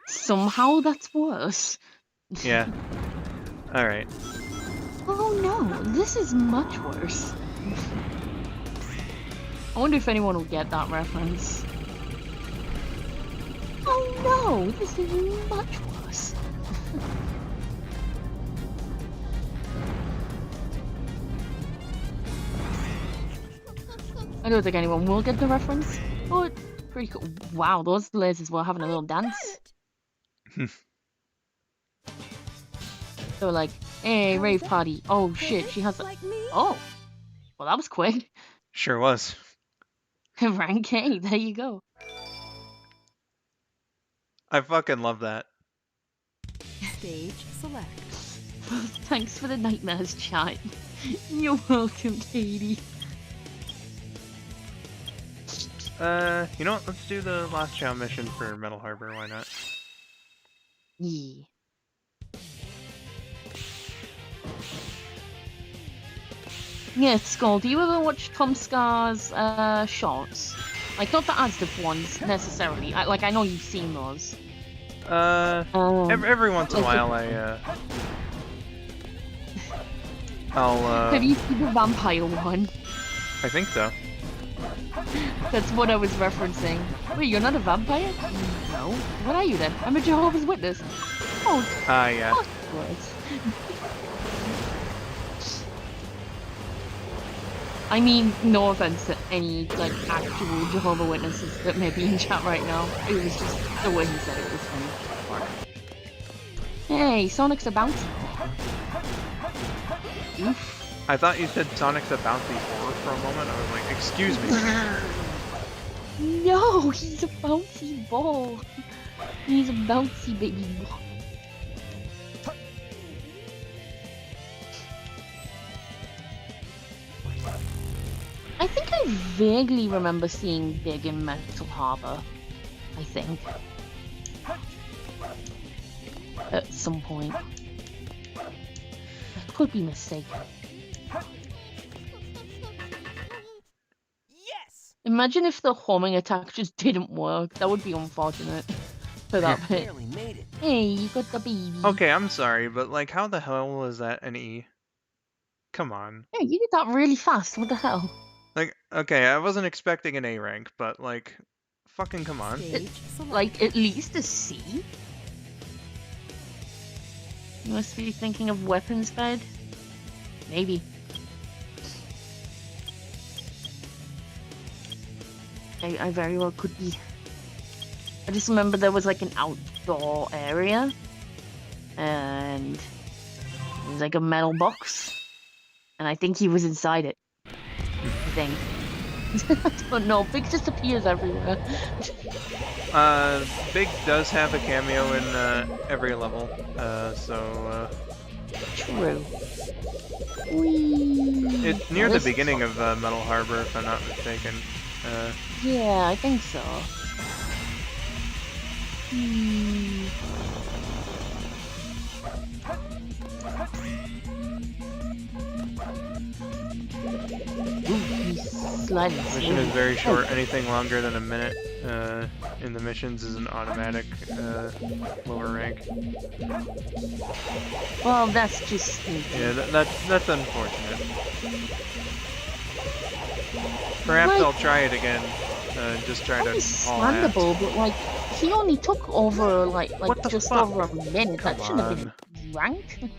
Somehow that's worse. yeah. Alright. Oh no, this is much worse. I wonder if anyone will get that reference. Oh no, this is much worse. I don't think anyone will get the reference, but pretty cool. Wow, those lasers were having a little dance. They were like, hey, rave party. Oh shit, she has a... Oh, well that was quick. Sure was. Rank A, there you go. I fucking love that. Stage select. Thanks for the nightmares, chat. You're welcome, Katie. You know what? Let's do the last child mission for Metal Harbor, why not? Yeah. Yeah, Skull, do you ever watch Tom Scar's shorts? Like, not the Asdif ones, necessarily. I know you've seen those. Every once in a while I'll Have you seen the vampire one? I think so. That's what I was referencing. Wait, you're not a vampire? No. What are you then? I'm a Jehovah's Witness. Oh, Yeah. words. I mean, no offense to any, like, actual Jehovah's Witnesses that may be in chat right now. It was just the way he said it was funny. Hey, Sonic's a bouncy. Oof. I thought you said Sonic's a bouncy horror for a moment. I was like, excuse me. No, he's a bouncy ball. He's a bouncy baby ball. I think I vaguely remember seeing Big in Metal Harbor. I think. At some point. I could be mistaken. Yes! Imagine if the homing attack just didn't work. That would be unfortunate for that bit. Barely made it. Hey, you got the baby. Okay, I'm sorry, but like, how the hell is that an E? Come on. Hey, you did that really fast. What the hell? Like, okay, I wasn't expecting an A rank, but like, fucking come on. Stage select. Like, at least a C? You must be thinking of weapons bed? Maybe. I very well could be. I just remember there was like an outdoor area. And there was like a metal box. And I think he was inside it. I think. I don't know. Big just appears everywhere. Big does have a cameo in every level, so True. Whee! it's near the This- beginning of Metal Harbor, if I'm not mistaken. Yeah, I think so. Ooh, he's sliding. Mission is very short. Anything longer than a minute in the missions is an automatic lower rank. Well, that's just sneaky. Yeah, that's unfortunate. Perhaps Like- I'll try it again. Just try to haul ass. Understandable, but like he only took over like What the just fuck? over a minute. That Come shouldn't have been rank.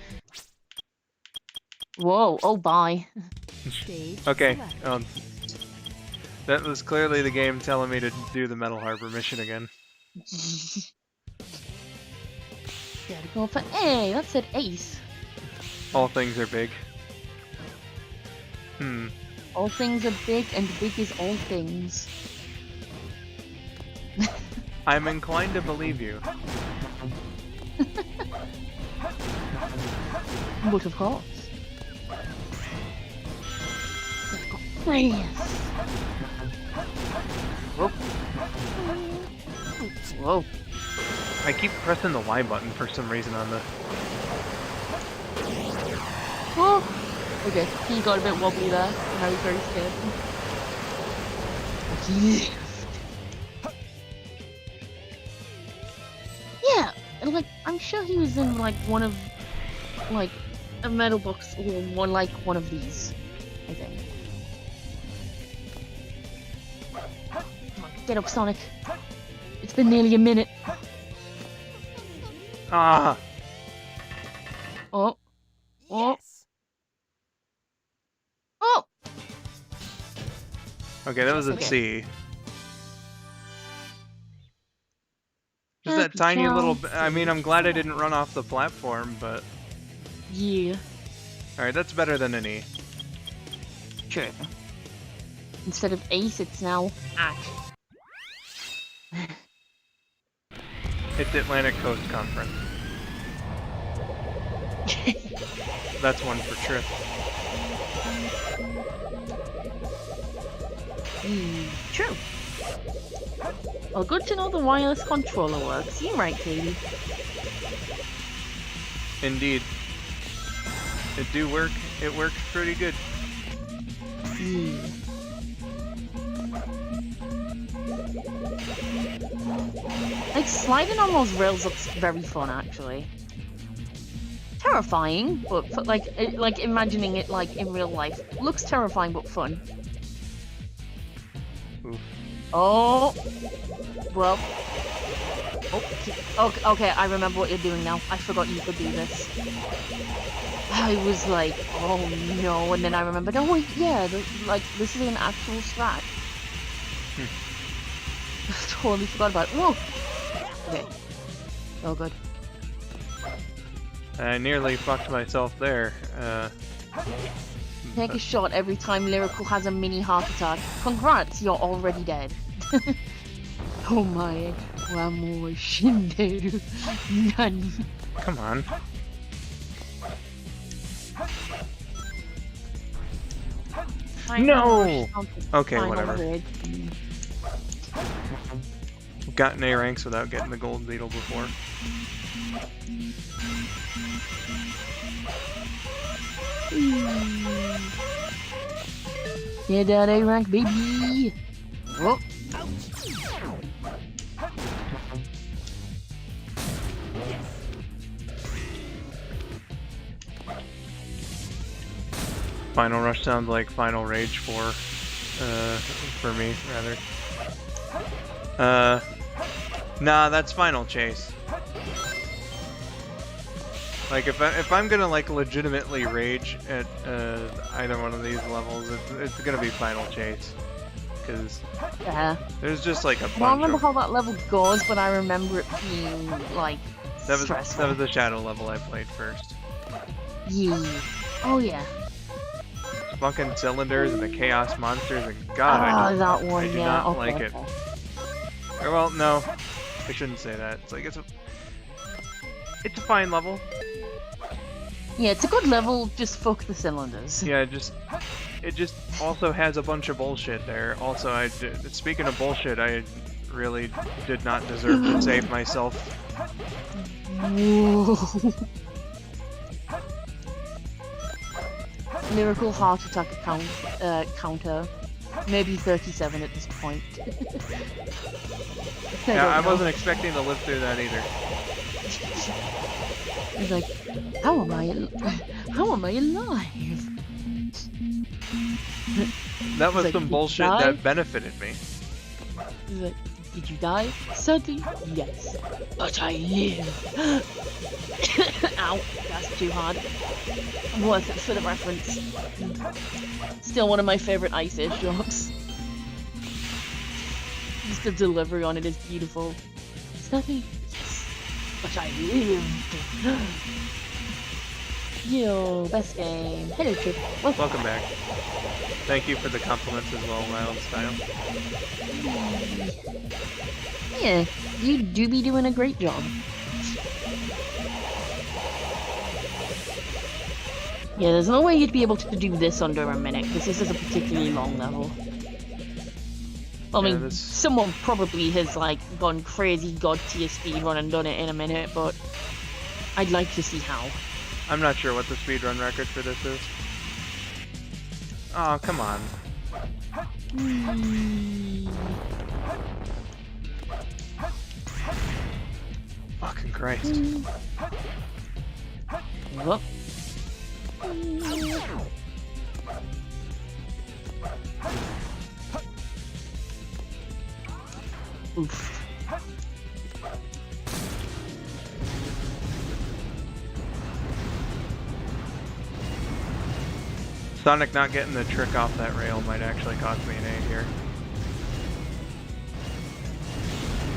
Whoa! Oh, bye. Stage Okay, select. that was clearly the game telling me to do the Metal Harbor mission again. Gotta go for A. That said ace. All things are big. All things are big, and big is all things. I'm inclined to believe you. But of course. Yes. Whoa. Whoa. I keep pressing the Y button for some reason on the... Oh. Okay, he got a bit wobbly there, and I was very scared. Yeah, and like I'm sure he was in like one of like a metal box or one one of these. I think. Come on, get up, Sonic. It's been nearly a minute. Ah! Oh, oh, Yes! oh! Okay, that was a Okay. C. Just that Happy tiny little... cow. I mean, I'm glad I didn't run off the platform, but... Yeah, Alright, that's better than an E. true. Instead of ace, it's now ash. It's Atlantic Coast Conference. That's one for Trip. True. Well, good to know the wireless controller works. You're right, Katie. Indeed. It do work. It works pretty good. Like, sliding on those rails looks very fun, actually. Terrifying, but like imagining it like in real life. Looks terrifying, but fun. Oof. Oh! Well. Oh, okay, I remember what you're doing now. I forgot you could do this. I was like, oh no, and then I remembered, oh wait, yeah, this is an actual strat. Totally forgot about it. Whoa! Okay. Oh, good. I nearly fucked myself there. Take a shot every time Lyrical has a mini heart attack. Congrats, you're already dead. Oh my, wamo shinderu nani? Come on. No! Okay, whatever. Gotten A ranks without getting the gold beetle before. Yeah, that A rank, baby. Oh. Final Rush sounds like Final Rage for me, rather. Nah, that's Final Chase. Like, if I'm gonna, like, legitimately rage at, either one of these levels, it's gonna be Final Chase. Because there's just, like, a bunch I don't remember how that level goes, but I remember it being, like, stressful. That was the Shadow level I played first. Yeah. Oh, yeah. Fucking cylinders and the chaos monsters, and God, I do not like it. Or, well, no, I shouldn't say that. It's like it's a fine level. Yeah, it's a good level. Just fuck the cylinders. Yeah, it just also has a bunch of bullshit there. Also, speaking of bullshit, I really did not deserve to save myself. Whoa. Lyrical heart attack counter. Maybe 37 at this point. Yeah, I wasn't expecting to live through that either. He's like, how am I alive? That was like, some bullshit that benefited me. He's like, did you die? Sadly, yes. But I live. Ow, that's too hard. Worth it for the reference. Still one of my favorite Ice Age jokes. Just the delivery on it is beautiful. Sadly, yes. But I lived. Yo, best game. Hello, Trip. Welcome back. Thank you for the compliments as well, Wild Style. Yeah, you do be doing a great job. Yeah, there's no way you'd be able to do this under a minute, because this is a particularly long level. I mean, someone probably has, like, gone crazy god tier speedrun and done it in a minute, but I'd like to see how. I'm not sure what the speedrun record for this is. Oh, come on. Fucking Christ. Whoop. Oof. Sonic not getting the trick off that rail might actually cost me an A here.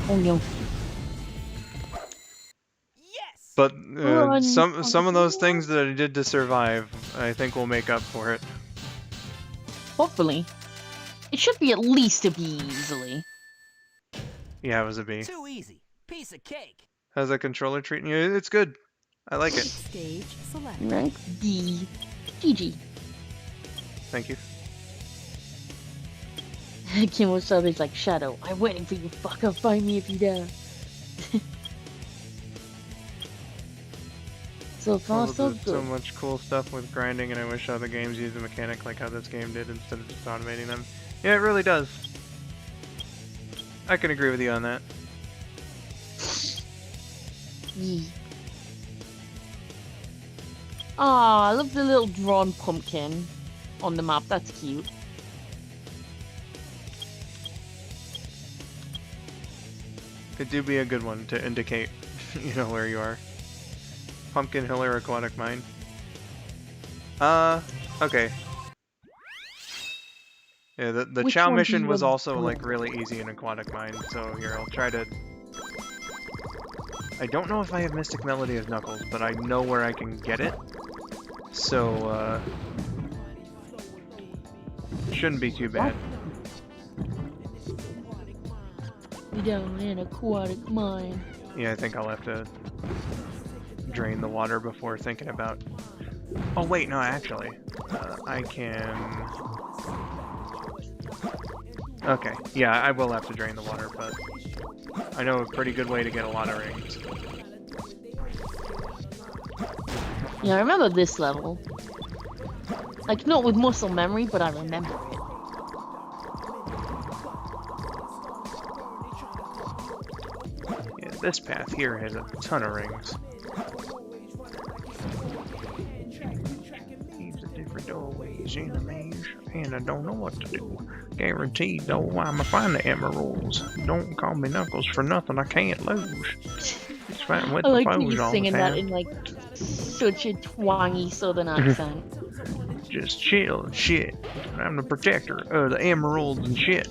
Oh no. Yes! But some of those things that I did to survive, I think will make up for it. Hopefully. It should be at least a B easily. Yeah, it was a B. Too easy. Piece of cake. How's that controller treating you? It's good. I like it. Stage select. Rank B. GG. Thank you. Kim was always like, Shadow, I'm waiting for you, fucker. Find me if you dare. So far, so good. So much cool stuff with grinding, and I wish other games used a mechanic like how this game did instead of just automating them. Yeah, it really does. I can agree with you on that. Yeah. Aw, I love the little drawn pumpkin on the map. That's cute. It do be a good one to indicate, you know, where you are. Pumpkin Hill or Aquatic Mine. Okay. Yeah, the Chow mission was also, like, really easy in Aquatic Mine, so here, I'll try to... I don't know if I have Mystic Melody of Knuckles, but I know where I can get it. So, Shouldn't be too bad. We down in aquatic mine. Yeah, I think I'll have to drain the water before thinking about... Oh wait, no, actually. I can... Okay, yeah, I will have to drain the water, but I know a pretty good way to get a lot of rings. Yeah, I remember this level. Like, not with muscle memory, but I remember it. Yeah, this path here has a ton of rings. These are different doorways, enemies, and I don't know what to do. Guaranteed, though, I'ma find the emeralds. Don't call me Knuckles for nothing, I can't lose. Just fighting with I the like foes you all singing the that time. in, like, such a twangy southern accent. Just chill and shit. I'm the protector of the emeralds and shit.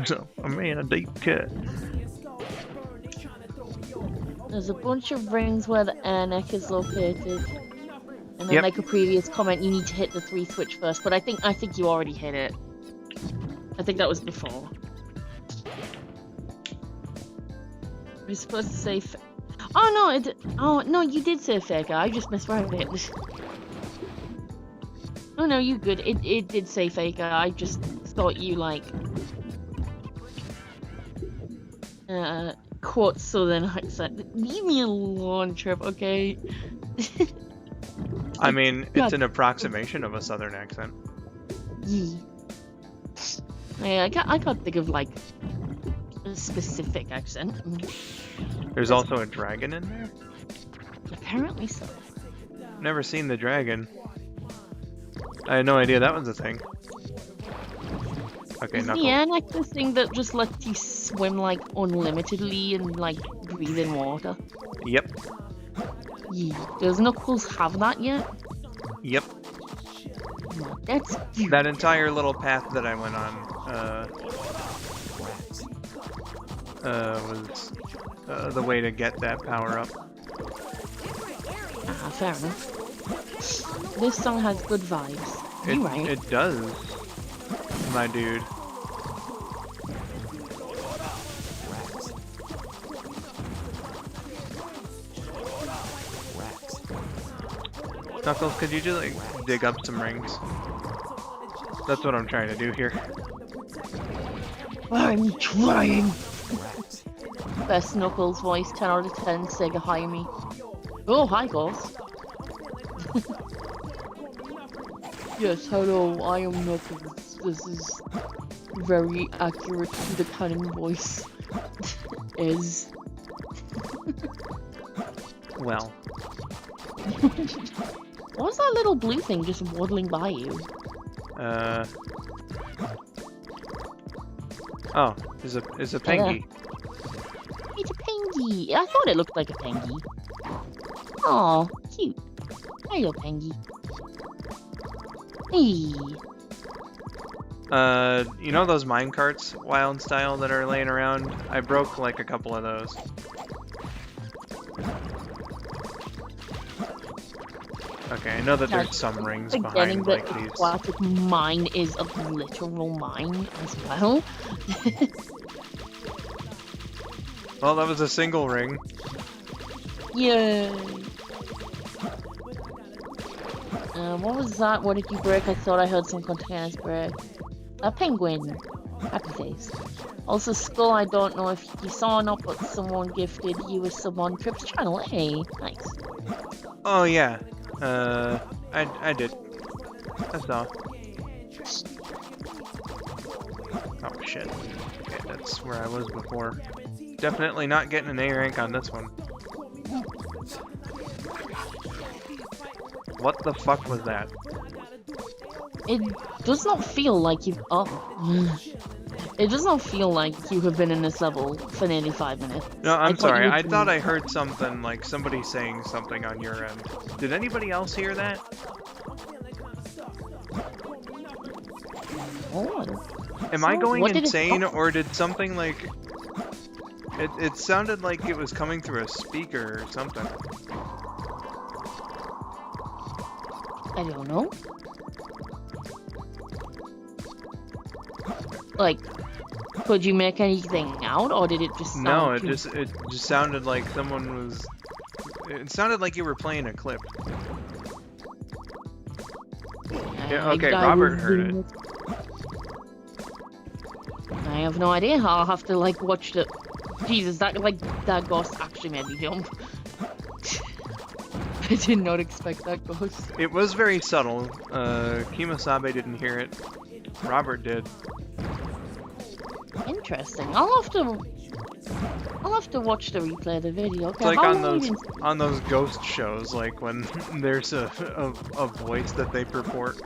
So, I'm in a deep cut. There's a bunch of rings where the air neck is located. And then, Yep. like a previous comment, you need to hit the 3 switch first, but I think you already hit it. I think that was before. You're supposed to say oh no, oh no, you did say faker. I just misread it. Oh no, you good. It did say faker. I just thought you like quote southern accent. Leave me alone, Trip, okay? I mean, God. it's an approximation of a southern accent. Yee. Yeah, I can't think of like a specific accent. There's also a dragon in there? Apparently so. Never seen the dragon. I had no idea that was a thing. Okay, Is Knuckles. the air neck the thing that just lets you swim like unlimitedly and like breathe in water? Yep. Yeah. Does Knuckles have that yet? Yep. No, that's cute. That entire little path that I went on, was the way to get that power up. Ah, fair enough. This song has good vibes. You right. It does, my dude. Knuckles, could you just like dig up some rings? That's what I'm trying to do here. I'm trying. Best Knuckles voice, 10 out of 10. Sega, hire me. Oh, hi, Ghost. Yes, hello, I am Knuckles. This is very accurate to the canon voice. Is. Well, What was that little blue thing just waddling by you? oh, is a pengy. It's a pengy. I thought it looked like a pengy. Aw, cute. Hello, pengy. Hey. You know those mine carts, wild style, that are laying around? I broke like a couple of those. Okay, I know that Yeah, there's some rings Forgetting behind that like these. aquatic mine is a literal mine as well. Well, that was a single ring. Yay. What was that? What did you break? I thought I heard some containers break. A penguin. Happy face. Also, Skull, I don't know if you saw or not, but someone gifted you a sub on Trip's channel. Hey, nice. Oh yeah. I did. That's all. Oh shit. Okay, that's where I was before. Definitely not getting an A rank on this one. What the fuck was that? It does not feel like you've... Oh. It does not feel like you have been in this level for nearly 5 minutes. No, I'm thought sorry. you I would- thought I heard something, like somebody saying something on your end. Did anybody else hear that? Oh, I don't... Am I So, going what did it insane, sound- or did something like... It sounded like it was coming through a speaker or something. I don't know. Like, could you make anything out, or did it just sound No, it too- just sounded like someone was. It sounded like you were playing a clip. Yeah, okay, I Robert was heard doing I have no idea. I'll have to like watch the. Jesus, that ghost actually made me jump. I did not expect that ghost. It was very subtle. Kimasabe didn't hear it. Robert did. Interesting. I'll have to watch the replay of the video. Okay, It's like how on long those is- on those ghost shows, like when there's a voice that they purport.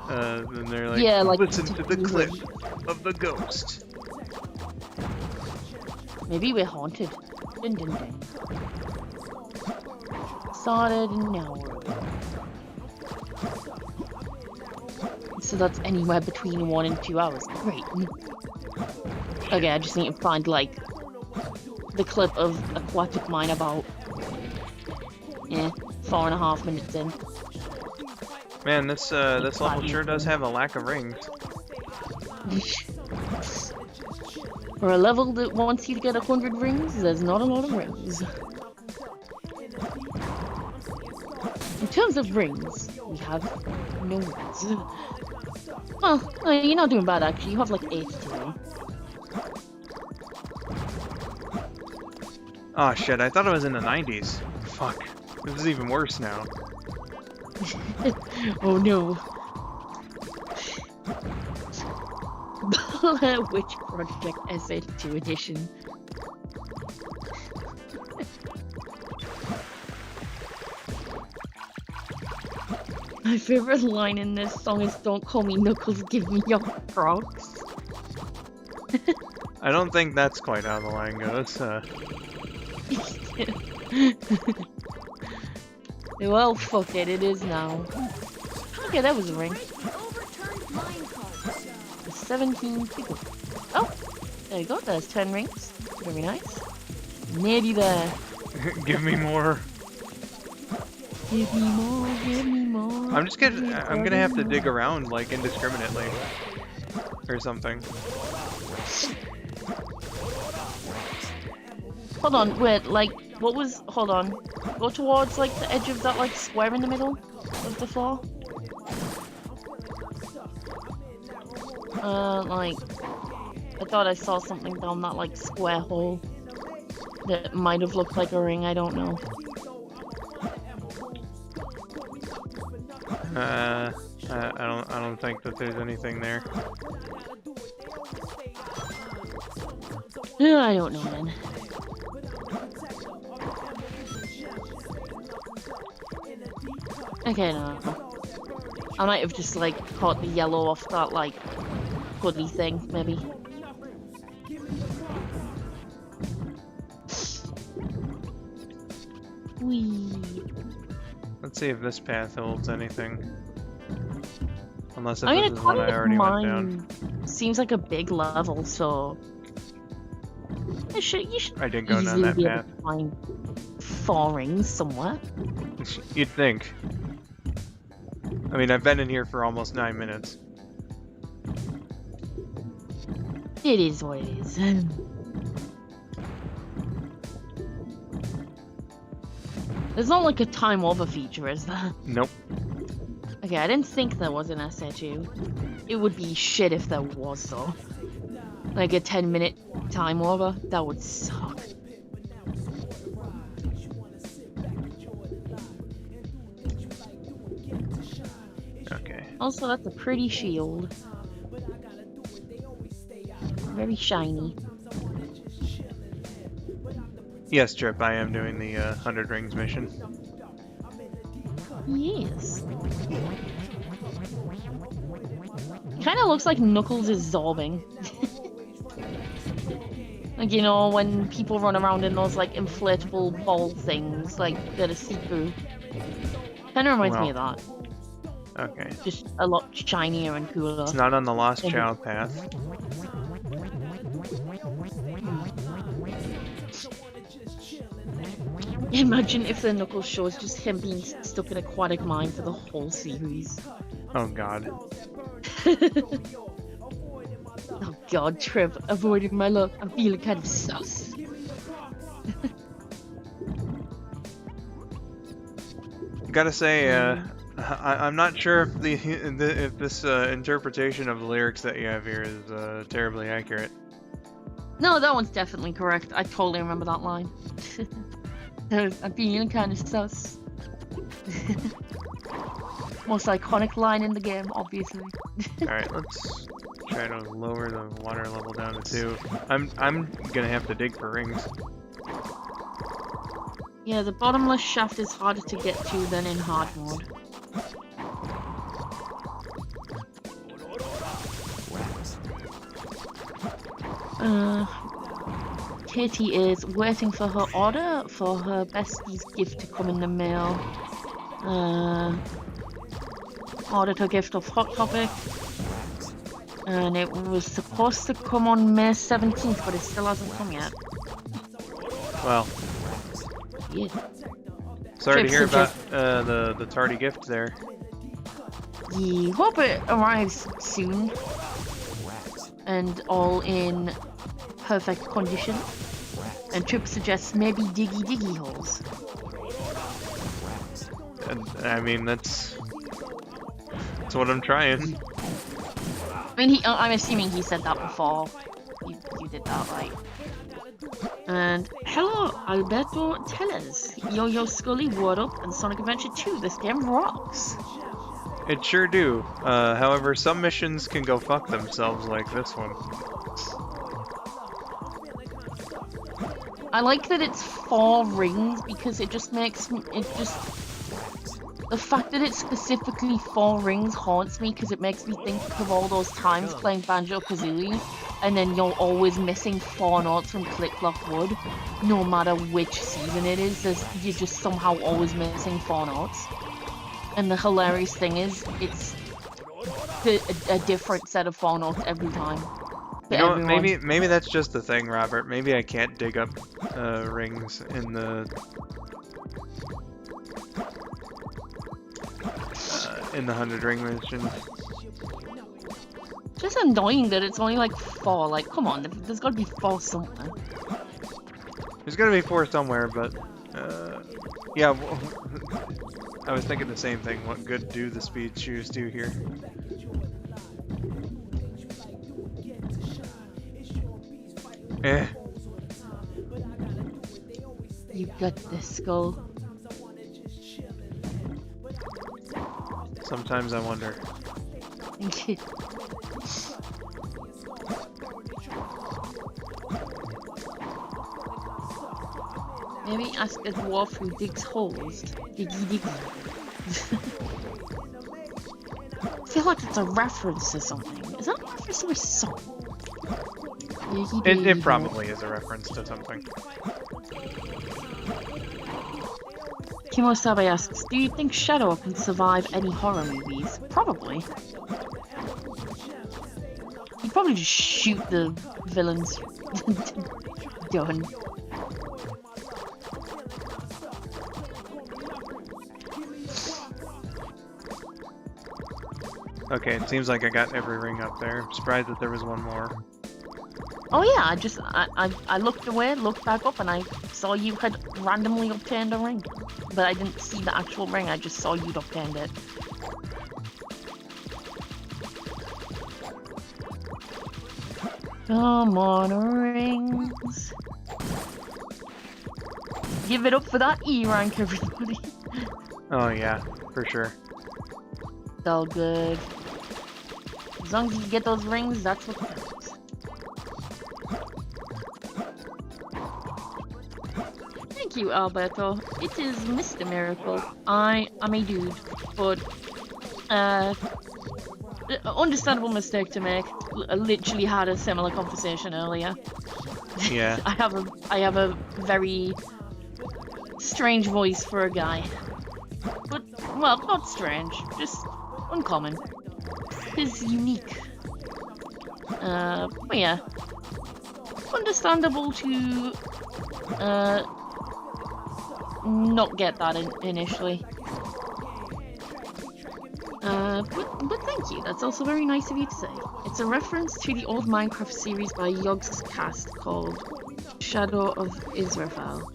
Then they're like, Yeah, like listen to the interviews. clip of the ghost. Maybe we're haunted. Dun dun dun. Started an hour ago. So that's anywhere between 1 and 2 hours. Great. Okay, I just need to find like the clip of Aquatic Mine about 4.5 minutes in. Man, this level sure does have a lack of rings. For a level that wants you to get 100 rings, there's not a lot of rings. In terms of rings, we have no rings. Well, you're not doing bad actually. You have like 8 today. Oh shit, I thought it was in the 90s. Fuck. This is even worse now. Oh no. Blair Witch Project SA2 edition. My favorite line in this song is "Don't call me Knuckles, give me your Crocs." I don't think that's quite how the line goes. Well, fuck it, it is now. Okay, that was a ring. 17 people. Oh, there you go, there's 10 rings. Very nice. Nearly there. Give me more. Give me more, give me more. I'm gonna have to dig around like indiscriminately. Or something. Hold on, wait, like, what was, hold on. Go towards, like, the edge of that, like, square in the middle of the floor. Like, I thought I saw something down that, like, square hole that might have looked like a ring, I don't know. I don't think that there's anything there. I don't know, man. Okay, no. I might have just, like, caught the yellow off that, like, hoodie thing, maybe. Whee. Let's see if this path holds anything. Unless if I mean, this is one I already went down. seems like a big level, so you should I didn't go down easily that be path. able to find 4 rings somewhere. You'd think. I mean, I've been in here for almost 9 minutes. It is what it is. There's not like a time over feature, is there? Nope. Okay, I didn't think there was an SA2. It would be shit if there was, though. Like a 10-minute time over, that would suck. Okay. Also, that's a pretty shield. Very shiny. Yes, Trip, I am doing the 100 Rings mission. Yes. Kind of looks like Knuckles is zorbing. Like, you know, when people run around in those, like, inflatable ball things, like, that are see-through. Kind of reminds me of that. Okay. Just a lot shinier and cooler. It's not on the Lost Child path. Imagine if the Knuckles show is just him being stuck in Aquatic Mine for the whole series. Oh god. God, Trev, avoiding my look. I'm feeling kind of sus. Gotta say, I'm not sure if if this interpretation of the lyrics that you have here is terribly accurate. No, that one's definitely correct. I totally remember that line. I'm feeling kind of sus. Most iconic line in the game, obviously. Alright, let's try to lower the water level down to 2. I'm gonna have to dig for rings. Yeah, the bottomless shaft is harder to get to than in hard mode. Katie is waiting for her order for her bestie's gift to come in the mail. Ordered her gift of Hot Topic. And it was supposed to come on May 17th, but it still hasn't come yet. Well, Yeah. sorry to Trip hear about suggest- the tardy gift there. Yeah, hope it arrives soon. And all in perfect condition. And Trip suggests maybe diggy holes. And, I mean, that's what I'm trying. I mean, I'm assuming he said that before. You did that, right? And hello, Alberto, tell us. Yo Scully, what up? And Sonic Adventure 2, this game rocks. It sure do. However, some missions can go fuck themselves like this one. I like that it's 4 rings because it just makes the fact that it's specifically 4 rings haunts me because it makes me think of all those times playing Banjo-Kazooie and then you're always missing 4 notes from Click Clock Wood. No matter which season it is, you're just somehow always missing 4 notes. And the hilarious thing is, it's a different set of 4 notes every time. You know what, maybe that's just the thing, Robert. Maybe I can't dig up rings in the 100 ring missions. Just annoying that it's only like 4. Like, come on, there's gotta be 4 somewhere. There's gonna be 4 somewhere, but yeah. I was thinking the same thing. What good do the speed shoes do here? Eh. You got this, Skull. Sometimes I wonder. Maybe ask a dwarf who digs holes. Diggy. I feel like it's a reference to something. Is that a reference to a song? It probably is a reference to something. Kimosabe asks, do you think Shadow can survive any horror movies? Probably. He'd probably just shoot the villains. Done. Okay, it seems like I got every ring up there. I'm surprised that there was one more. Oh yeah, I looked away, looked back up, and I saw you had randomly obtained a ring. But I didn't see the actual ring, I just saw you'd obtained it. Come on, rings. Give it up for that E rank, everybody. Oh yeah, for sure. It's all good. As long as you get those rings, that's what counts. Thank you, Alberto. It is Mr. Miracle. I am a dude, but understandable mistake to make. I literally had a similar conversation earlier. Yeah. I have a very strange voice for a guy. But well, not strange, just uncommon. It's unique. But yeah. Understandable to not get that initially. But thank you. That's also very nice of you to say. It's a reference to the old Minecraft series by Yogscast called Shadow of Israel.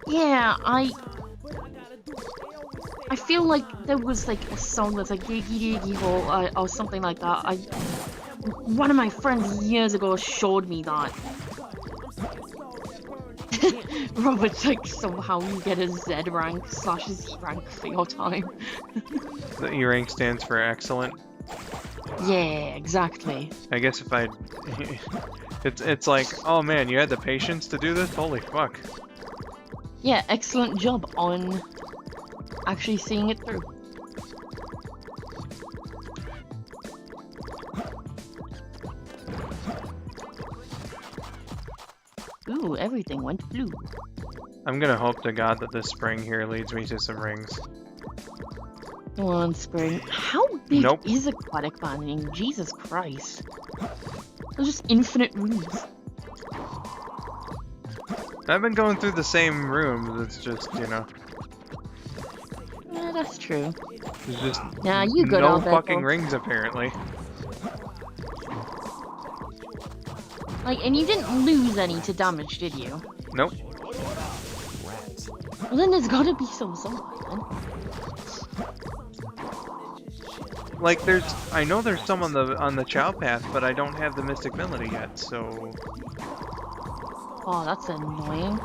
Yeah, I feel like there was like a song that's like Diggy Diggy Hole or something like that. One of my friends years ago showed me that. Robert's like, somehow you get a Z rank / Z rank for your time. The E rank stands for excellent. Yeah, exactly. I guess if I, it's like, oh man, you had the patience to do this? Holy fuck! Yeah, excellent job on actually seeing it through. Ooh, everything went blue. I'm gonna hope to God that this spring here leads me to some rings. Come on, Spring. How big Nope. is aquatic mining? Jesus Christ. There's just infinite rooms. I've been going through the same rooms. It's just, you know, Yeah, that's true. there's just Nah, you good no out there, fucking though. rings apparently. Like, and you didn't lose any to damage, did you? Nope. Well, then there's gotta be some somewhere, then. Like I know there's some on the Chow Path, but I don't have the Mystic Melody yet, so Oh, that's annoying.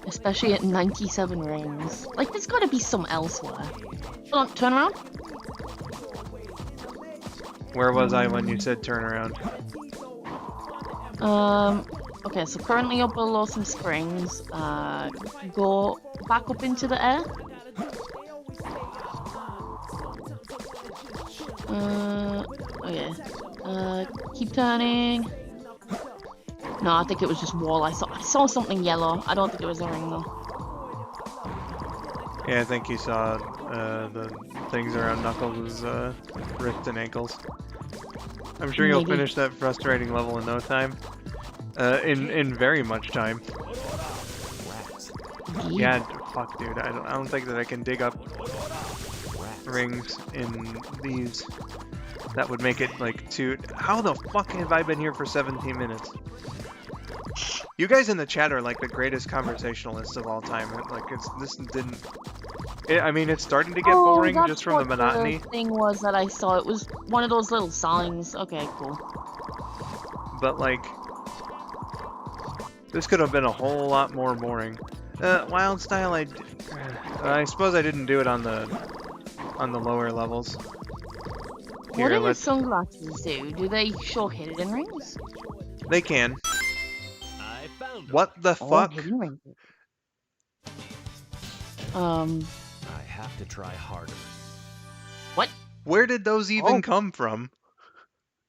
Especially at 97 rings. Like, there's gotta be some elsewhere. Hold on, turn around. where was I when you said turn around? Okay, so currently you're below some springs. Go back up into the air. Okay. Keep turning. No, I think it was just wall. I saw something yellow. I don't think it was a ring though. Yeah, I think you saw the things around Knuckles' wrist and ankles. I'm sure you'll Maybe. finish that frustrating level in no time. In very much time. Yeah, fuck, dude. I don't think that I can dig up rings in these. That would make it like two. How the fuck have I been here for 17 minutes? You guys in the chat are like the greatest conversationalists of all time. Like this didn't. I mean, it's starting to get boring that's just from the what monotony. The thing was that I saw it was one of those little signs. Okay, cool. But like, this could have been a whole lot more boring. Wild style, I suppose I didn't do it on the lower levels. What Here, do the let's. sunglasses do? Do they show hidden rings? They can. I found 'em. What the Oh, fuck? hidden rings. I have to try harder. Where did those even Oh. come from?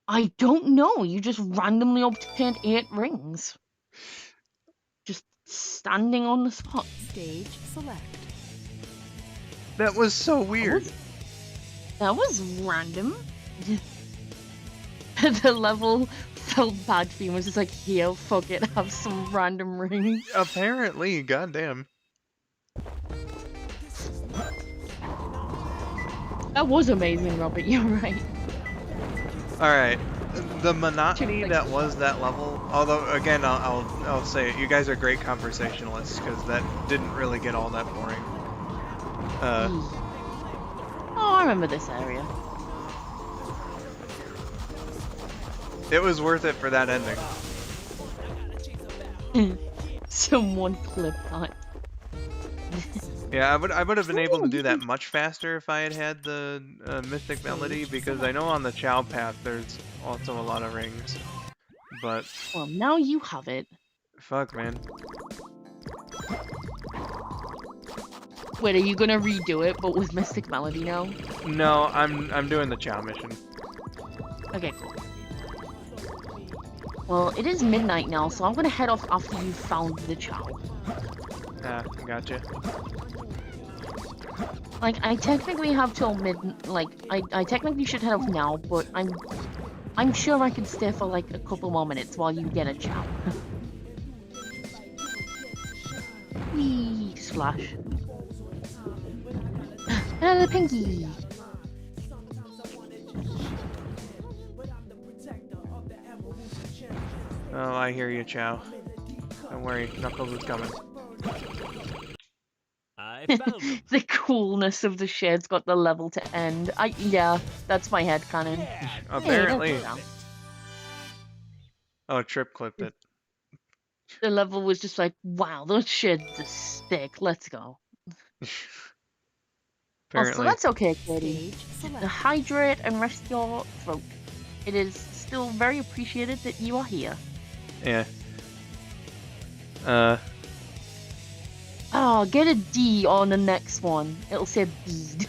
I don't know. You just randomly obtained 8 rings. Just standing on the spot. Stage select. That was so weird. That was random. The level felt bad for you. It was just like, here, fuck it, have some random rings. Apparently, goddamn. That was amazing, Robert. You're right. Alright. The monotony Like- that was that level, although again I'll say it, you guys are great conversationalists because that didn't really get all that boring. Oh, I remember this area. It was worth it for that ending. Someone clip that. Yeah, I would have been able to do that much faster if I had had the Mystic Melody, because I know on the Chow Path there's also a lot of rings. But Well, now you have it. fuck, man. Wait, are you gonna redo it, but with Mystic Melody now? No, I'm doing the Chow mission. Okay, cool. Well, it is midnight now, so I'm gonna head off after you've found the Chow. Ah, gotcha. Like, I technically have till I technically should head off now, but I'm sure I can stay for like a couple more minutes while you get a Chow. Whee! Splash. Another pinky! Oh, I hear you, Chow. Don't worry, Knuckles is coming. I found them. The coolness of the shed's got the level to end. Yeah, that's my headcanon. Yeah, Apparently. Hey, that's- Oh, Trip clipped it. the level was just like, wow, those sheds are sick. Let's go. Also, Apparently. that's okay, Kitty. Stage select. Hydrate and rest your throat. It is still very appreciated that you are here. Yeah. Oh, get a D on the next one. It'll say bead.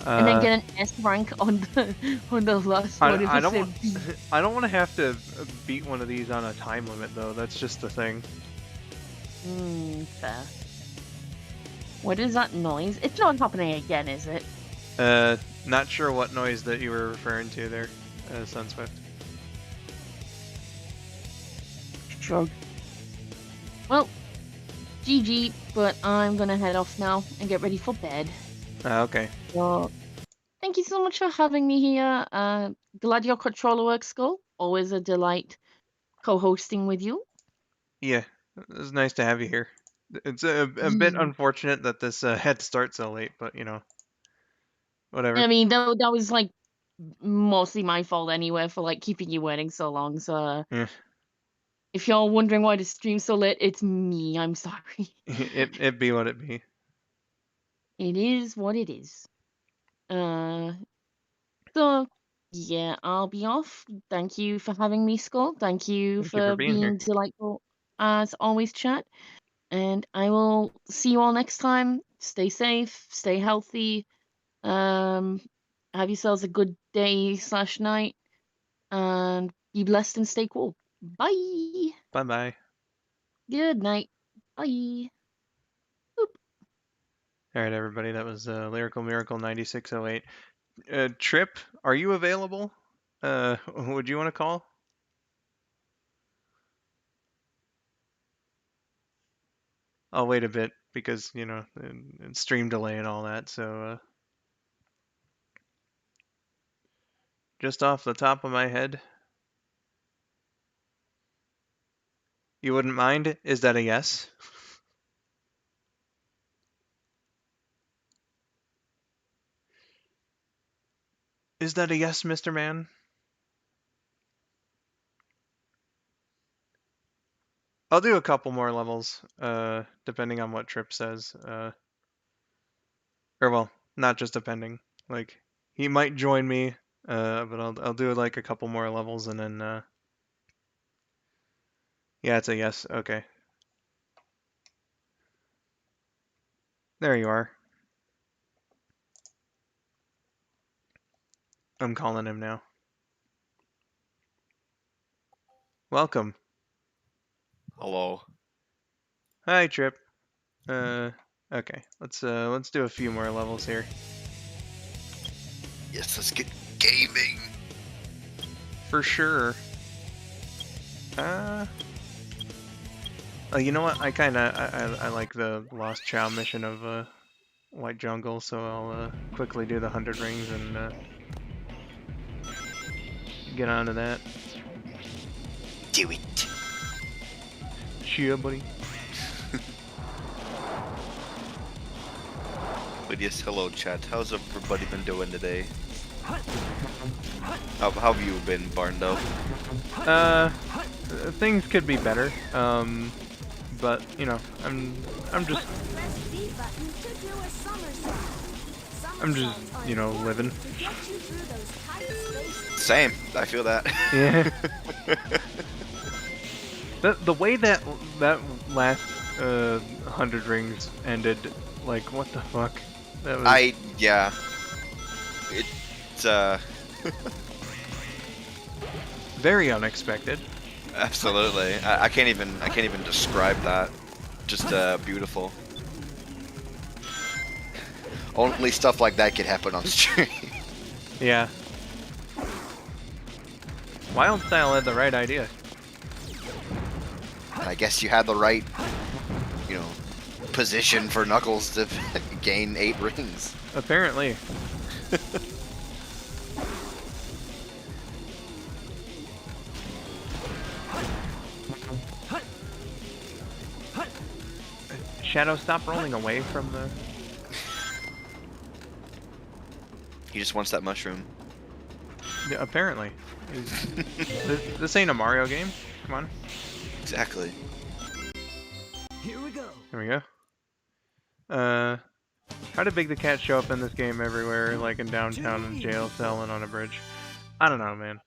And then get an S rank on the last one. I It'll don't say want. bead. I don't want to have to beat one of these on a time limit though. That's just the thing. Fair. What is that noise? It's not happening again, is it? Not sure what noise that you were referring to there, Sunswift. Shrug. Well, GG, but I'm gonna head off now and get ready for bed. Okay. So, thank you so much for having me here. Glad your controller works, Skull. Always a delight co-hosting with you. Yeah, it's nice to have you here. It's a bit Yeah. unfortunate that this had to start so late, but you know, whatever. I mean, that was like mostly my fault anyway for like keeping you waiting so long. So, Yeah. if you're wondering why the stream's so late, it's me. I'm sorry. it be what it be. It is what it is. So yeah, I'll be off. Thank you for having me, Skull. Thank you Thank you for for being here. being delightful as always, chat. And I will see you all next time. Stay safe, stay healthy. Have yourselves a good day/night, and be blessed and stay cool. Bye. Bye bye. Good night. Bye. All right, everybody. That was LyricalMiracle9608. Trip, are you available? Would you want to call? I'll wait a bit because you know, and stream delay and all that. So, just off the top of my head, you wouldn't mind? Is that a yes? Is that a yes, Mr. Man? I'll do a couple more levels, depending on what Trip says. Or well, not just depending. Like he might join me, but I'll do like a couple more levels and then yeah, it's a yes. Okay. There you are. I'm calling him now. Welcome. Hello. Hi, Trip. Okay. Let's do a few more levels here. Yes, let's get gaming. For sure. Oh, you know what? I like the Lost Chow mission of White Jungle, so I'll quickly do the 100 rings and get onto that. Do it. Cheer, buddy. But yes, hello chat. How's everybody been doing today? How have you been, Barndo? Things could be better. But you know, I'm just you know, living. Same. I feel that. Yeah. The way that last 100 rings ended, like what the fuck? That was... yeah. It's very unexpected. Absolutely. I can't even describe that. Just beautiful. Only stuff like that could happen on stream. Yeah. Wild Style had the right idea. I guess you had the right, you know, position for Knuckles to gain 8 rings. Apparently. Shadow, stop rolling away from the... He just wants that mushroom. Yeah, apparently. This ain't a Mario game. Come on. Exactly. Here we go. There we go. How did Big the Cat show up in this game everywhere, like in downtown, in jail cell, and on a bridge? I don't know, man.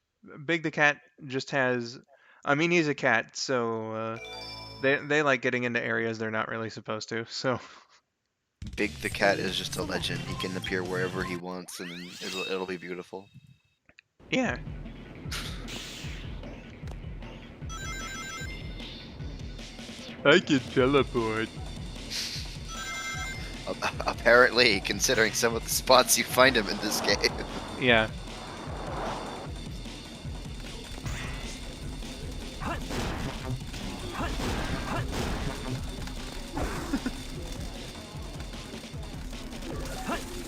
Big the Cat just has... I mean, he's a cat, so they like getting into areas they're not really supposed to, so... Big the Cat is just a legend. He can appear wherever he wants, and it'll be beautiful. Yeah. I can teleport. Apparently, considering some of the spots you find him in this game. Yeah.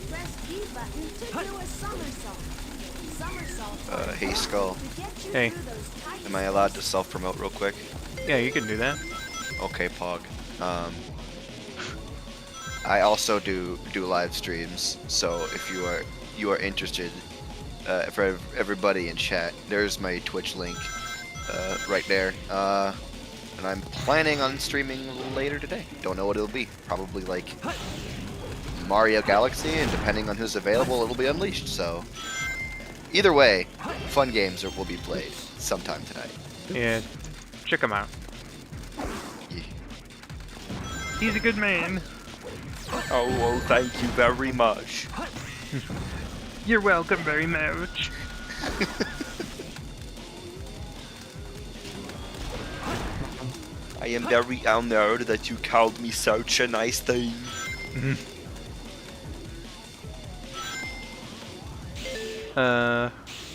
Press E button to do a somersault. Somersault. Hey Skull, Hey. am I allowed to self-promote real quick? Yeah, you can do that. Okay, Pog. I also do live streams, so if you are interested, for everybody in chat, there's my Twitch link right there. And I'm planning on streaming later today. Don't know what it'll be. Probably like Mario Galaxy, and depending on who's available, it'll be Unleashed. So either way, fun games will be played sometime tonight. Yeah. Check him out. Yeah. He's a good man. Oh, thank you very much. You're welcome very much. I am very honored that you called me such a nice thing.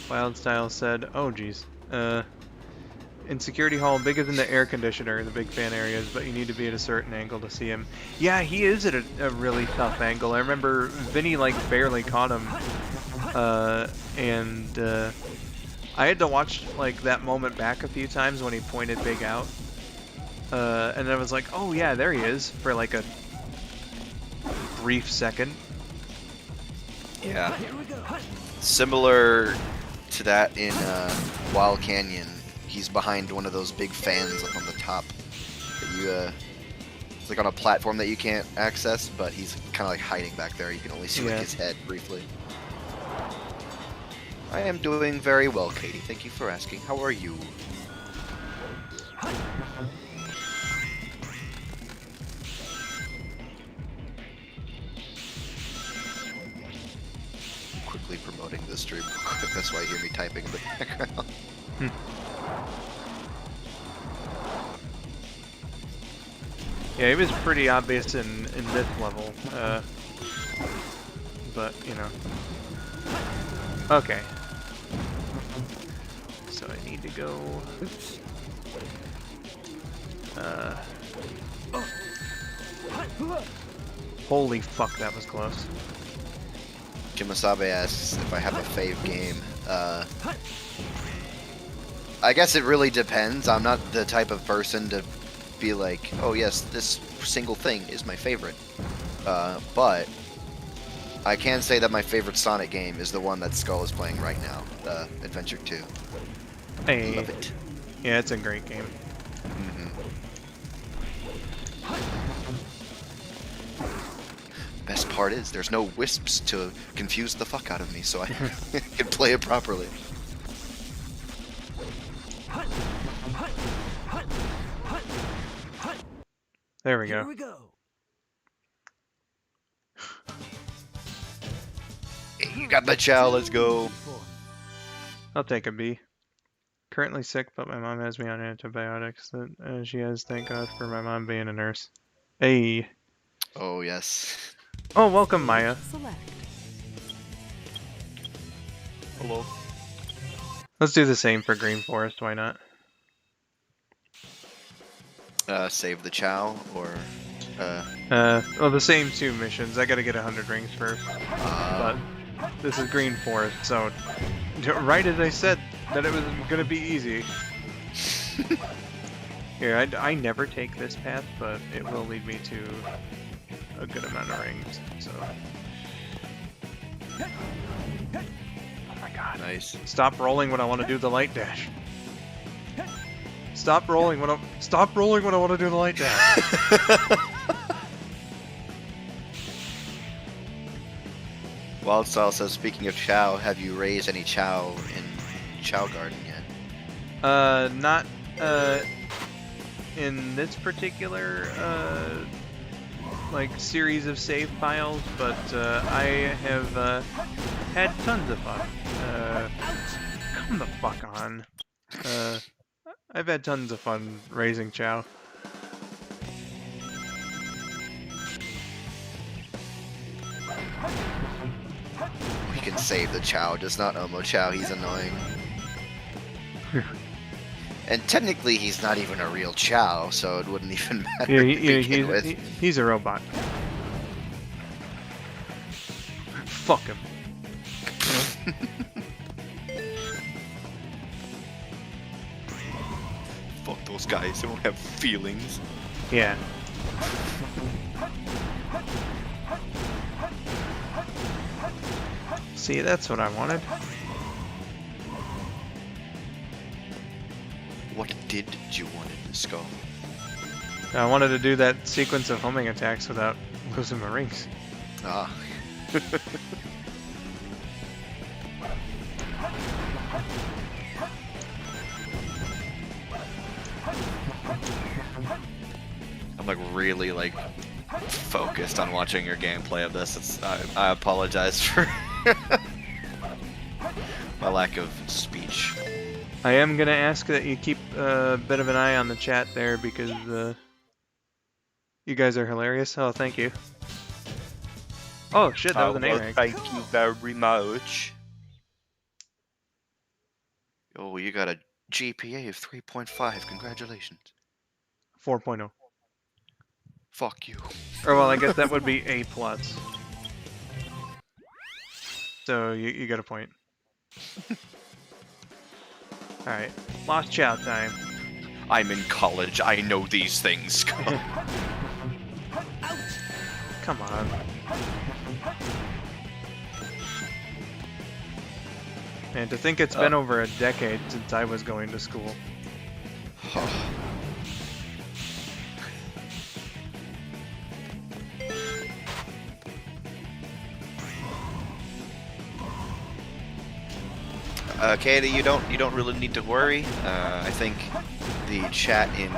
Wild Style said, oh geez. In Security Hall, bigger than the air conditioner, the big fan areas, but you need to be at a certain angle to see him. Yeah, he is at a really tough angle. I remember Vinny, like, barely caught him. I had to watch, like, that moment back a few times when he pointed Big out. And I was like, oh yeah, there he is, for like a brief second. Yeah. Similar to that in Wild Canyon, he's behind one of those big fans up on the top. That you, it's like on a platform that you can't access, but he's kind of like hiding back there. You can only see like his head briefly. I am doing very well, Katie. Thank you for asking. How are you? Quickly promoting the stream. That's why you hear me typing in the background. Yeah, he was pretty obvious in this level, but, you know. Okay. So I need to go... Oops. Holy fuck, that was close. Kimasabe asks if I have a fave game. I guess it really depends. I'm not the type of person to be like, oh yes, this single thing is my favorite. But I can say that my favorite Sonic game is the one that Skull is playing right now, Adventure 2. Hey. Love it. Yeah, it's a great game. Best part is there's no wisps to confuse the fuck out of me, so I can play it properly. There we Here go. we go. Hey, you got the chow, let's go. I'll take a B. Currently sick, but my mom has me on antibiotics that she has. Thank God for my mom being a nurse. Hey. Oh yes. Oh, welcome, Maya. Select. Hello. Let's do the same for Green Forest. Why not? Save the chow, or Well, the same two missions. I gotta get 100 rings first. But this is Green Forest, so right as I said that it was gonna be easy. Here, I never take this path, but it will lead me to a good amount of rings, so... Oh my god. Nice. Stop rolling when I want to do the light dash. Stop rolling when I want to do the light dash. Wildstyle says, speaking of Chow, have you raised any Chow in Chow Garden yet? Not in this particular like series of save files, but I have had tons of fun. Come the fuck on. I've had tons of fun raising Chow. We can save the Chow, just not Omo Chow, he's annoying. And technically he's not even a real Chow, so it wouldn't even matter to begin with. He's a robot. Fuck him. Fuck those guys, they don't have feelings. Yeah. See, that's what I wanted. What did you want in the skull? I wanted to do that sequence of homing attacks without losing my rings. Ah. I'm like really like focused on watching your gameplay of this. I apologize for my lack of speech. I am gonna ask that you keep a bit of an eye on the chat there because you guys are hilarious. Oh, thank you. Oh shit, that was an well, A rank. thank you very much. Oh, you got a GPA of 3.5. Congratulations. 4.0. Fuck you. Or well, I guess that would be A+. So you got a point. Alright, lost chow time. I'm in college, I know these things. Come on. And to think it's been over a decade since I was going to school. Katie, you don't really need to worry. I think the chat in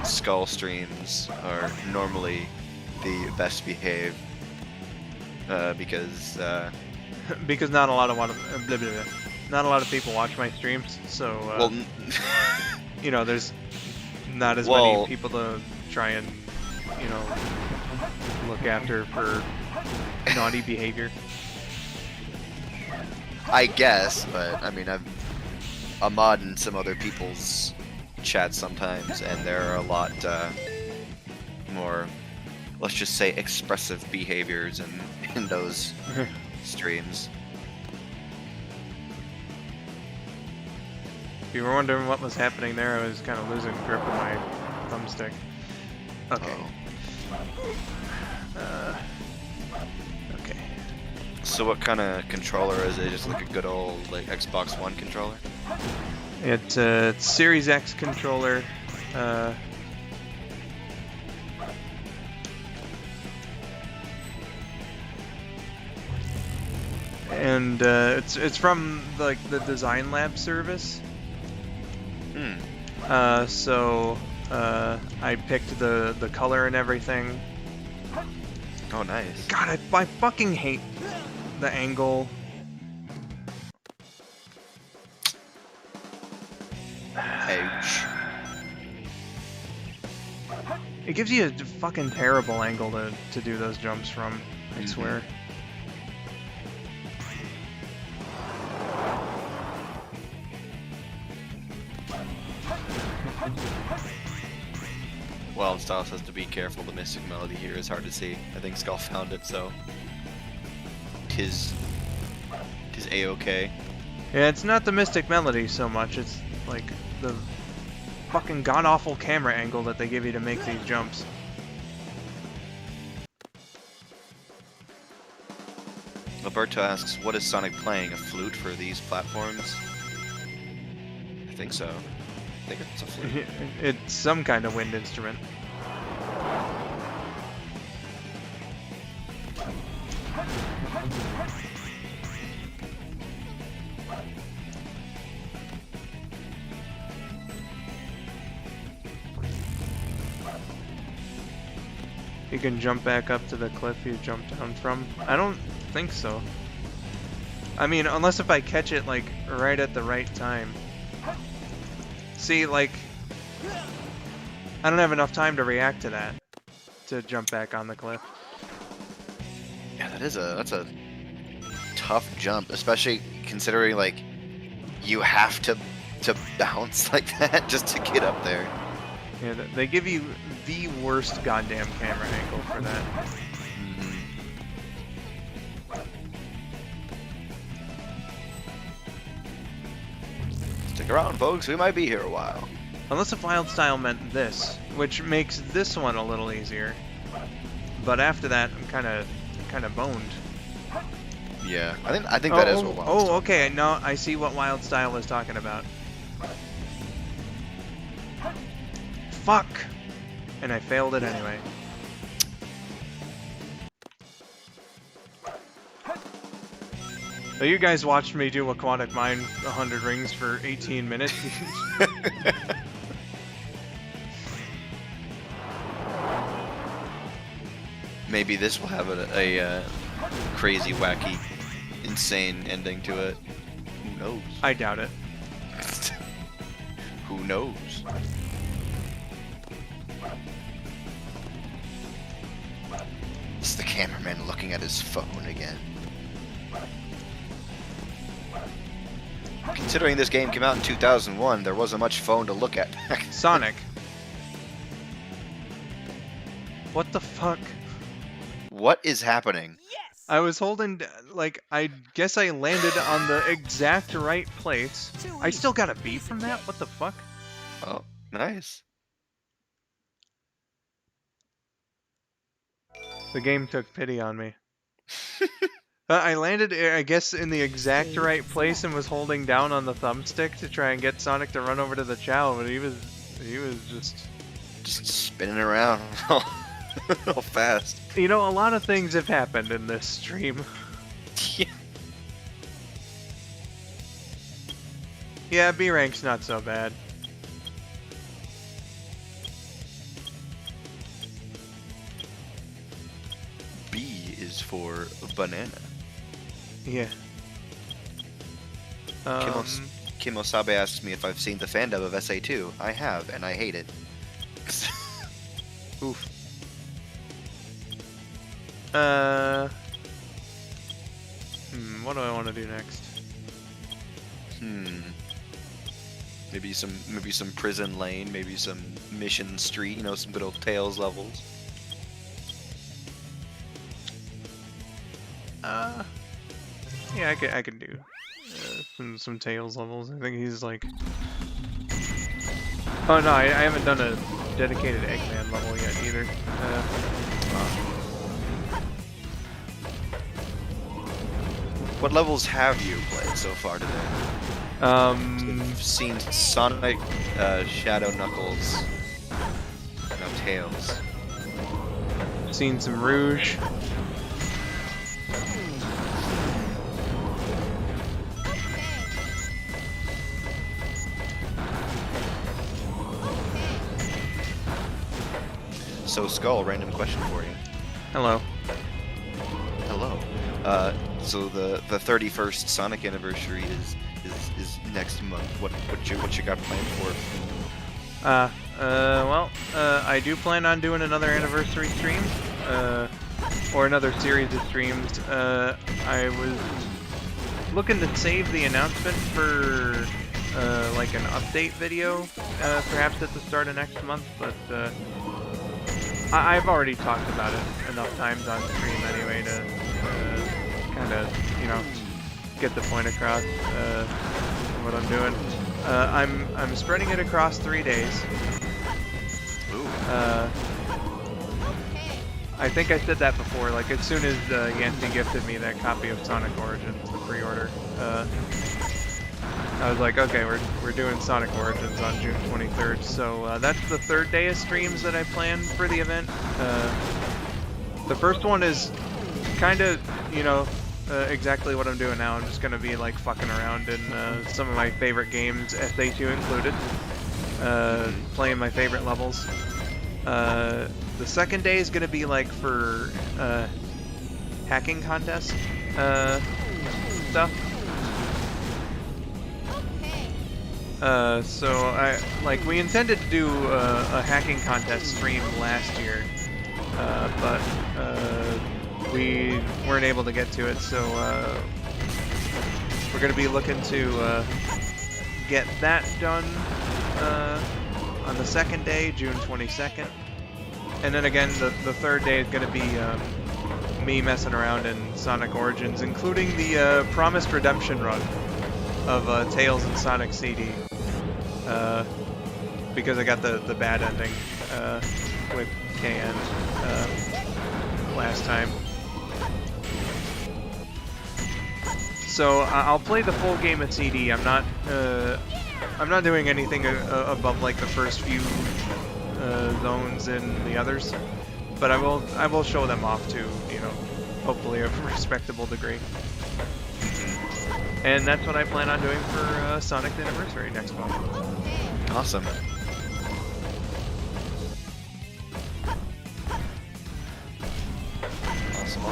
Skull streams are normally the best behaved because Because not a lot of not a lot of people watch my streams, so well, you know, there's not as Well- many people to try and, you know, look after for naughty behavior. I guess, but I mean, I'm mod in some other people's chats sometimes, and there are a lot more, let's just say, expressive behaviors in those streams. If you were wondering what was happening there, I was kind of losing grip of my thumbstick. Okay. Okay. So what kind of controller is it? Just like a good old like Xbox One controller? It's a Series X controller. And it's from like the Design Lab service. So I picked the color and everything. Oh, nice. God, I fucking hate the angle. Ouch. It gives you a fucking terrible angle to do those jumps from, I swear. Well, Style says to be careful, the Mystic Melody here is hard to see. I think Skull found it, so tis A-okay. Yeah, it's not the Mystic Melody so much, it's like the fucking god-awful camera angle that they give you to make these jumps. Alberto asks, what is Sonic playing? A flute for these platforms? I think so. I think it's a flute. It's some kind of wind instrument. You can jump back up to the cliff you jumped down from. I don't think so. I mean, unless if I catch it, like, right at the right time. See, like, I don't have enough time to react to that, to jump back on the cliff. Yeah, that's a tough jump, especially considering, like, you have to bounce like that just to get up there. Yeah, they give you the worst goddamn camera angle for that. Stick around, folks. We might be here a while. Unless if Wild Style meant this, which makes this one a little easier. But after that, I'm kind of boned. Yeah, I think that is what Wild Style. Okay. No, I see what Wild Style is talking about. Fuck! And I failed it anyway. So you guys watched me do Aquatic Mine 100 rings for 18 minutes. Maybe this will have a crazy, wacky, insane ending to it. Who knows? I doubt it. Who knows? It's the cameraman looking at his phone again. Considering this game came out in 2001, there wasn't much phone to look at. Sonic. What the fuck? What is happening? I was holding, like, I guess I landed on the exact right place. I still got a B from that? What the fuck? Oh, nice. The game took pity on me. I landed, I guess, in the exact right place and was holding down on the thumbstick to try and get Sonic to run over to the Chow, but he was just spinning around all fast. You know, a lot of things have happened in this stream. Yeah. Yeah, B rank's not so bad. B is for banana. Yeah. Kimosabe asks me if I've seen the fan dub of SA2. I have, and I hate it. Oof. What do I want to do next? Maybe some prison lane, maybe some mission street, you know, some good old Tails levels. Yeah, I can do some Tails levels. I think he's like... Oh no, I haven't done a dedicated Eggman level yet either. What levels have you played so far today? I've seen Sonic, Shadow Knuckles, no Tails. Seen some Rouge. So Skull, random question for you. Hello. Hello. So the 31st Sonic anniversary is next month. What you got planned for? Well, I do plan on doing another anniversary stream, or another series of streams. I was looking to save the announcement for like an update video, perhaps at the start of next month, but I've already talked about it enough times on stream anyway to kind of, you know, get the point across what I'm doing. I'm spreading it across 3 days. Ooh. I think I said that before. Like as soon as Yancey gifted me that copy of Sonic Origins, the pre-order, I was like, okay, we're doing Sonic Origins on June 23rd. So that's the 3rd day of streams that I planned for the event. The first one is kind of, you know, exactly what I'm doing now. I'm just gonna be like fucking around in some of my favorite games, SA2 included, playing my favorite levels. The second day is gonna be like for hacking contest stuff. So we intended to do a hacking contest stream last year, but we weren't able to get to it, so we're gonna be looking to get that done on the second day, June 22nd. And then again, the 3rd day is going to be me messing around in Sonic Origins, including the promised redemption run of Tails and Sonic CD. Because I got the bad ending with KN last time. So I'll play the full game of CD. I'm not doing anything above like the first few zones in the others, but I will show them off to, you know, hopefully a respectable degree. And that's what I plan on doing for Sonic's anniversary next month. Awesome. Awesome.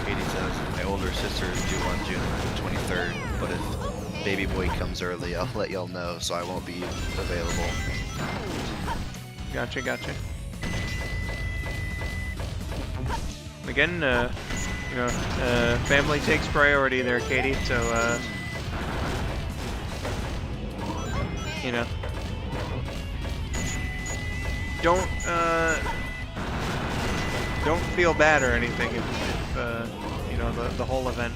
Katie says, my older sister is due on June 23rd, but if baby boy comes early, I'll let y'all know, so I won't be available. Gotcha. Again, you know, family takes priority there, Katie, so, you know, don't feel bad or anything if you know, the whole event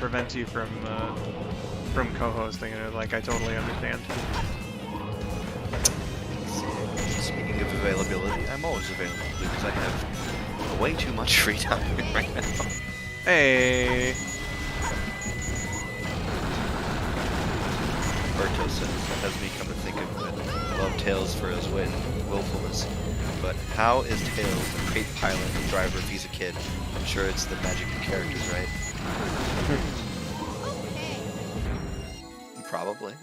prevents you from co-hosting it. Like, I totally understand. Speaking of availability, I'm always available because I have way too much free time right now. Hey. Berto says, has me come to think of it. I love Tails for his wit and willfulness, but how is Tails a great pilot and driver if he's a kid? I'm sure it's the magic of characters, right? Probably.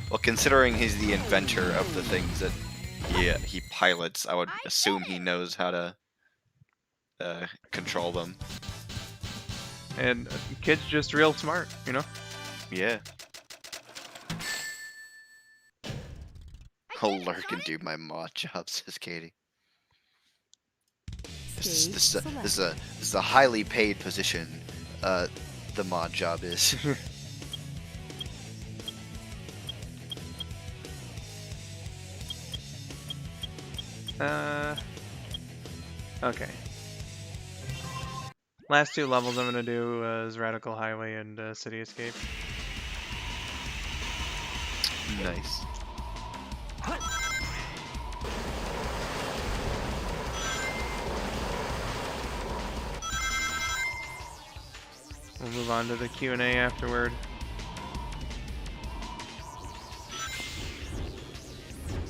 Well, considering he's the inventor of the things that he pilots, I would assume he knows how to control them. And kid's just real smart, you know? Yeah. I'll lurk and do my mod job, says Katie. This is a highly paid position. The mod job is. Okay. Last 2 levels I'm gonna do is Radical Highway and City Escape. Nice. We'll move on to the Q&A afterward.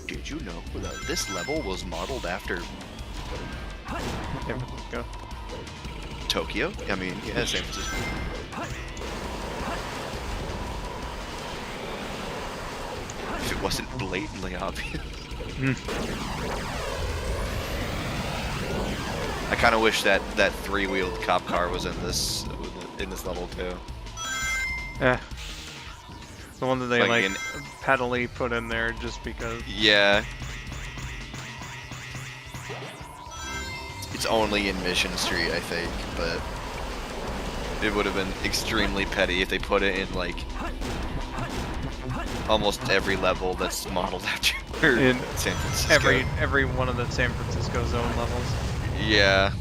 Did you know that this level was modeled after San Francisco. Tokyo? I mean, yeah, San Francisco. If it wasn't blatantly obvious. I kind of wish that 3-wheeled cop car was in this level too. Yeah. The one that they Like pedally put in there just because. Yeah. It's only in Mission Street, I think, but it would have been extremely petty if they put it in like almost every level that's modeled after In San Francisco. every one of the San Francisco zone levels. Yeah.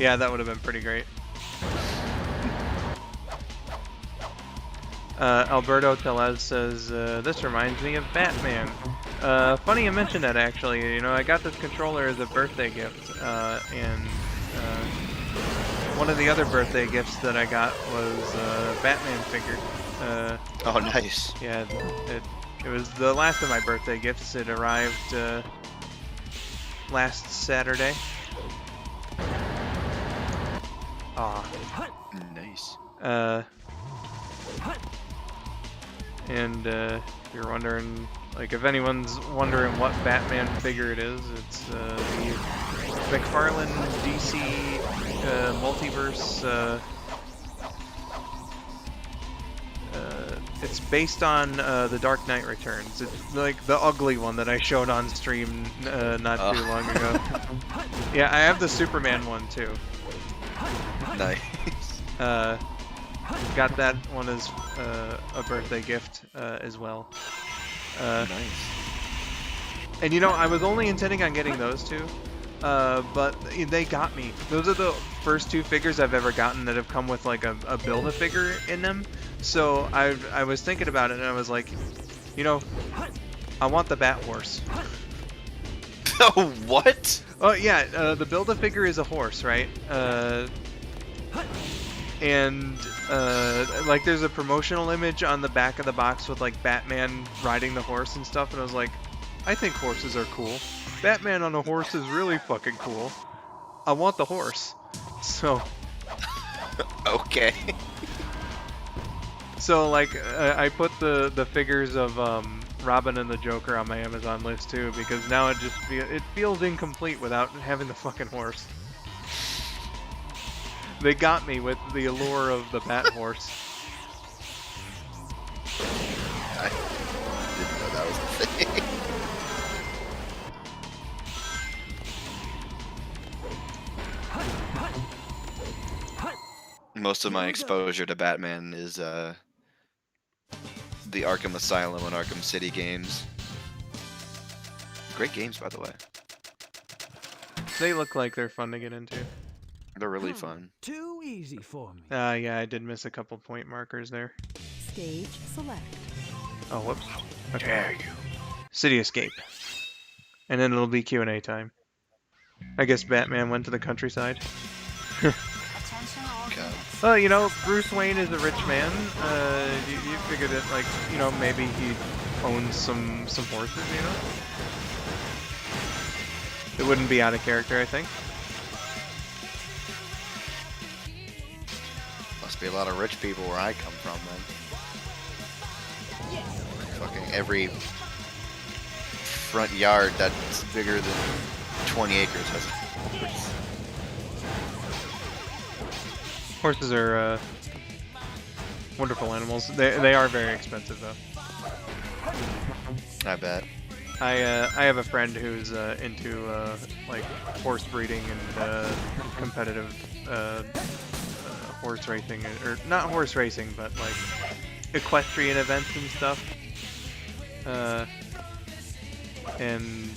Yeah, that would have been pretty great. Alberto Telez says, this reminds me of Batman. Funny you mentioned that, actually. You know, I got this controller as a birthday gift, and one of the other birthday gifts that I got was a Batman figure. Oh, nice. Yeah, it was the last of my birthday gifts. It arrived last Saturday. Aw. Nice. And you're wondering, like, if anyone's wondering what Batman figure it is, it's the McFarlane DC multiverse. It's based on The Dark Knight Returns. It's like the ugly one that I showed on stream not too long ago. Yeah, I have the Superman one too. Nice. Got that one as a birthday gift as well. Nice. And you know, I was only intending on getting those two, but they got me. Those are the first two figures I've ever gotten that have come with like a Build-A-Figure in them. So I was thinking about it and I was like, you know, I want the Bat Horse. Oh, what? Oh yeah, the Build-A-Figure is a horse, right? And like there's a promotional image on the back of the box with like Batman riding the horse and stuff, and I was like, I think horses are cool. Batman on a horse is really fucking cool. I want the horse. So Okay. so like I put the figures of Robin and the Joker on my Amazon list too, because now it just it feels incomplete without having the fucking horse. They got me with the allure of the Bat Horse. I didn't know that was a thing. Most of my exposure to Batman is the Arkham Asylum and Arkham City games. Great games, by the way. They look like they're fun to get into. They're really fun. Too easy for me. Yeah, I did miss a couple point markers there. Stage select. Oh, whoops. Okay. Dare you. City Escape. And then it'll be Q&A time. I guess Batman went to the countryside. God. Well, you know, Bruce Wayne is a rich man. You figured it, like, you know, maybe he owns some horses, you know? It wouldn't be out of character, I think. Must be a lot of rich people where I come from, then. Fucking every front yard that's bigger than 20 acres has a horse. Horses are wonderful animals. They are very expensive, though. I bet. I have a friend who's into like horse breeding and competitive horse racing, or not horse racing, but like equestrian events and stuff. And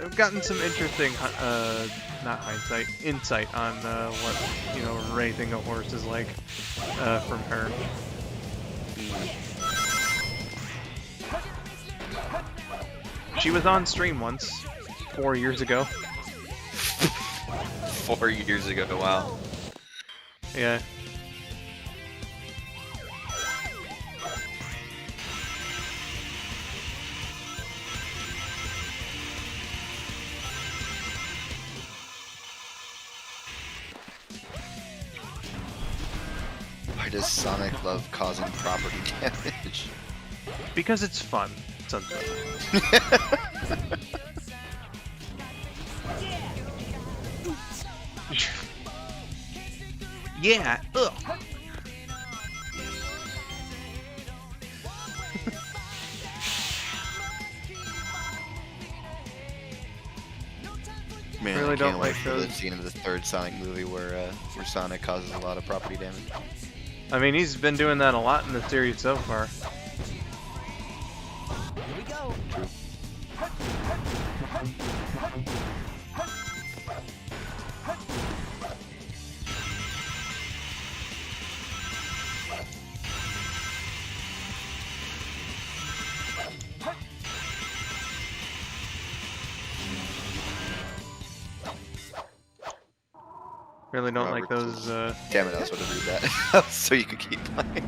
I've gotten some interesting, not hindsight, insight on what, you know, raising a horse is like from her. She was on stream once, 4 years ago. 4 years ago, wow. Yeah. Why does Sonic love causing property damage? Because it's fun. Sometimes. Yeah. Ugh. Man, Really I don't can't wait like for the those. scene of the third Sonic movie where Sonic causes a lot of property damage. I mean, he's been doing that a lot in the series so far. Here we go. Really don't like Robert's- those. Damn it, I was going to read that so you could keep playing.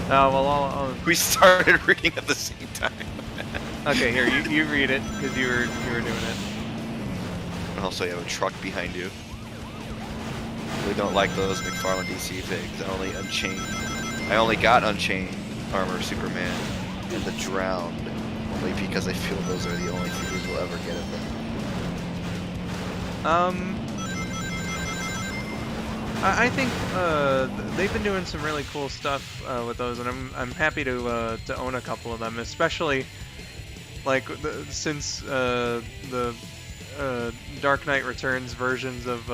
Oh well, I'll We started reading at the same time. okay, here you read it because you were doing it. And also, you have a truck behind you. Really don't like those McFarlane DC figs. I only got Unchained Armor Superman and the Drowned only because I feel those are the only figures we'll ever get of them. I think they've been doing some really cool stuff with those, and I'm happy to own a couple of them, especially like since the Dark Knight Returns versions of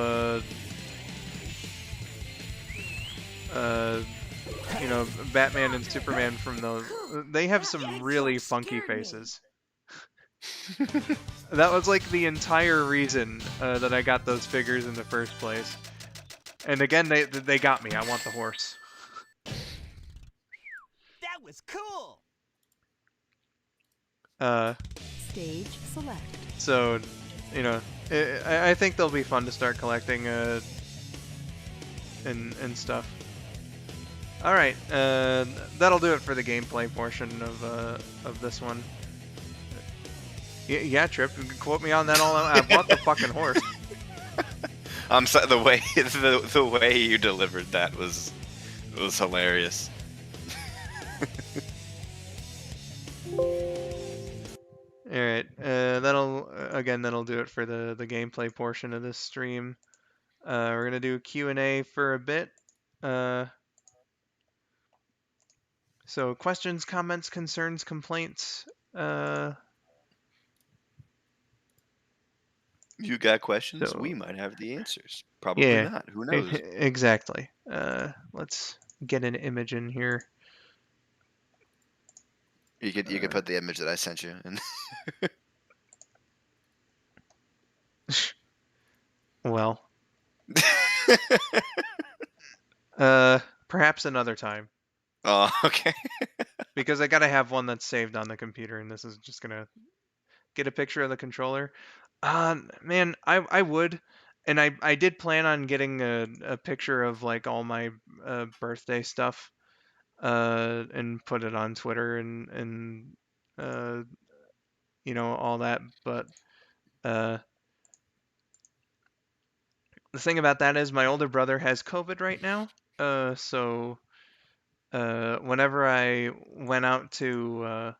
you know, Batman and Superman from those. They have some really funky faces. That was like the entire reason that I got those figures in the first place. And again, they got me. I want the horse. That was cool. Stage select. So, you know, I think they'll be fun to start collecting and stuff. All right, that'll do it for the gameplay portion of this one. Yeah, Trip, you can quote me on that all. I want the fucking horse. The way the way you delivered that was hilarious. All right, that'll do it for the gameplay portion of this stream. We're gonna do Q&A for a bit. So questions, comments, concerns, complaints. You got questions? So- We might have the answers. Probably Yeah, not. Who knows? exactly. Let's get an image in here. You could put the image that I sent you. And Well, perhaps another time. oh, okay. Because I gotta have one that's saved on the computer, and this is just gonna get a picture of the controller. Man, I would, and I did plan on getting a picture of like all my birthday stuff, and put it on Twitter and you know, all that. But the thing about that is my older brother has COVID right now. So whenever I went out to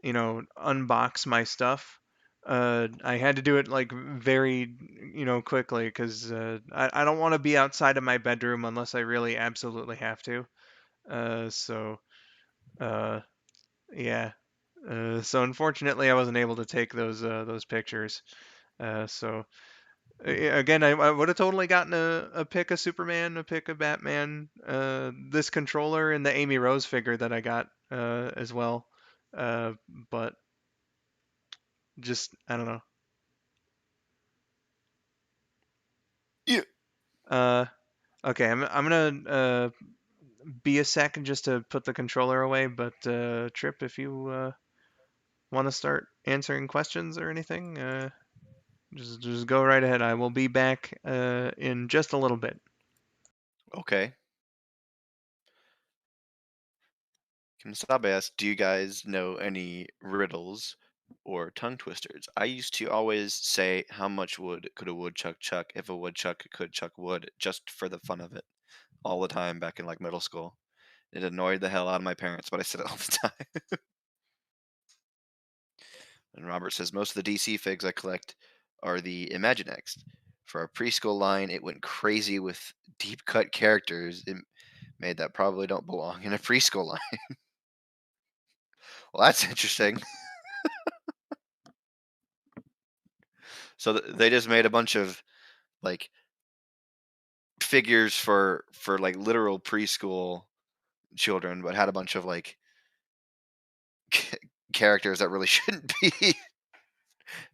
you know, unbox my stuff, I had to do it like very, you know, quickly because I don't want to be outside of my bedroom unless I really absolutely have to. So yeah. So unfortunately, I wasn't able to take those pictures. So again, I would have totally gotten a pick of Superman, a pick of Batman, this controller, and the Amy Rose figure that I got as well. But just I don't know. Yeah. Okay, I'm gonna be a second just to put the controller away, but Trip, if you want to start answering questions or anything, just go right ahead. I will be back in just a little bit. Okay. Kimisabe asks, do you guys know any riddles or tongue twisters? I used to always say, how much wood could a woodchuck chuck if a woodchuck could chuck wood, just for the fun of it, all the time back in like middle school. It annoyed the hell out of my parents, but I said it all the time. And Robert says, most of the DC figs I collect are the Imaginext. For our preschool line, it went crazy with deep cut characters. It made that probably don't belong in a preschool line. Well, that's interesting. So they just made a bunch of like figures for like literal preschool children, but had a bunch of like characters that really shouldn't be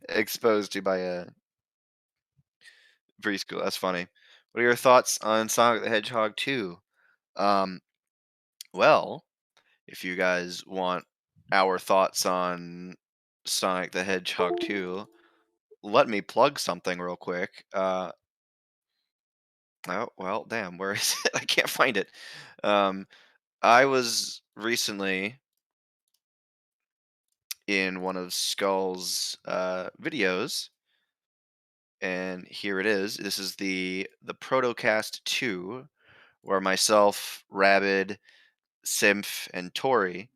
exposed to by a preschool. That's funny. What are your thoughts on Sonic the Hedgehog 2? Um, well, if you guys want our thoughts on Sonic the Hedgehog 2, let me plug something real quick. Oh, well, damn, where is it? I can't find it. Um, I was recently in one of Skull's videos, and here it is. This is the Protocast 2, where myself, Rabid, Symph, and Tori,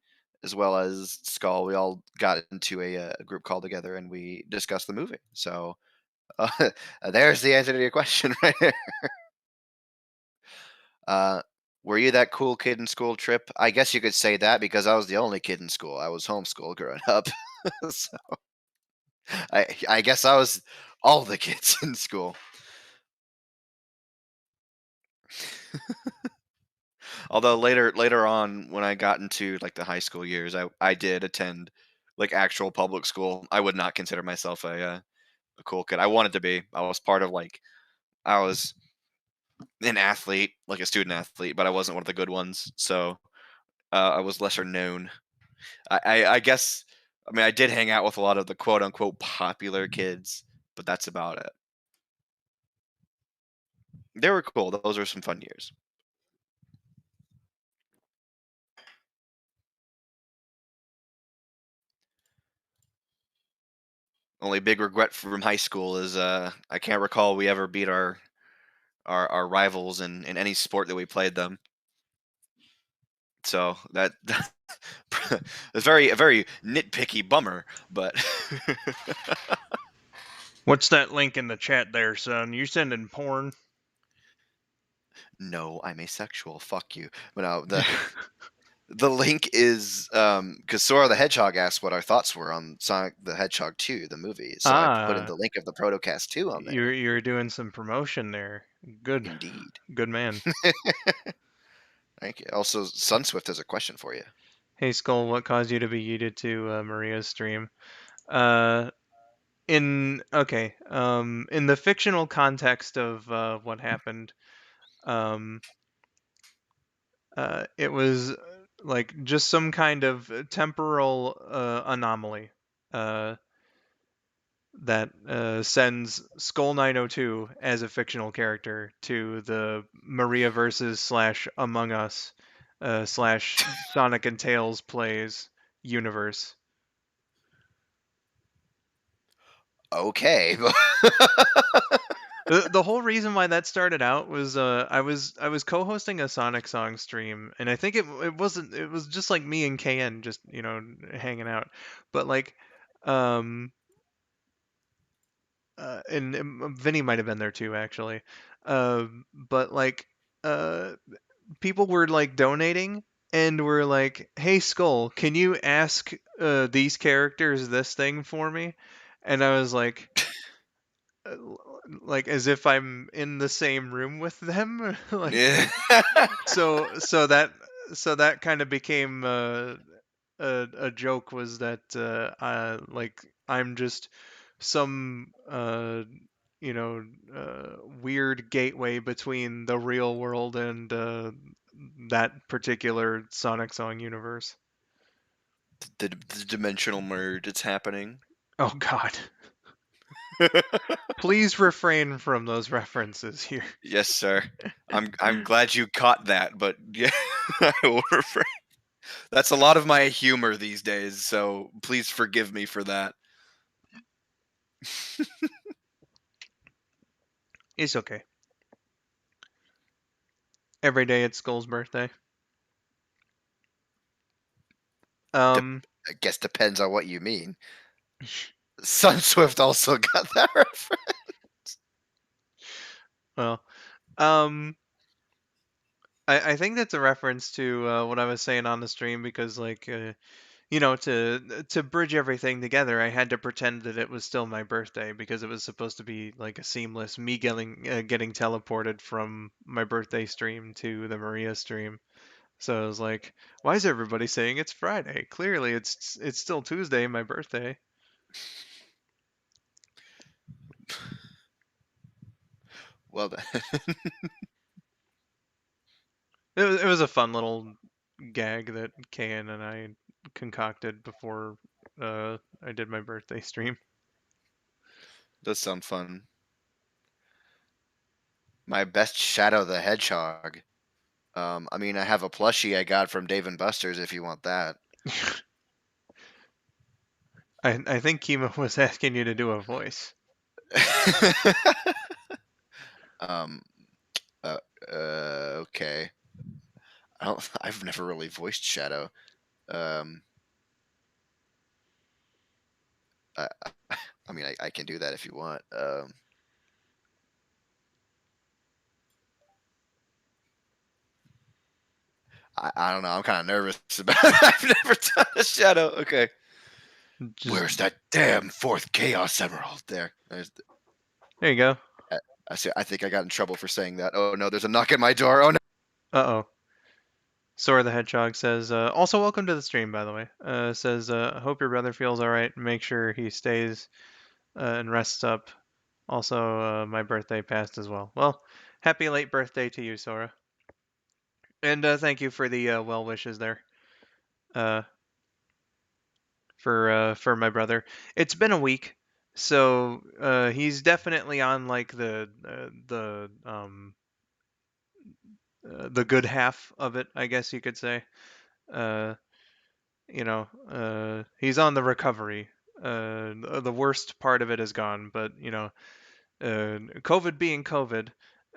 as well as Skull, we all got into a group call together and we discussed the movie. So there's the answer to your question right there. Uh, were you that cool kid in school, Trip? I guess you could say that because I was the only kid in school. I was homeschooled growing up. So I guess I was all the kids in school. Although later on, when I got into like the high school years, I did attend like actual public school. I would not consider myself a cool kid. I wanted to be. I was part of like I was an athlete, like a student athlete, but I wasn't one of the good ones. So I was lesser known. I guess I mean I did hang out with a lot of the quote unquote popular kids, but that's about it. They were cool. Those were some fun years. Only big regret from high school is I can't recall we ever beat our rivals in any sport that we played them. So that is a very nitpicky bummer, but What's that link in the chat there, son? You sending porn? no, I'm asexual. Fuck you. But no, the link is because Sora the Hedgehog asked what our thoughts were on Sonic the Hedgehog 2, the movie. So I put in Ah, the link of the Protocast 2 on there. you're doing some promotion there. Good, Indeed. good man. Thank you. Also, Sunswift has a question for you. Hey Skull, what caused you to be yeeted to Maria's stream? Uh, in the fictional context of what happened, um, it was like just some kind of temporal anomaly uh, that sends skull902 as a fictional character to the Maria versus slash Among Us slash Sonic and Tails plays universe. Okay. The whole reason why that started out was I was co-hosting a Sonic song stream, and I think it was just like me and KN just hanging out, but like um and Vinny might have been there too actually, but like uh people were like donating and were like, "Hey Skull, can you ask these characters this thing for me?" And I was uh, like as if I'm in the same room with them, like Yeah. so that kind of became a joke was that like I'm just some weird gateway between the real world and that particular Sonic song universe. The dimensional merge, it's happening. Oh God. Please refrain from those references here. Yes, sir. I'm glad you caught that, but yeah, I will refrain. That's a lot of my humor these days, so please forgive me for that. It's okay. Every day it's Skull's birthday. Um, I guess depends on what you mean. Sunswift also got that reference. well, um, I think that's a reference to what I was saying on the stream because like to bridge everything together, I had to pretend that it was still my birthday because it was supposed to be like a seamless me getting teleported from my birthday stream to the Maria stream. So I was like, why is everybody saying it's Friday? Clearly, it's still Tuesday, my birthday. Well then. It was a fun little gag that Kayan and I concocted before I did my birthday stream. Does sound fun. My best Shadow the Hedgehog. I mean, I have a plushie I got from Dave and Buster's if you want that. I think Kima was asking you to do a voice. um, okay. I've never really voiced Shadow. Um, I, I mean, I can do that if you want. I don't know. I'm kind of nervous about it. I've never done a Shadow. Okay. Just, Where's that damn fourth Chaos Emerald? There. there you go. I think I got in trouble for saying that. Oh no, there's a knock at my door. Oh no. Uh-oh. Sora the Hedgehog says, also welcome to the stream, by the way. Says, hope your brother feels alright. Make sure he stays and rests up. Also, my birthday passed as well. Well, happy late birthday to you, Sora. And thank you for the well wishes there. For my brother. It's been a week, so he's definitely on like the good half of it, I guess you could say. Uh, he's on the recovery. The worst part of it is gone, but COVID being COVID,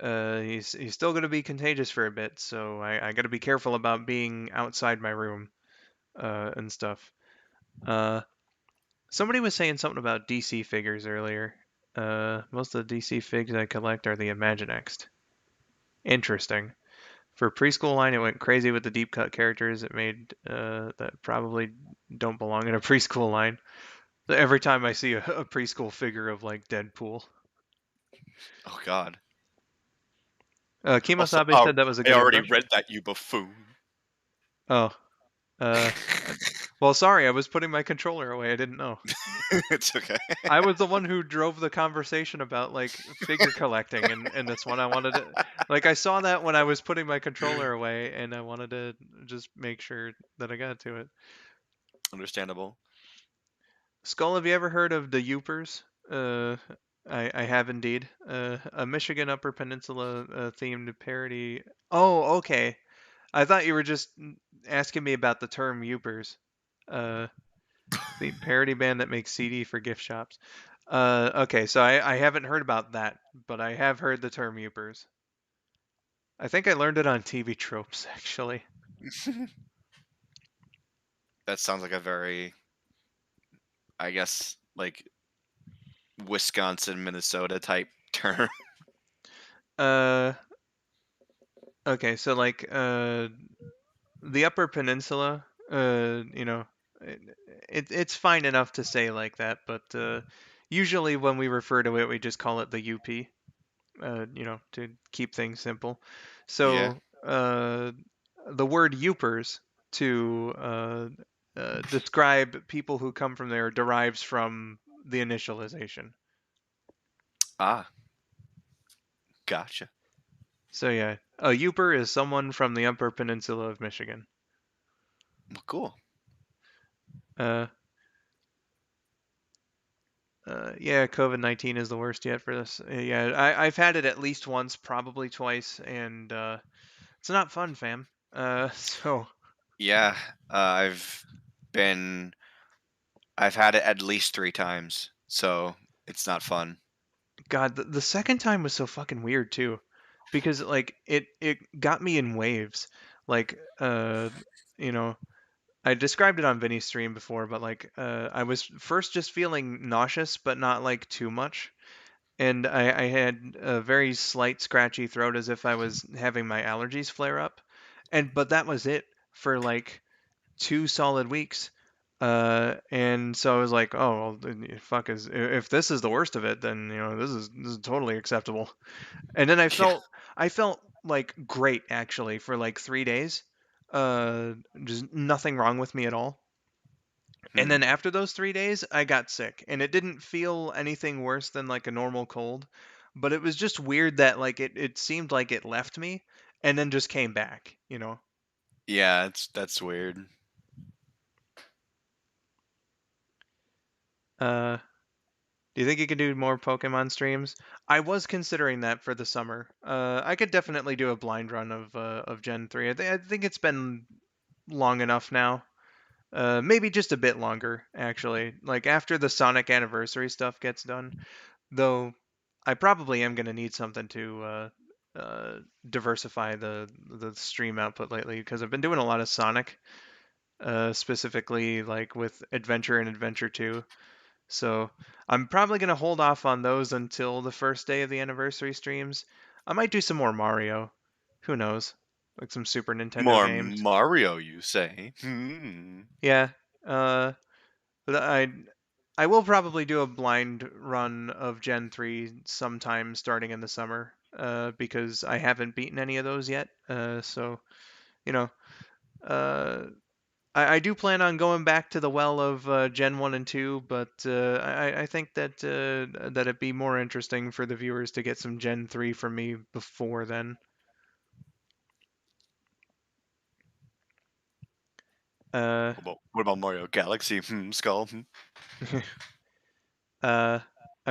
he's still going to be contagious for a bit. So I got to be careful about being outside my room and stuff. Somebody was saying something about DC figures earlier. Most of the DC figs I collect are the Imaginext. Interesting. For preschool line, it went crazy with the deep cut characters it made that probably don't belong in a preschool line. Every time I see a preschool figure of like Deadpool. Oh God. Kimosabe said that was a I good already impression. read that, you buffoon. Oh. Well, sorry, I was putting my controller away. I didn't know. It's okay. I was the one who drove the conversation about like figure collecting and this one. I wanted to like I saw that when I was putting my controller away and I wanted to just make sure that I got to it. Understandable. Skull, have you ever heard of the Yoopers? I have indeed. A Michigan Upper Peninsula themed parody. Oh, okay. I thought you were just asking me about the term Yoopers. The parody band that makes CD for gift shops. Okay, so I haven't heard about that, but I have heard the term Yoopers. I think I learned it on TV Tropes, actually. That sounds like a very, I guess, like Wisconsin, Minnesota type term. Uh, okay, so like the Upper Peninsula, it's fine enough to say like that, but usually when we refer to it, we just call it the UP. To keep things simple. Yeah. So the word Yoopers to describe people who come from there derives from the initialization. Ah. Gotcha. So yeah, a Yooper is someone from the Upper Peninsula of Michigan. Well, cool. Yeah, COVID-19 is the worst yet for this. Yeah, I've had it at least once, probably twice, and it's not fun, fam. So Yeah. I've had it at least 3 times, so it's not fun. God, the second time was so fucking weird too, because like it got me in waves. Like you know, I described it on Vinny's stream before, but like I was first just feeling nauseous, but not like too much, and I had a very slight scratchy throat as if I was having my allergies flare up, but that was it for like 2 solid weeks. And so I was like, oh, well, fuck is if this is the worst of it, then this is totally acceptable. And then I Yeah. felt like great actually for like 3 days. just nothing wrong with me at all. And then after those 3 days, I got sick, and it didn't feel anything worse than like a normal cold, but it was just weird that like it seemed like it left me and then just came back, you know. Yeah, that's weird. Do you think you could do more Pokemon streams? I was considering that for the summer. I could definitely do a blind run of Gen 3. I think it's been long enough now. Maybe just a bit longer, actually. Like after the Sonic anniversary stuff gets done. Though I probably am going to need something to diversify the stream output lately because I've been doing a lot of Sonic, specifically like with Adventure and Adventure 2. So I'm probably going to hold off on those until the first day of the anniversary streams. I might do some more Mario. Who knows? Like some Super Nintendo More games. Mario, you say? Yeah. But I will probably do a blind run of Gen 3 sometime starting in the summer, because I haven't beaten any of those yet. So, you know, uh, I do plan on going back to the well of Gen 1 and 2, but I think that that it'd be more interesting for the viewers to get some Gen 3 from me before then. Uh, What about Mario Galaxy? Skull. I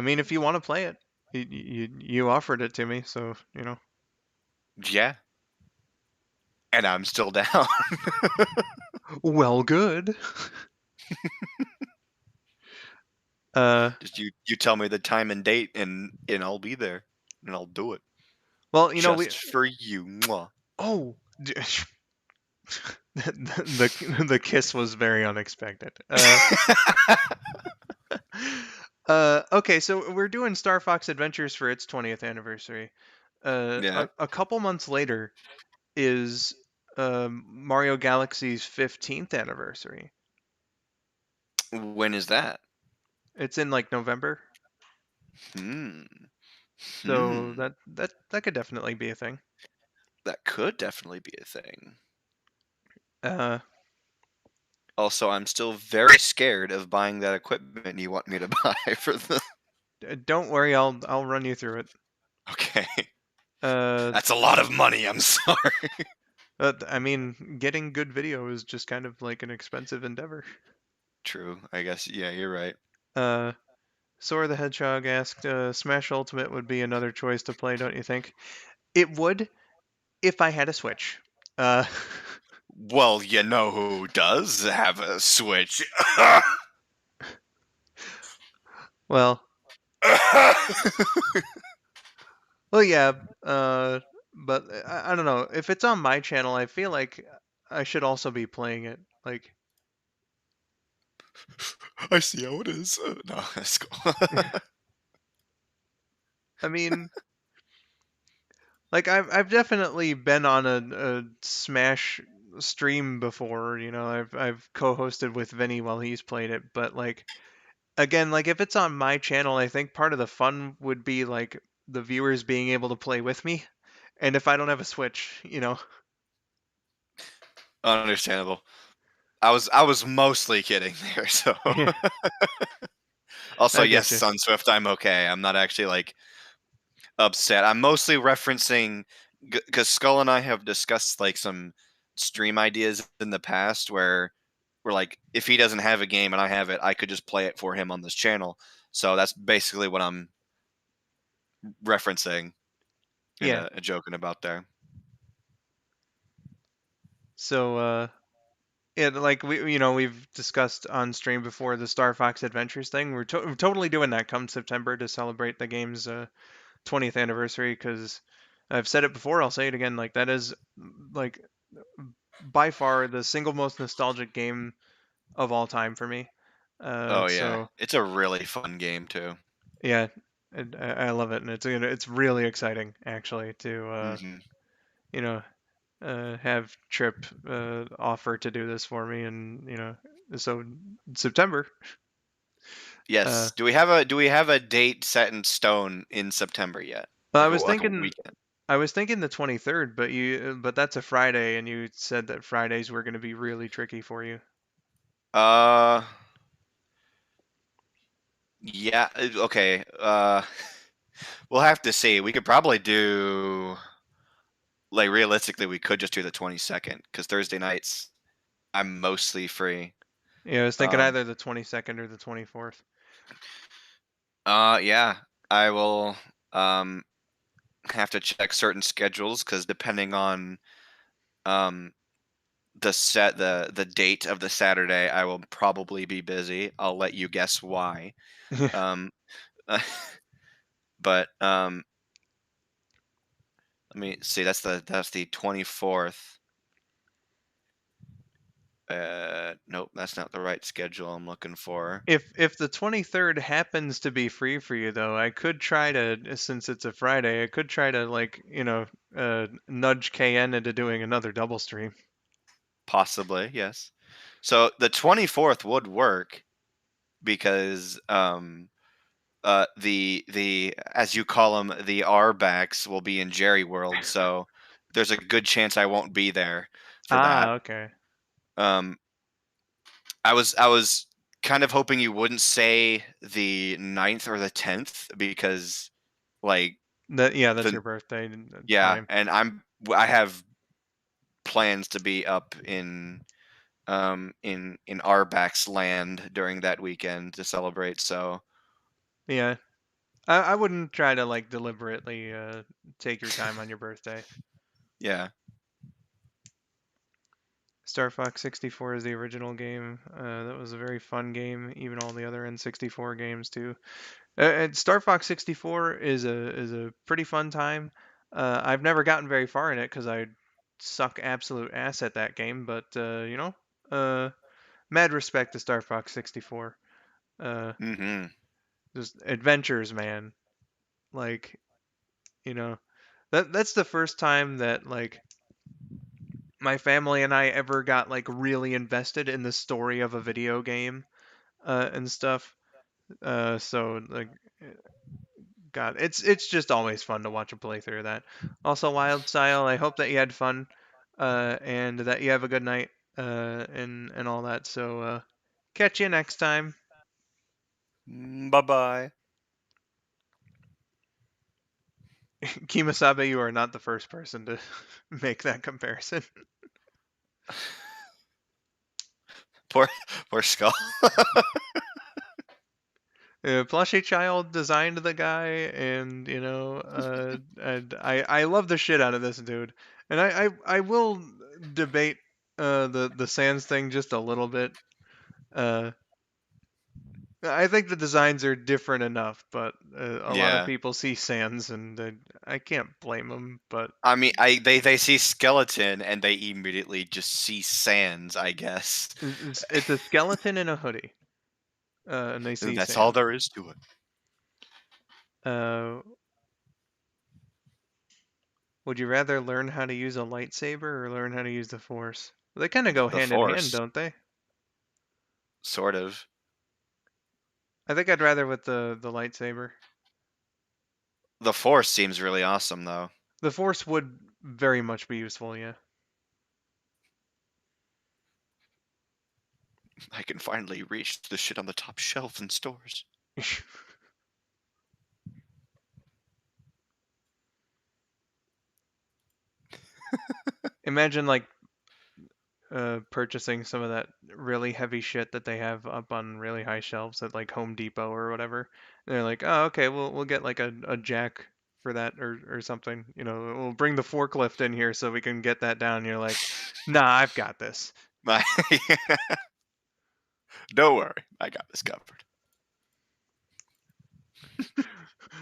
mean, if you want to play it, you offered it to me, so you know. Yeah. And I'm still down. Well, good. Just you tell me the time and date, and I'll be there, and I'll do it Well, you know, we. just for you. Mwah. Oh, the kiss was very unexpected. Okay, so we're doing Star Fox Adventures for its 20th anniversary. Yeah. A couple months later is Mario Galaxy's 15th anniversary. When is that? It's in like November, Hmm. so that could definitely be a thing. That could definitely be a thing. Uh, Also, I'm still very scared of buying that equipment you want me to buy for the. don't worry, I'll run you through it. Okay. Uh, That's a lot of money. I'm sorry. I mean, getting good video is just kind of like an expensive endeavor. True. I guess. Yeah, you're right. Sora the Hedgehog asked, Smash Ultimate would be another choice to play, don't you think? It would, if I had a Switch. Uh, Well, you know who does have a Switch? well, yeah. But I don't know. If it's on my channel, I feel like I should also be playing it. Like, I see how it is. No, that's cool. I mean, like I've definitely been on a Smash stream before. You know, I've co-hosted with Vinny while he's played it. But like, again, like if it's on my channel, I think part of the fun would be like the viewers being able to play with me. And if I don't have a Switch, you know. Understandable. I was mostly kidding there. So. Also, I yes, get you. Sunswift, I'm okay. I'm not actually like upset. I'm mostly referencing because Skull and I have discussed like some stream ideas in the past where we're like, if he doesn't have a game and I have it, I could just play it for him on this channel. So that's basically what I'm referencing and Yeah. joking about there. So yeah, like we've discussed on stream before the Star Fox Adventures thing. We're totally doing that come September to celebrate the game's 20th anniversary because I've said it before, I'll say it again, like that is like by far the single most nostalgic game of all time for me. Oh yeah, So it's a really fun game too. yeah, I love it, and it's really exciting actually to Hmm. you know have Trip offer to do this for me, and so September. Uh, Yes. Do we have a date set in stone in September yet? I Like was like a thinking weekend? I was thinking the 23rd, but that's a Friday, and you said that Fridays were going to be really tricky for you. Uh, yeah. Okay. We'll have to see. We could probably do, like, realistically, we could just do the 22nd because Thursday nights I'm mostly free. Yeah, I was thinking Um, either the 22nd or the 24th. yeah, I will have to check certain schedules because depending on um the date of the Saturday, I will probably be busy. I'll let you guess why. Um, but let me see. That's the 24th. Nope, that's not the right schedule I'm looking for. If the 23rd happens to be free for you though, I could try to, since it's a Friday, I could try to like, nudge KN into doing another double stream. Possibly, yes. So the 24th would work because the as you call them, the R backs will be in Jerry World, so there's a good chance I won't be there for that. Ah, okay. Um, I was kind of hoping you wouldn't say the 9th or the 10th because, like, That's the your birthday yeah, time. and I have plans to be up in Arbax land during that weekend to celebrate. So Yeah. I wouldn't try to like deliberately take your time on your birthday. yeah, Star Fox 64 is the original game. That was a very fun game. Even all the other N64 games too. And Star Fox 64 is a pretty fun time. I've never gotten very far in it because I suck absolute ass at that game. But mad respect to Star Fox 64. Uh, mm-hmm. just adventures, man. Like that's the first time that like my family and I ever got like really invested in the story of a video game and stuff. So like, God, it's just always fun to watch a playthrough of that. Also, Wild Style, I hope that you had fun and that you have a good night and all that. So catch you next time. Bye bye. Kimasabe, you are not the first person to make that comparison. Poor poor Skull. Plushy Child designed the guy, and and I love the shit out of this dude. And I will debate the Sans thing just a little bit. Uh, I think the designs are different enough, but a lot of Yeah. people see Sans, and I can't blame them. But I mean, they see skeleton and they immediately just see sands, I guess. it's a skeleton in a hoodie, and they see That's all Sans. there is to it. Uh, would you rather learn how to use a lightsaber or learn how to use the Force? They kind of go The hand in hand, Force, don't they? sort of. I think I'd rather with the lightsaber. The Force seems really awesome, though. The Force would very much be useful, yeah. I can finally reach the shit on the top shelf in stores. Imagine like purchasing some of that really heavy shit that they have up on really high shelves at like Home Depot or whatever. And they're like, oh, okay, we'll get like a jack for that or something. We'll bring the forklift in here so we can get that down. You're like, nah, I've got this. Don't worry, I got this covered.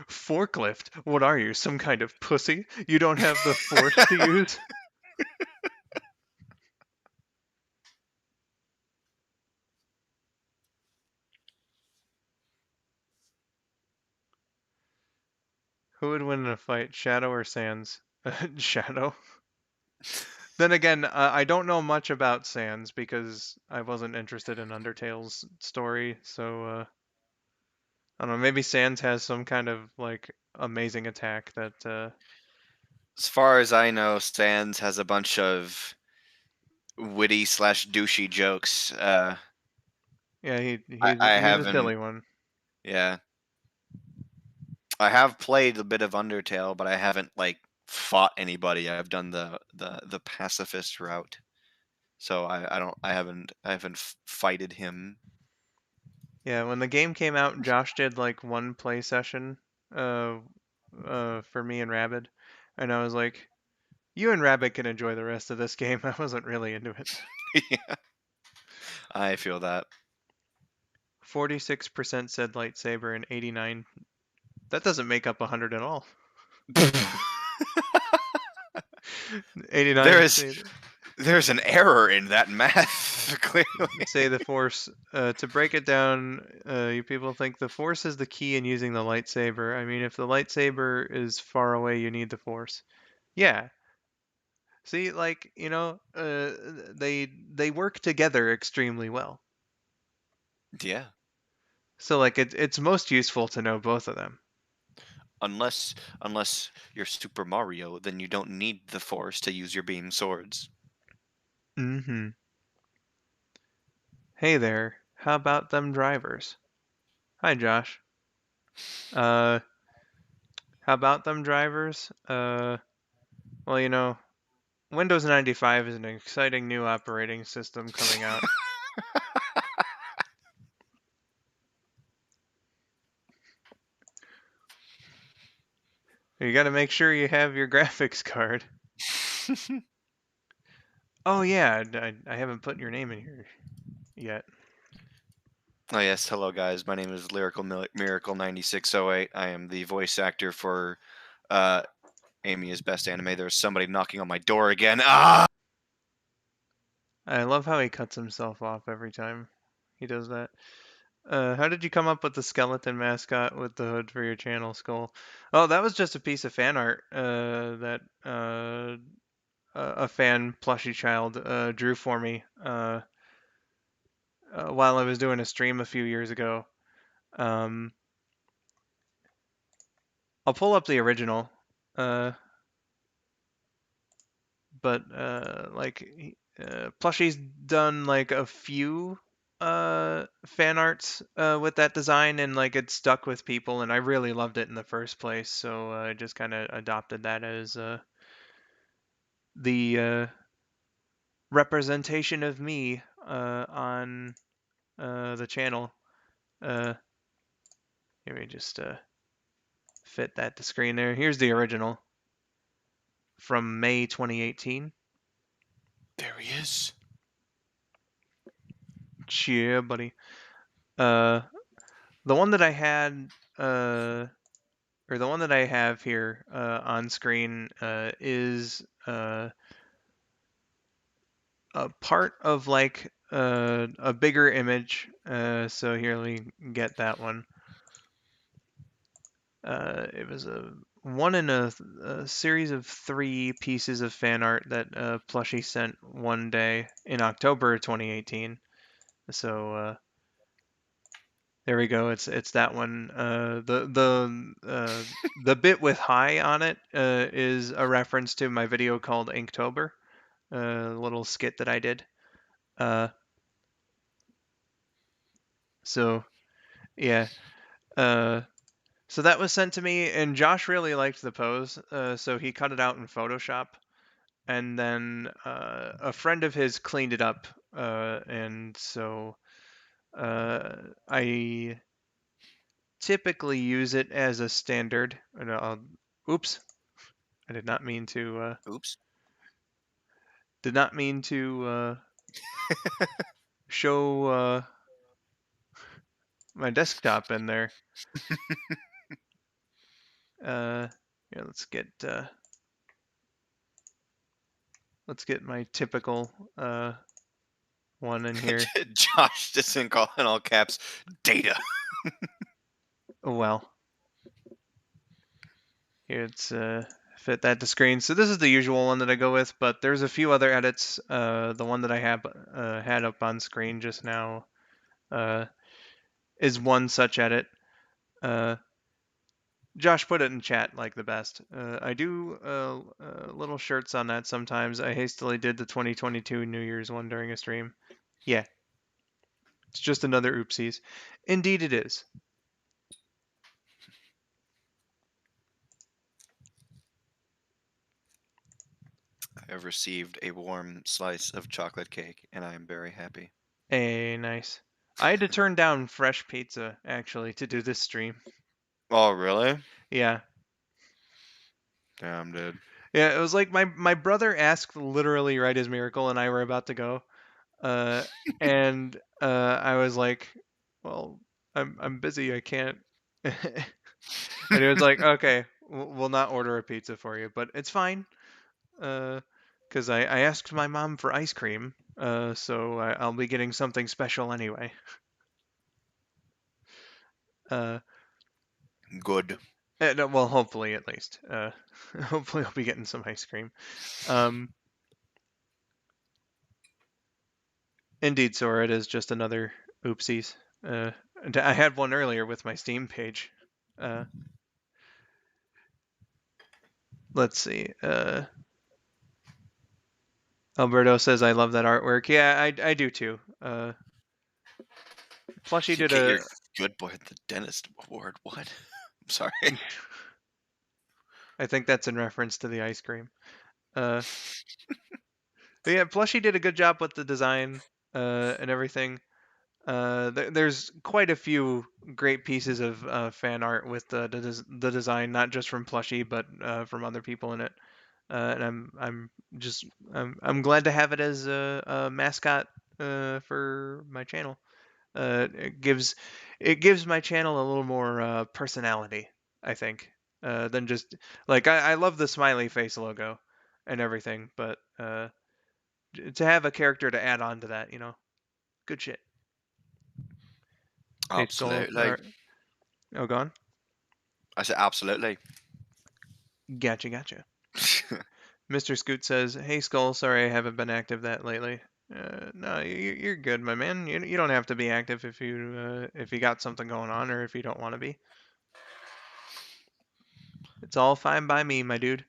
Forklift? What are you, some kind of pussy? You don't have the force to use? Who would win in a fight, Shadow or Sans? Shadow. Then again, I don't know much about Sans because I wasn't interested in Undertale's story, so I don't know. Maybe Sans has some kind of like amazing attack that. As far as I know, Sans has a bunch of witty / douchey jokes. Yeah, I he's a haven't. silly one. Yeah, I have played a bit of Undertale, but I haven't like fought anybody. I've done the pacifist route, so I haven't fighted him. Yeah, when the game came out, Josh did like one play session, uh, for me and Rabbit, and I was like, "You and Rabbit can enjoy the rest of this game." I wasn't really into it. Yeah, I feel that. 46% said lightsaber and 89. That doesn't make up 100 at all. 89 There is there's an error in that math. Clearly, say the Force. To break it down, you people think the Force is the key in using the lightsaber. I mean, if the lightsaber is far away, you need the Force. Yeah. See, like, they work together extremely well. yeah. So like it's most useful to know both of them. Unless you're Super Mario, then you don't need the Force to use your beam swords. Mm-hmm. Hey there. How about them drivers? Hi, Josh. Uh, how about them drivers? Well, Windows 95 is an exciting new operating system coming out. You got to make sure you have your graphics card. Oh yeah, I haven't put your name in here yet. Oh yes, hello guys. My name is LyricalMiracle9608. I am the voice actor for Amy is Best Anime. There's somebody knocking on my door again. Ah! I love how he cuts himself off every time he does that. How did you come up with the skeleton mascot with the hood for your channel, Skull? Oh, that was just a piece of fan art that a fan plushie child drew for me while I was doing a stream a few years ago. Um, I'll pull up the original, uh, but plushie's done like a few fan arts with that design, and like it stuck with people, and I really loved it in the first place, so I just kind of adopted that as the representation of me on the channel. Let me just fit that to screen there. Here's the original from May 2018. There he is. Yeah, buddy. The one that I had, or the one that I have here on screen is a part of like a bigger image. So here, let me get that one. It was a one in a series of 3 pieces of fan art that Plushie sent one day in October 2018. So there we go. It's that one. The bit with "hi" on it is a reference to my video called Inktober, a little skit that I did. So yeah. So that was sent to me, and Josh really liked the pose, so he cut it out in Photoshop, and then a friend of his cleaned it up, and so I typically use it as a standard. And oops, I Oops. did not mean to show my desktop in there. Yeah, let's get my typical one in here. Josh just in all caps, data. Oh well. Here, it's fit that to screen. So this is the usual one that I go with, but there's a few other edits. The one that I have had up on screen just now is one such edit. Josh put it in chat like the best. I do little shirts on that sometimes. I hastily did the 2022 New Year's one during a stream. Yeah, it's just another oopsies. Indeed, it is. I have received a warm slice of chocolate cake, and I am very happy. Hey, nice. I had to turn down fresh pizza actually to do this stream. Oh, really? Yeah. Damn, dude. Yeah, it was like my brother asked literally right as Miracle and I were about to go. Uh, and I was like, well, I'm busy, I can't. And he was like, okay, we'll not order a pizza for you, but it's fine. Because I asked my mom for ice cream, so I'll be getting something special anyway. Uh, Good. no, well, hopefully at least. Hopefully I'll be getting some ice cream. Indeed, Sora, it is just another oopsies. And I had one earlier with my Steam page. Let's see. Alberto says I love that artwork. Yeah, I do too. Plushy You did get your a. good boy at the dentist award. What? I'm sorry. I think that's in reference to the ice cream. But yeah, Plushy did a good job with the design and everything. There's quite a few great pieces of fan art with the design, not just from Plushy, but from other people in it. And I'm glad to have it as a mascot for my channel. It gives my channel a little more personality, I think, than just like I love the smiley face logo and everything, but to have a character to add on to that, good shit. Hey, Skull. Absolutely. Oh, gone. I said absolutely. Gotcha. Mr. Scoot says, "Hey, Skull. Sorry I haven't been active that lately. No, you're good, my man. You don't have to be active if you got something going on or if you don't want to be. It's all fine by me, my dude."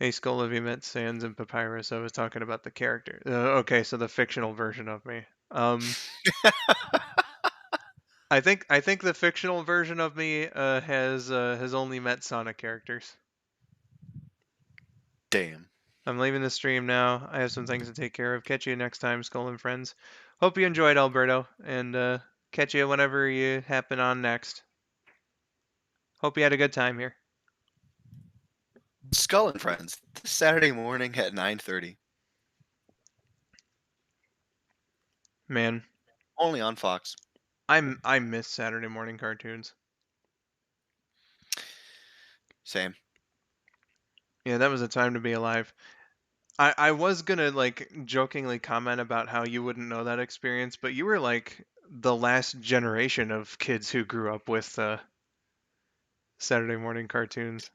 Hey, Skull, have you met Sans and Papyrus? I was talking about the character. Okay, so the fictional version of me. I think the fictional version of me has only met Sonic characters. Damn. I'm leaving the stream now. I have some things to take care of. Catch you next time, Skull and friends. Hope you enjoyed, Alberto, and catch you whenever you happen on next. Hope you had a good time here. Skull and Friends. This Saturday morning at 9:30. Man, Only on Fox. I miss Saturday morning cartoons. Same. Yeah, that was a time to be alive. I was gonna like jokingly comment about how you wouldn't know that experience, but you were like the last generation of kids who grew up with Saturday morning cartoons.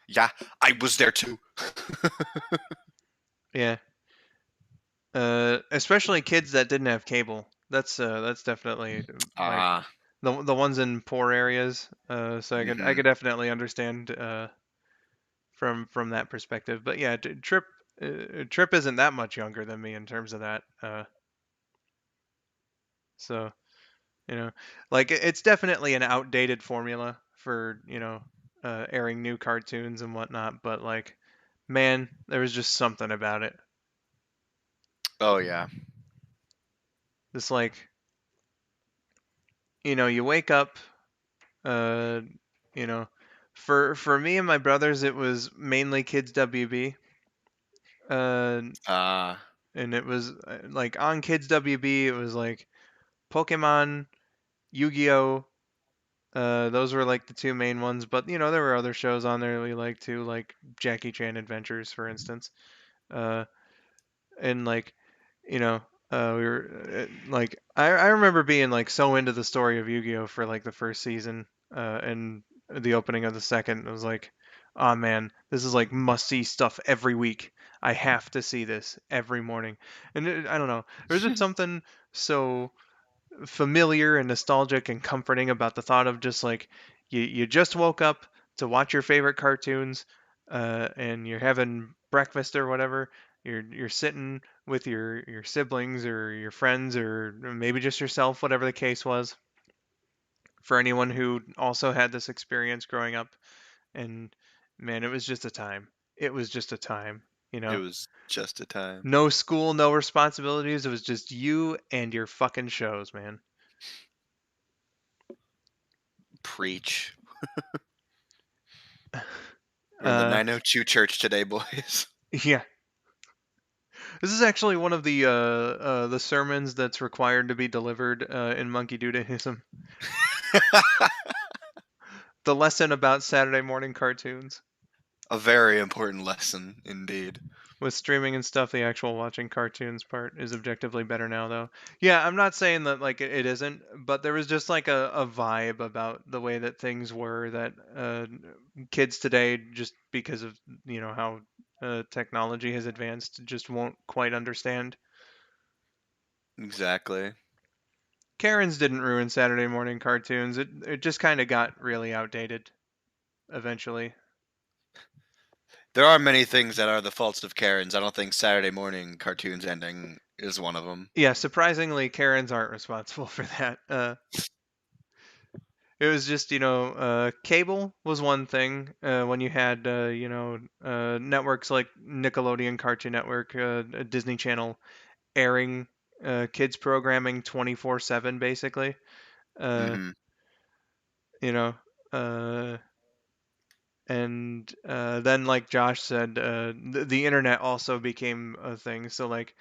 Yeah, I was there too. Yeah. Especially kids that didn't have cable. That's definitely like Ah. the ones in poor areas. So I Mhm. could definitely understand from that perspective. But yeah, Trip isn't that much younger than me in terms of that. So like it's definitely an outdated formula for airing new cartoons and whatnot. But like, man, there was just something about it. Oh yeah. Just like you wake up, uh, you know, for me and my brothers, it was mainly Kids WB. Uh, Ah. and it was like on Kids WB, it was like Pokemon, Yu-Gi-Oh. Those were like the two main ones, but there were other shows on there we liked too, like Jackie Chan Adventures, for instance. Uh, and like, you know, we were like, I remember being like so into the story of Yu-Gi-Oh for like the first season, and the opening of the second. It was like, oh man, this is like must see stuff every week. I have to see this every morning. And I don't know, there was just something so familiar and nostalgic and comforting about the thought of just like you just woke up to watch your favorite cartoons, and you're having breakfast or whatever. You're sitting with your siblings or your friends or maybe just yourself, whatever the case was. For anyone who also had this experience growing up, and man, it was just a time. It was just a time, you It know. was just a time. No school, no responsibilities. It was just you and your fucking shows, man. Preach. We're in the Uh, 902 church today, boys. yeah. This is actually one of the sermons that's required to be delivered in Monkey Judaism. The lesson about Saturday morning cartoons. A very important lesson indeed. With streaming and stuff, the actual watching cartoons part is objectively better now, though. Yeah, I'm not saying that like it isn't, but there was just like a vibe about the way that things were that kids today, just because of how technology has advanced, just won't quite understand. Exactly. Karens didn't ruin Saturday morning cartoons. It just kind of got really outdated eventually. There are many things that are the faults of Karens. I don't think Saturday morning cartoons ending is one of them. Yeah, surprisingly, Karens aren't responsible for that. It was just, cable was one thing when you had, networks like Nickelodeon, Cartoon Network, Disney Channel airing kids programming 24/7, basically. Uh, Hmm. you know, uh, and then, like Josh said, the internet also became a thing. So, like,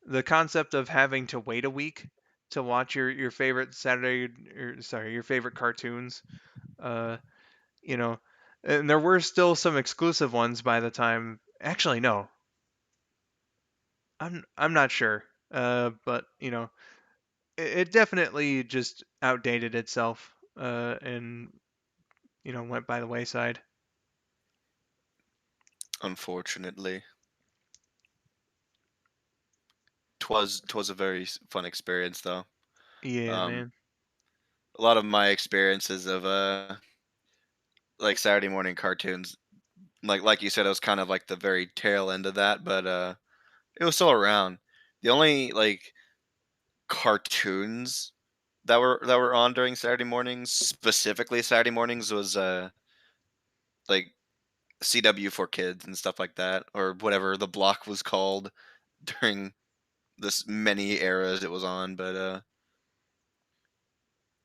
the concept of having to wait a week to watch your favorite your favorite cartoons. Uh, you know, and there were still some exclusive ones by the time. Actually, no, I'm not sure. But it definitely just outdated itself, and went by the wayside. Unfortunately, twas a very fun experience though. Yeah, Um, man. a lot of my experiences of like Saturday morning cartoons, like you said, it was kind of like the very tail end of that, but it was still around. The only like cartoons that were on during Saturday mornings, specifically Saturday mornings, was like CW for kids and stuff like that, or whatever the block was called during this many eras it was on. But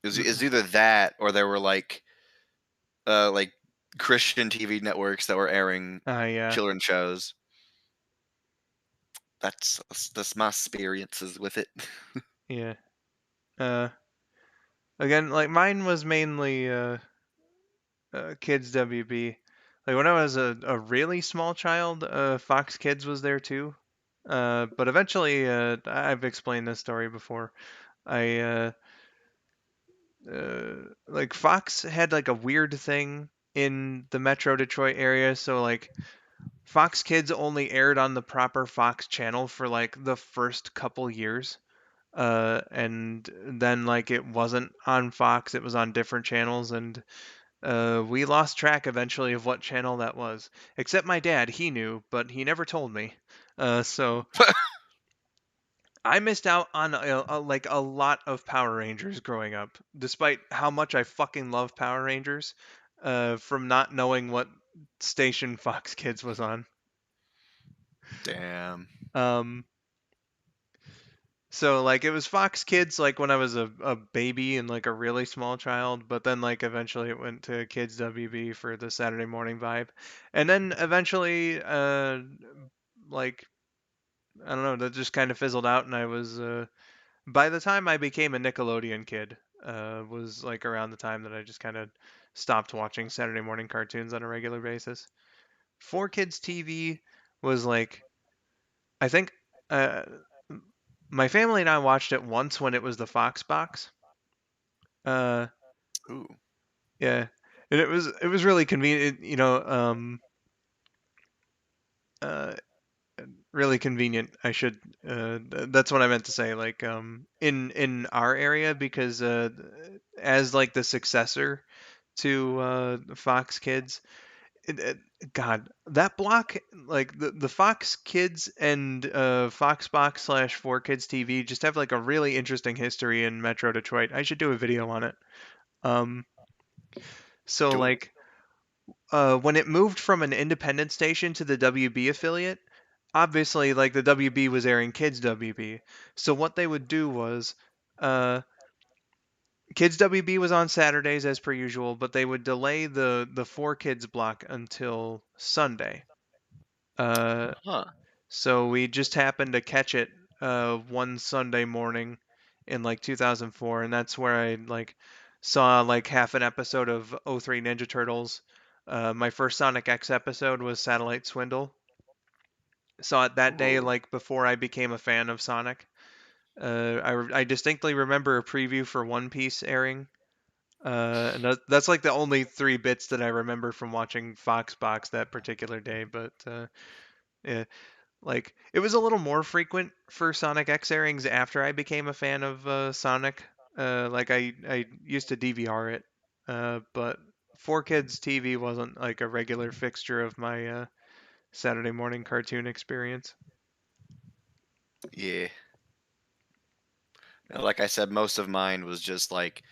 it's either that or there were like Christian TV networks that were airing Yeah, children's shows. That's my experiences with it. yeah. Uh, Again, like mine was mainly Kids WB. Like when I was a really small child, Fox Kids was there too. But eventually, I've explained this story before. I like Fox had like a weird thing in the Metro Detroit area, so like Fox Kids only aired on the proper Fox channel for like the first couple years. And then like it wasn't on Fox, it was on different channels, and we lost track eventually of what channel that was. Except my dad, he knew, but he never told me. So I missed out on like a lot of Power Rangers growing up, despite how much I fucking love Power Rangers. From not knowing what station Fox Kids was on. Damn. Um, so like it was Fox Kids like when I was a baby and like a really small child, but then like eventually it went to Kids WB for the Saturday morning vibe. And then eventually like I don't know, that just kind of fizzled out and I was by the time I became a Nickelodeon kid, was like around the time that I just kind of stopped watching Saturday morning cartoons on a regular basis. 4 Kids TV was like I think uh my family and I watched it once when it was the Fox box. Uh, Ooh. yeah, and it was really convenient. Uh, really convenient. I should that's what I meant to say. Like in our area, because as like the successor to Fox Kids, it, God, that block, like the Fox Kids and Fox Box slash 4Kids TV just have like a really interesting history in Metro Detroit. I should do a video on it. Um, so Do it. like when it moved from an independent station to the WB affiliate, obviously like the WB was airing Kids WB. So what they would do was uh, Kids WB was on Saturdays as per usual, but they would delay the 4Kids block until Sunday. Uh, Huh. so we just happened to catch it one Sunday morning in like 2004, and that's where I like saw like half an episode of '03 Ninja Turtles. My first Sonic X episode was Satellite Swindle. Saw it that day, Ooh. like before I became a fan of Sonic. I distinctly remember a preview for One Piece airing. And that's like the only 3 bits that I remember from watching Fox Box that particular day. But yeah, like it was a little more frequent for Sonic X airings after I became a fan of Sonic. Like I used to DVR it, but 4Kids TV wasn't like a regular fixture of my Saturday morning cartoon experience. Yeah. Like I said, most of mine was just like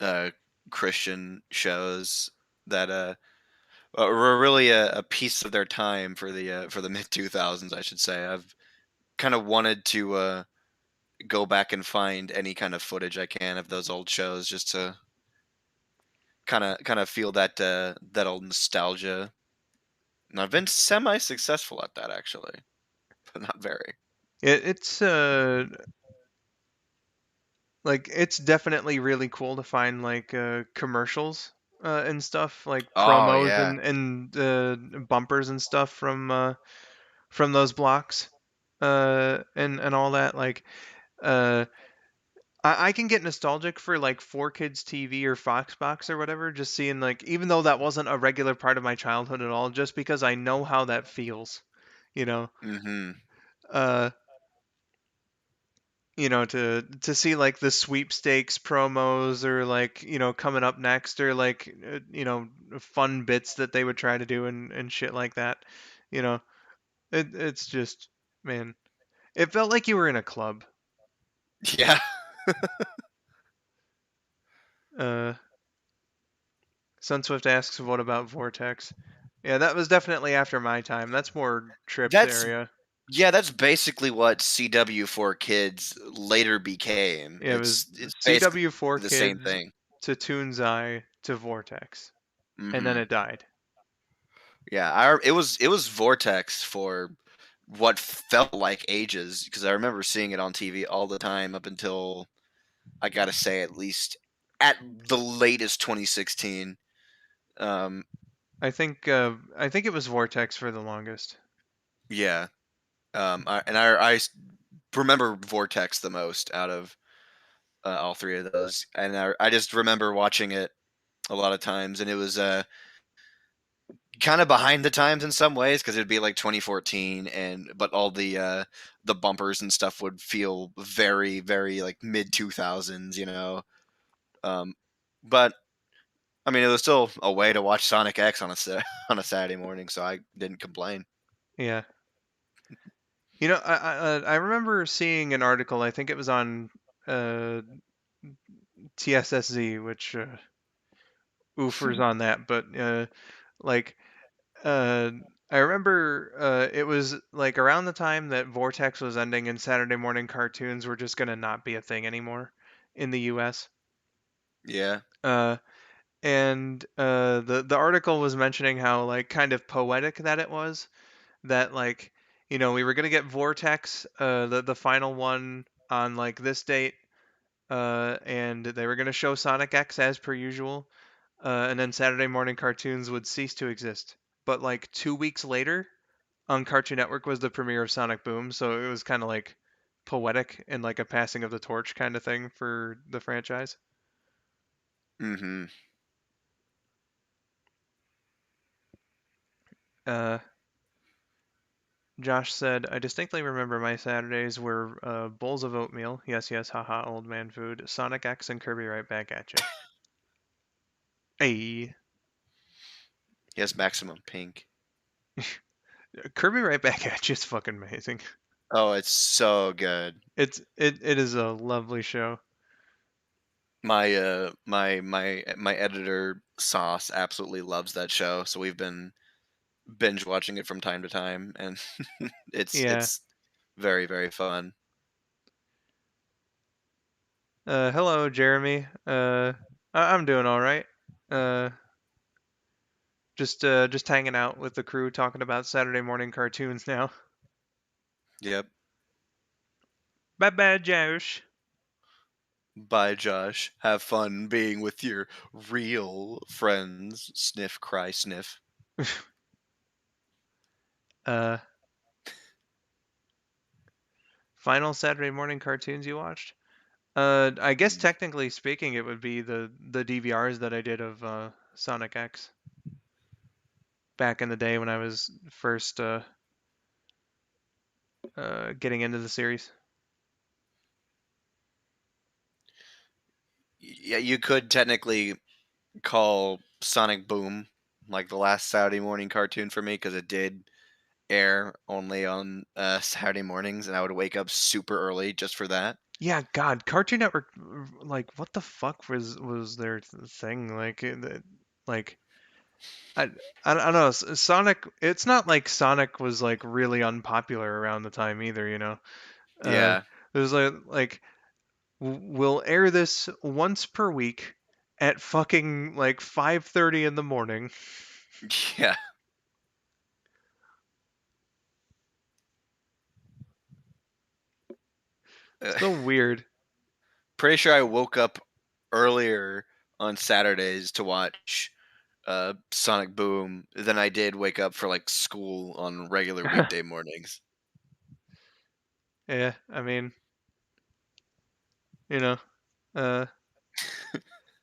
uh Christian shows that were really a piece of their time for the mid 2000s, I should say. I've kind of wanted to go back and find any kind of footage I can of those old shows just to kind of feel that old nostalgia. And I've been semi successful at that actually, but not very. It's like it's definitely really cool to find like commercials and stuff like Oh promos yeah. and bumpers and stuff from those blocks and all that like uh I can get nostalgic for like 4Kids TV or Fox Box or whatever, just seeing like even though that wasn't a regular part of my childhood at all, just because I know how that feels, you know. Mm-hmm. Uh to see like the sweepstakes promos or like coming up next or like fun bits that they would try to do and shit like that you know it's just, man, it felt like you were in a club. Yeah. uh Sunswift asks, what about Vortex? Yeah, that was definitely after my time. That's more Trips That's area. Yeah, that's basically what CW4 Kids later became. Yeah, it was It's basically CW4 the same Kids thing. to Toon's Eye to Vortex, and then Hmm. it died. Yeah, it was Vortex for what felt like ages because I remember seeing it on TV all the time up until I gotta say at the latest 2016. Um, I think it was Vortex for the longest. yeah, I remember Vortex the most out of all three of those, and I just remember watching it a lot of times, and it was kind of behind the times in some ways because it'd be like 2014, and but all the bumpers and stuff would feel very very like mid 2000s, um but I mean it was still a way to watch Sonic X on on a Saturday morning, so I didn't complain. Yeah. I remember seeing an article. I think it was on uh, TSSZ, which oofers on that, but like uh, I remember it was like around the time that Vortex was ending and Saturday morning cartoons were just gonna not be a thing anymore in the U.S. Yeah. Uh, and the article was mentioning how like kind of poetic that it was, that like we were gonna get Vortex, the final one on like this date, and they were gonna show Sonic X as per usual, and then Saturday morning cartoons would cease to exist. But like 2 weeks later, on Cartoon Network was the premiere of Sonic Boom, so it was kind of like poetic and like a passing of the torch kind of thing for the franchise. Mm-hmm. Uh, Josh said, I distinctly remember my Saturdays were bowls of oatmeal. Yes, yes, haha, old man food. Sonic X and Kirby right back at you. Hey, He has maximum pink. Kirby right back at you is fucking amazing. Oh, it's so good. It is a lovely show. My editor Sauce absolutely loves that show, so we've been binge watching it from time to time, and Yeah. it's very, very fun. Hello, Jeremy. I'm doing all right. Uh, just hanging out with the crew, talking about Saturday morning cartoons now. Yep. Bye bye, Josh. Bye, Josh. Have fun being with your real friends. Sniff, cry, sniff. Uh, final Saturday morning cartoons you watched? I guess technically speaking, it would be the DVRs that I did of Sonic X back in the day when I was first getting into the series. Yeah, you could technically call Sonic Boom like the last Saturday morning cartoon for me because it did air only on Saturday mornings, and I would wake up super early just for that. Yeah, God, Cartoon Network, like, what the fuck was their thing? Like, I, I don't know. Sonic. It's not like Sonic was like really unpopular around the time either. You know. Uh, Yeah, it was like we'll air this once per week at fucking like 5:30 in the morning. yeah. So weird. Pretty sure I woke up earlier on Saturdays to watch Sonic Boom than I did wake up for like school on regular weekday mornings. Yeah, I mean, you know, uh,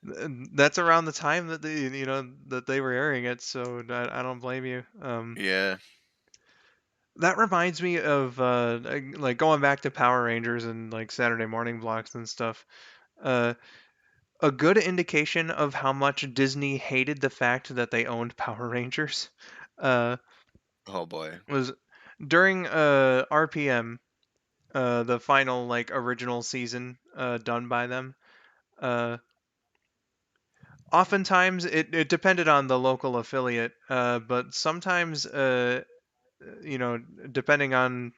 that's around the time that they were airing it, so I don't blame you. Yeah. That reminds me of like going back to Power Rangers and like Saturday morning blocks and stuff. Uh, a good indication of how much Disney hated the fact that they owned Power Rangers uh, Oh boy. was during RPM, the final like original season done by them. Uh, Oftentimes it depended on the local affiliate, but sometimes depending on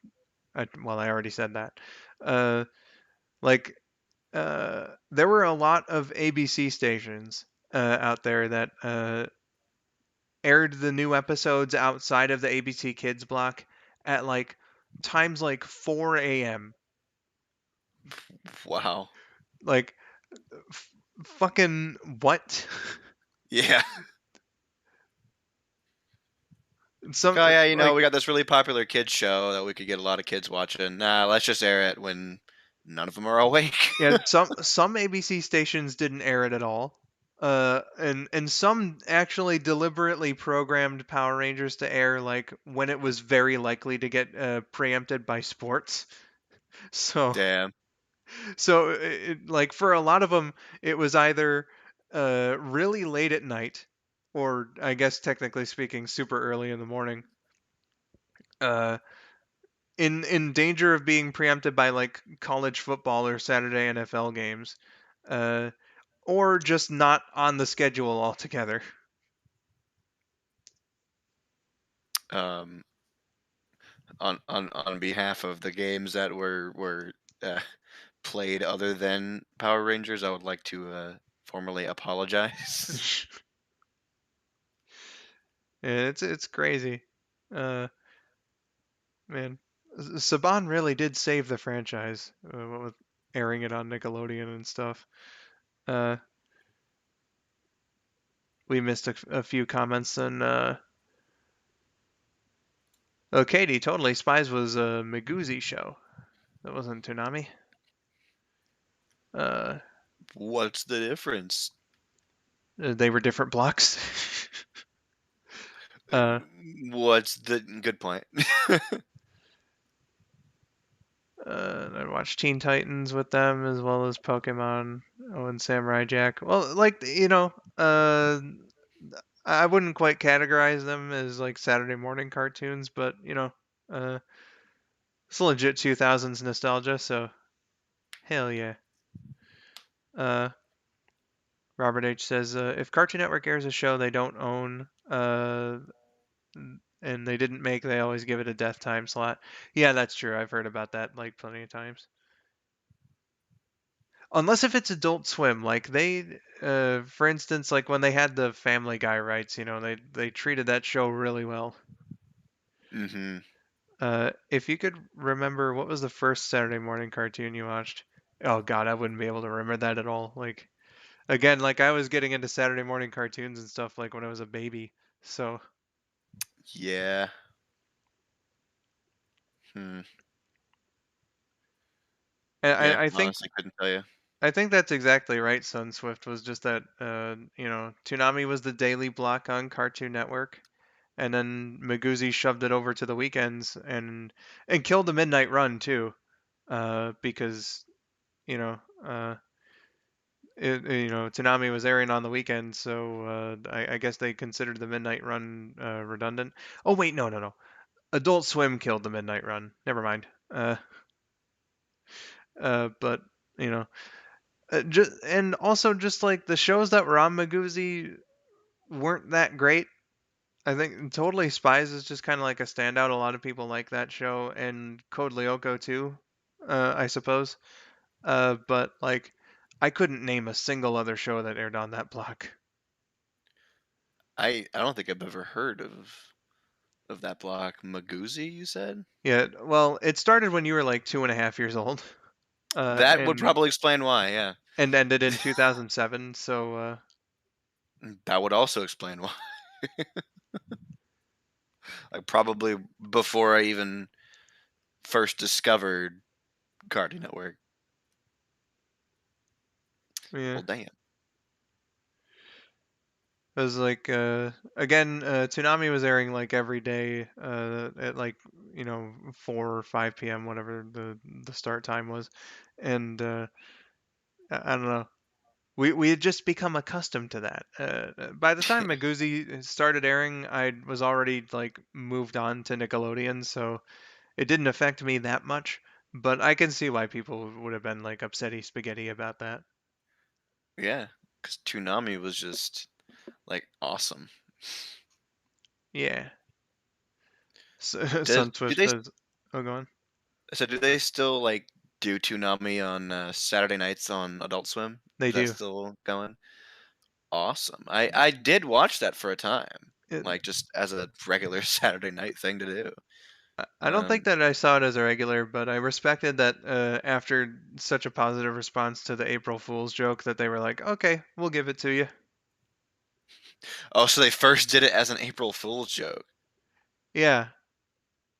well, I already said that. Uh, like there were a lot of ABC stations out there that aired the new episodes outside of the ABC Kids block at like times like 4 a.m. Wow. Like fucking what? Yeah. Some Oh yeah, we like got this really popular kids show that we could get a lot of kids watching. Nah, let's just air it when none of them are awake. yeah, some ABC stations didn't air it at all. And some actually deliberately programmed Power Rangers to air like when it was very likely to get preempted by sports. So Damn. like for a lot of them, it was either really late at night, or I guess technically speaking, super early in the morning. Uh, in danger of being preempted by like college football or Saturday NFL games. Uh, or just not on the schedule altogether. Um, on behalf of the games that were uh, played other than Power Rangers, I would like to formally apologize. Yeah, it's crazy. Uh, Man, Saban really did save the franchise with airing it on Nickelodeon and stuff. Uh, we missed a few comments on. Oh, Katie, totally. Spies was a Miguzi show. That wasn't Toonami. Uh, What's the difference? they were different blocks. uh, What's the good point? watched Teen Titans with them as well as Pokemon. Oh, and Samurai Jack. Well, like I wouldn't quite categorize them as like Saturday morning cartoons, but uh, it's legit 2000s nostalgia. So hell yeah. Uh, Robert H says if Cartoon Network airs a show they don't own, and they didn't make, they always give it a death time slot. Yeah, that's true. I've heard about that like plenty of times. Unless if it's Adult Swim, like for instance, like when they had the Family Guy rights, they treated that show really well. Mm-hmm. If you could remember, what was the first Saturday morning cartoon you watched? Oh God, I wouldn't be able to remember that at all. Like again, like I was getting into Saturday morning cartoons and stuff like when I was a baby. So Yeah. Hmm. Yeah. I think Honestly, couldn't tell you. I think that's exactly right. Sun Swift was just that. Toonami was the daily block on Cartoon Network, and then Maguzi shoved it over to the weekends and killed the midnight run too, because you know. Toonami was airing on the weekend, so I guess they considered the midnight run redundant. Oh wait, no. Adult Swim killed the midnight run. Never mind. But you know, and also just like the shows that were on Maguzi weren't that great. I think Totally Spies is just kind of like a standout. A lot of people like that show, and Code Lyoko too, I suppose. But like, I couldn't name a single other show that aired on that block. I don't think I've ever heard of that block. Maguzi, you said? Yeah, well, it started when you were like 2.5 years old, That would and probably explain why, yeah. ended in 2007. So That would also explain why. Like probably before I even first discovered Cartoon Network. yeah, Well, damn. it was like again, Toonami was airing like every day at like 4 or 5 p.m. whatever the start time was, and I don't know. We had just become accustomed to that. By the time Maguzi started airing, I was already like moved on to Nickelodeon, so it didn't affect me that much. But I can see why people would have been like upsetty spaghetti about that. Yeah, because Toonami was just like awesome. Yeah. Does Sun do Swift they says, "Oh, go on." do they still like do Toonami on Saturday nights on Adult Swim? They Is that do. still going? Awesome. I did watch that for a time, It, like just as a regular Saturday night thing to do. I don't think Um, that I saw it as a regular, but I respected that after such a positive response to the April Fool's joke that they were like, "Okay, we'll give it to you." oh, so they first did it as an April Fool's joke. Yeah,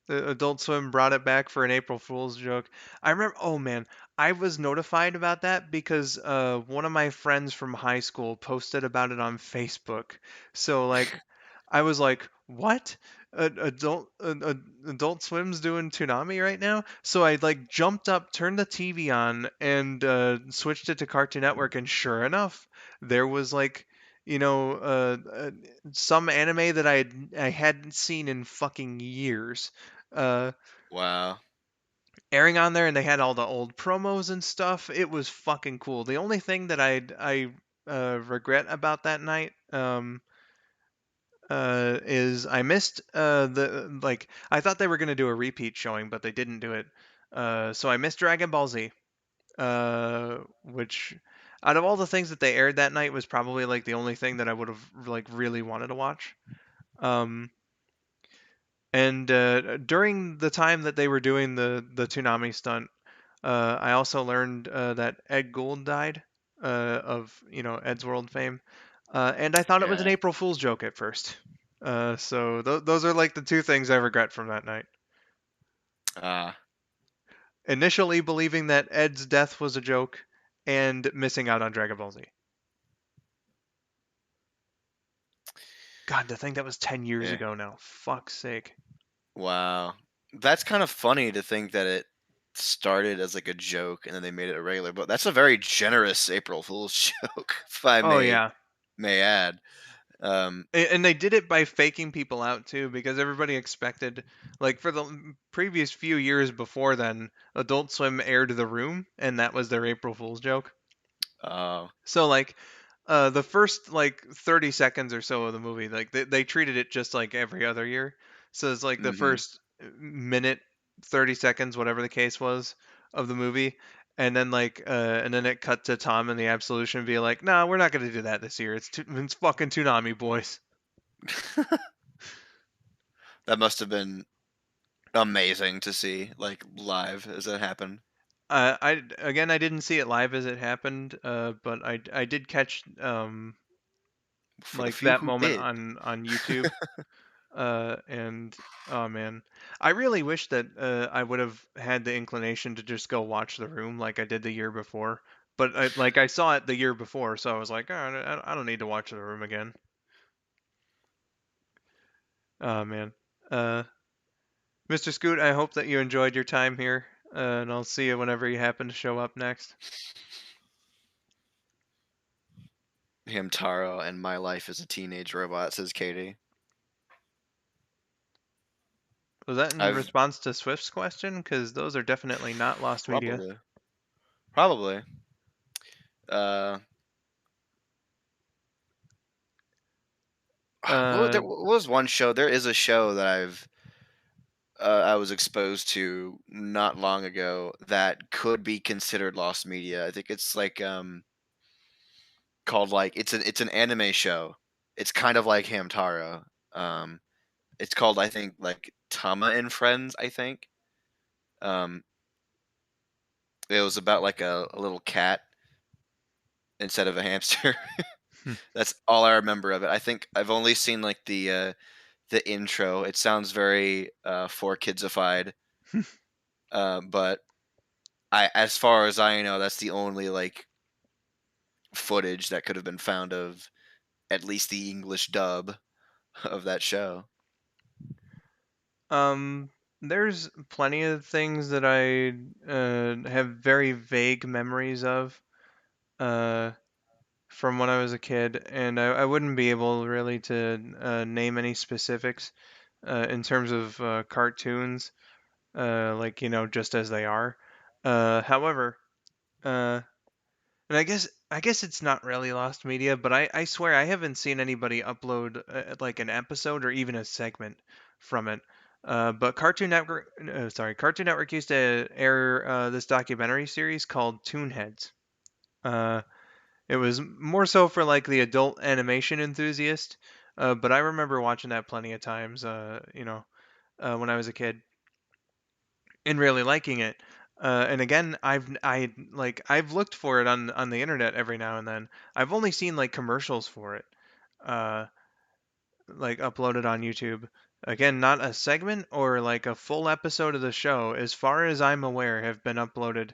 the Adult Swim brought it back for an April Fool's joke. I remember, oh man, I was notified about that because one of my friends from high school posted about it on Facebook. So like, I was like, what? Adult Swim's doing Toonami right now? So I like jumped up, turned the TV on, and switched it to Cartoon Network, and sure enough, there was like you know, some anime that I hadn't seen in fucking years, uh, Wow. airing on there, and they had all the old promos and stuff. It was fucking cool. The only thing that I regret about that night, is I missed the like I thought they were gonna do a repeat showing, but they didn't do it. So I missed Dragon Ball Z, which out of all the things that they aired that night was probably like the only thing that I would have like really wanted to watch. Um, and during the time that they were doing the Toonami stunt, I also learned that Ed Gould died, of Ed's World fame, and I thought it was an Yeah. April Fool's joke at first. So those are like the two things I regret from that night. Ah. Initially believing that Ed's death was a joke, and missing out on Dragon Ball Z. God, to think that was 10 years Yeah. ago now. Fuck's sake. Wow. That's kind of funny to think that it started as like a joke and then they made it a regular. But that's a very generous April Fool's joke, if I Oh yeah. may add. And they did it by faking people out too, because everybody expected, like for the previous few years before then, Adult Swim aired The Room, and that was their April Fool's joke. Oh, So like, the first like 30 seconds or so of the movie, like they treated it just like every other year. So it's like the mm-hmm. first minute, 30 seconds, whatever the case was, of the movie. And then it cut to Tom and the Absolution be like, "Nah, we're not gonna do that this year. It's fucking Toonami, boys." That must have been amazing to see, like live as it happened. I didn't see it live as it happened, but I did catch For the like few that who moment did. on YouTube. And oh man, I really wish that I would have had the inclination to just go watch The Room like I did the year before. But I saw it the year before, so I was like, oh, I don't need to watch The Room again. Oh man, uh, Mr. Scoot, I hope that you enjoyed your time here, and I'll see you whenever you happen to show up next. Hamtaro and My Life as a Teenage Robot, says Katie. Was that in I've response to Swift's question? Because those are definitely not lost media. probably. Uh, there Uh, was one show. There is a show that I was exposed to not long ago that could be considered lost media. I think it's like called like it's an anime show. It's kind of like Hamtaro. Um, it's called, I think, like Tama and Friends. I think. Um, it was about like a little cat instead of a hamster. That's all I remember of it. I think I've only seen like the intro. It sounds very for kidsified, but as far as I know, that's the only like footage that could have been found of at least the English dub of that show. um, there's plenty of things that I have very vague memories of uh, from when I was a kid, and I wouldn't be able really to name any specifics in terms of cartoons, like just as they are. However, uh, and I guess it's not really lost media, but I swear I haven't seen anybody upload like an episode or even a segment from it. But Cartoon Network used to air this documentary series called Toonheads. Uh, it was more so for like the adult animation enthusiast, but I remember watching that plenty of times. When I was a kid and really liking it. And again, I've looked for it on the internet every now and then. I've only seen like commercials for it, uh, like uploaded on YouTube. Again, not a segment or like a full episode of the show, as far as I'm aware, have been uploaded,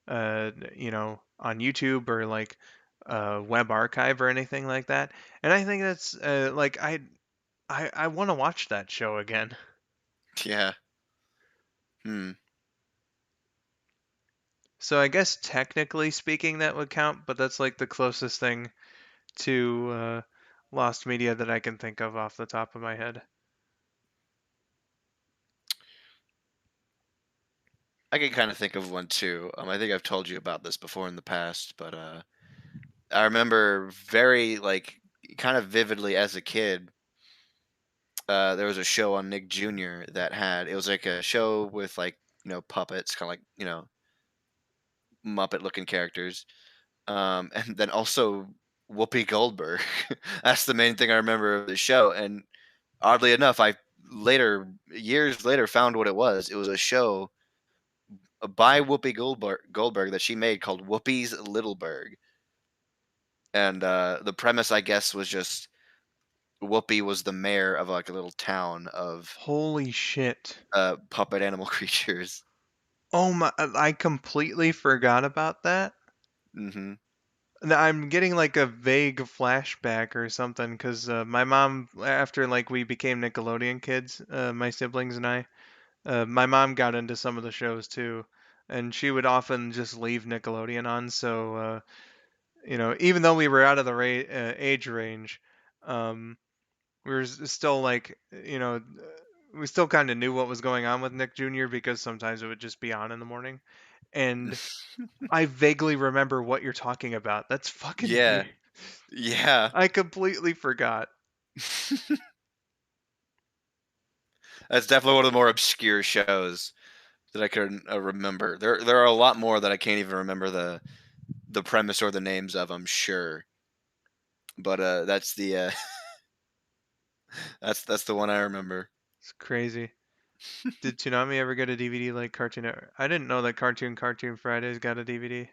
on YouTube or like web archive or anything like that. And I think that's like I want to watch that show again. Yeah. Hmm. So I guess technically speaking that would count, but that's like the closest thing to lost media that I can think of off the top of my head. I can kind of think of one too. I think I've told you about this before in the past, but I remember very like kind of vividly as a kid. There was a show on Nick Jr. that had it was like a show with like puppets, kind of like Muppet looking characters, and then also Whoopi Goldberg. That's the main thing I remember of the show. And oddly enough, I years later found what it was. It was a show by Whoopi Goldberg that she made called Whoopi's Littleberg. And the premise, I guess, was just Whoopi was the mayor of like a little town of Holy shit. puppet animal creatures. Oh my, I completely forgot about that. Hmm. I'm getting like a vague flashback or something because my mom, after like we became Nickelodeon kids, my siblings and I, my mom got into some of the shows too. and she would often just leave Nickelodeon on. So even though we were out of the age range, um, we were still like, we still kind of knew what was going on with Nick Jr. because sometimes it would just be on in the morning. And I vaguely remember what you're talking about. That's fucking Yeah. weird. Yeah. I completely forgot. That's definitely one of the more obscure shows that I can remember. There are a lot more that I can't even remember the premise or the names of, I'm sure. But that's the that's the one I remember. It's crazy. Did Toonami ever get a DVD like Cartoon Network? I didn't know that Cartoon Fridays got a DVD.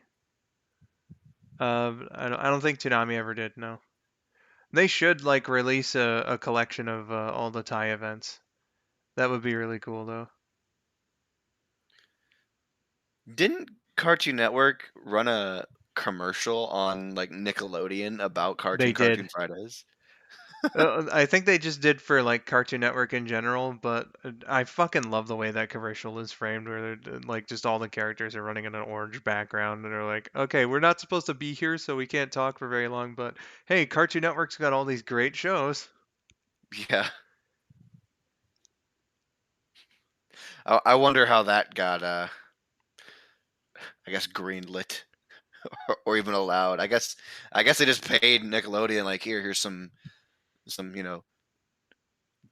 I don't think Toonami ever did. No, they should like release a collection of all the Thai events. That would be really cool though. Didn't Cartoon Network run a commercial on like Nickelodeon about They Cartoon did. Fridays? I think they just did for like Cartoon Network in general, but I fucking love the way that commercial is framed, where they're like just all the characters are running in an orange background, and they're like, "Okay, we're not supposed to be here, so we can't talk for very long, but hey, Cartoon Network's got all these great shows." Yeah. I wonder how that got I guess greenlit or even allowed. I guess they just paid Nickelodeon like here's some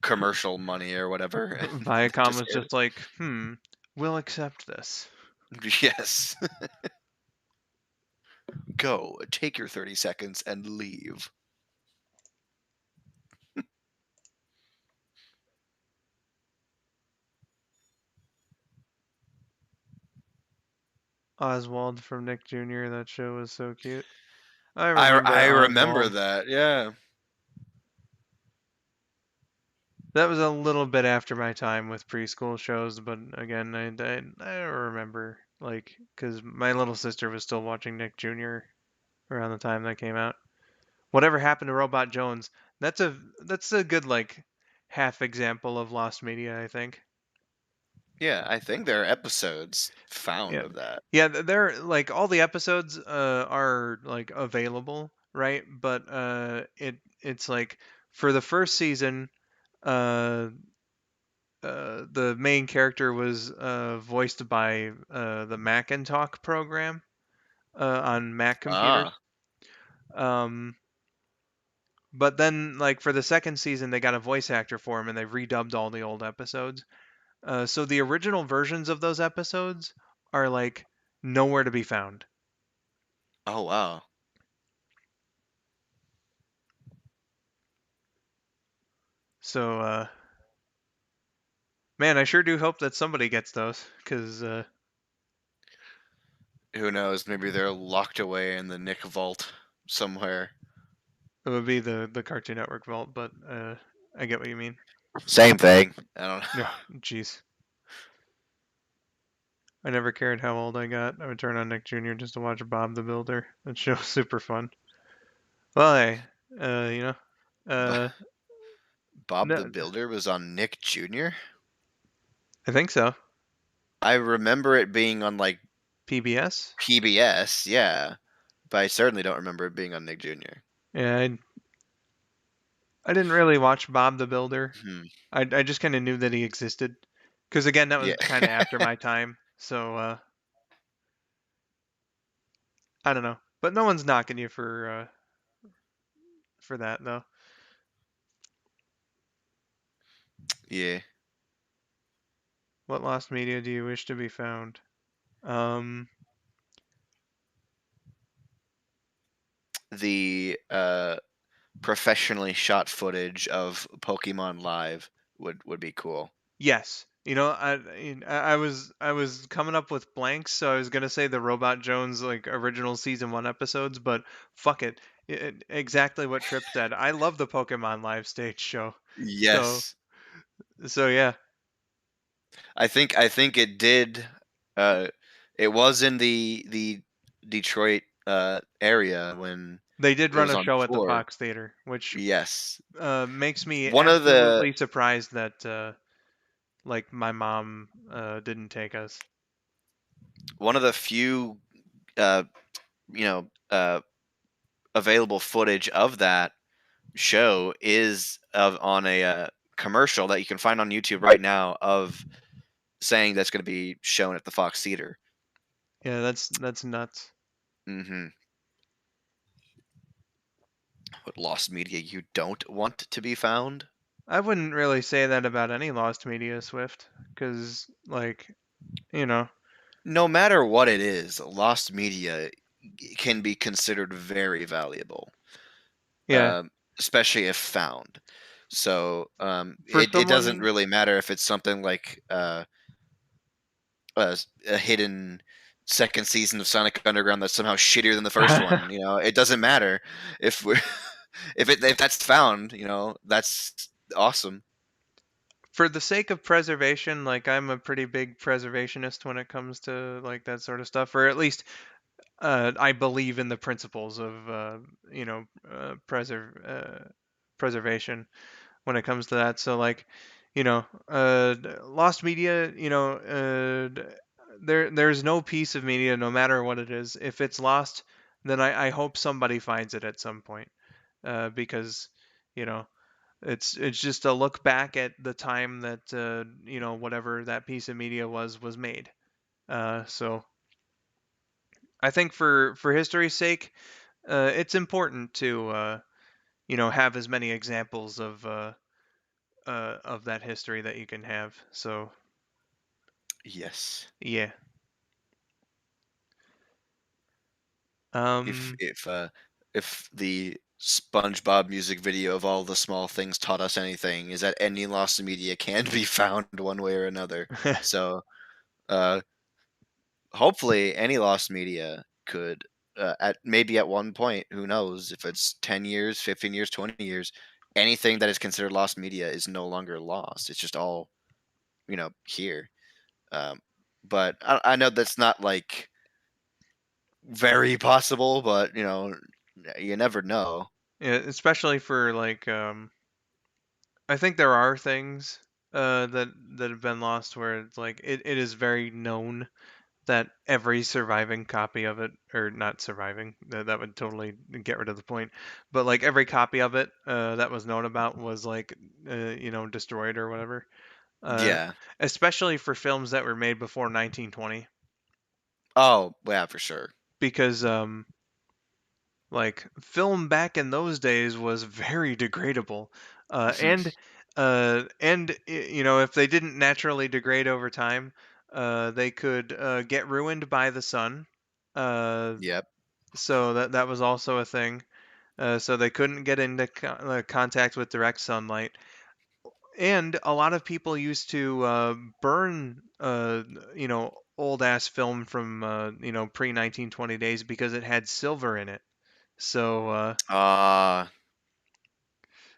commercial money or whatever. Viacom Just was just like, we'll accept this. yes. Go, take your 30 seconds and leave. Oswald from Nick Jr., that show was so cute. I I remember I remember Oswald. that. Yeah. That was a little bit after my time with preschool shows, but again, I don't remember, like, because my little sister was still watching Nick Jr. around the time that came out. Whatever happened to Robot Jones? That's a good like half example of lost media, I think. Yeah, I think there are episodes found Yeah, of that. yeah, they're like all the episodes are like available, right? But it's like for the first season, uh, the main character was voiced by the Mac and Talk program on Mac computers. Ah. Um, but then, like for the second season, they got a voice actor for him, and they redubbed all the old episodes. So the original versions of those episodes are like nowhere to be found. Oh wow. So, man, I sure do hope that somebody gets those, because Who knows? Maybe they're locked away in the Nick vault somewhere. it would be the Cartoon Network vault. But I get what you mean. Same thing. I don't know. Yeah, jeez. I never cared how old I got. I would turn on Nick Jr. just to watch Bob the Builder. That show's super fun. Well, hey, uh, Bob the no, Builder was on Nick Jr. I think so. I remember it being on like PBS. PBS, yeah, but I certainly don't remember it being on Nick Jr. Yeah, I didn't really watch Bob the Builder. Hmm. I just kind of knew that he existed, because again, that was Yeah. kind of after my time. So I don't know, but no one's knocking you for that though. Yeah. What lost media do you wish to be found? Um, The professionally shot footage of Pokemon Live would be cool. yes. I was coming up with blanks, so I was gonna say the Robot Jones like original season 1 episodes, but fuck it. Exactly what Trip said. I love the Pokemon Live stage show. So Yes. so yeah, I think it did uh it was in the Detroit area when they did it run was a on show at the tour. Fox Theater, which Yes. makes me One of the absolutely surprised that like my mom didn't take us. one of the few uh, you know available footage of that show is on a commercial that you can find on YouTube right now of saying that's going to be shown at the Fox Theater. Yeah, that's nuts. Mm-hmm. What lost media you don't want to be found? I wouldn't really say that about any lost media, Swift, because like, you know, No matter what it is, lost media can be considered very valuable, yeah, especially if found. So for it doesn't someone, really matter if it's something like a hidden second season of Sonic Underground that's somehow shittier than the first one. It doesn't matter if we're if that's found. That's awesome. for the sake of preservation, like I'm a pretty big preservationist when it comes to like that sort of stuff, or at least I believe in the principles of preservation when it comes to that. So like, lost media, there's no piece of media, no matter what it is. If it's lost, then I hope somebody finds it at some point, because you know it's just a look back at the time that whatever that piece of media was made. So I think for history's sake, it's important to have as many examples of that history that you can have. So Yes. yeah. If Um. if uh if the SpongeBob music video of all the small things taught us anything, is that any lost media can be found one way or another. So uh hopefully any lost media could at maybe at one point, who knows, if it's 10 years, 15 years, 20 years, anything that is considered lost media is no longer lost. It's just all here. um but I know that's not like very possible, but you never know. Yeah, especially for like I think there are things that have been lost where it's like it is very known that every surviving copy of it, or not surviving, that would totally get rid of the point, but like every copy of it that was known about was like destroyed or whatever, uh, Yeah. especially for films that were made before 1920, Oh, yeah, for sure. because like film back in those days was very degradable, if they didn't naturally degrade over time, they could get ruined by the sun. uh, Yep. so that was also a thing. So they couldn't get into contact with direct sunlight, and a lot of people used to burn old ass film from pre 1920 days because it had silver in it. So Uh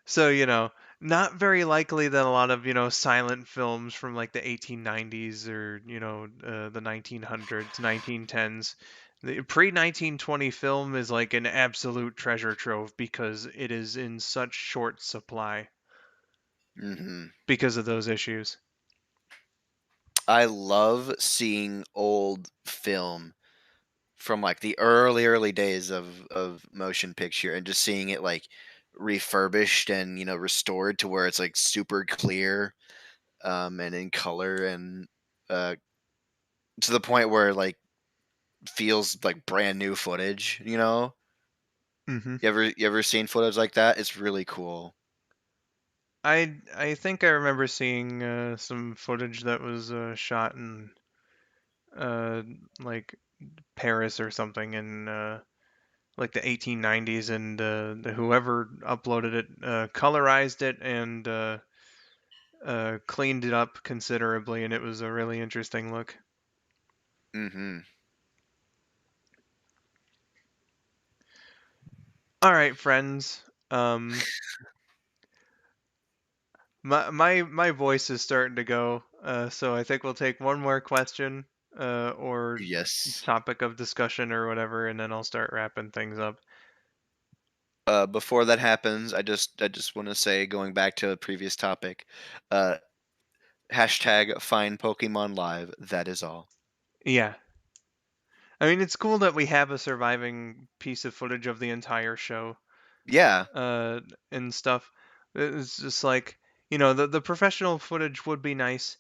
so not very likely that a lot of silent films from like the 1890s or the 1900s, 1910s. The pre 1920 film is like an absolute treasure trove because it is in such short supply mhm. because of those issues. I love seeing old film from like the early days of motion picture and just seeing it like refurbished and restored to where it's like super clear, and in color, and uh to the point where like feels like brand new footage. hmm You ever seen footage like that? It's really cool. I think I remember seeing some footage that was shot in uh, like Paris or something in like the 1890s, and whoever uploaded it colorized it and cleaned it up considerably, and it was a really interesting look. Mhm. All right, friends. Um, my voice is starting to go, so I think we'll take one more question or Yes. topic of discussion or whatever, and then I'll start wrapping things up. Before that happens, I just want to say, going back to a previous topic, uh, hashtag find Pokemon live. That is all. Yeah. I mean, it's cool that we have a surviving piece of footage of the entire show, Yeah. and stuff. It's just like, the professional footage would be nice,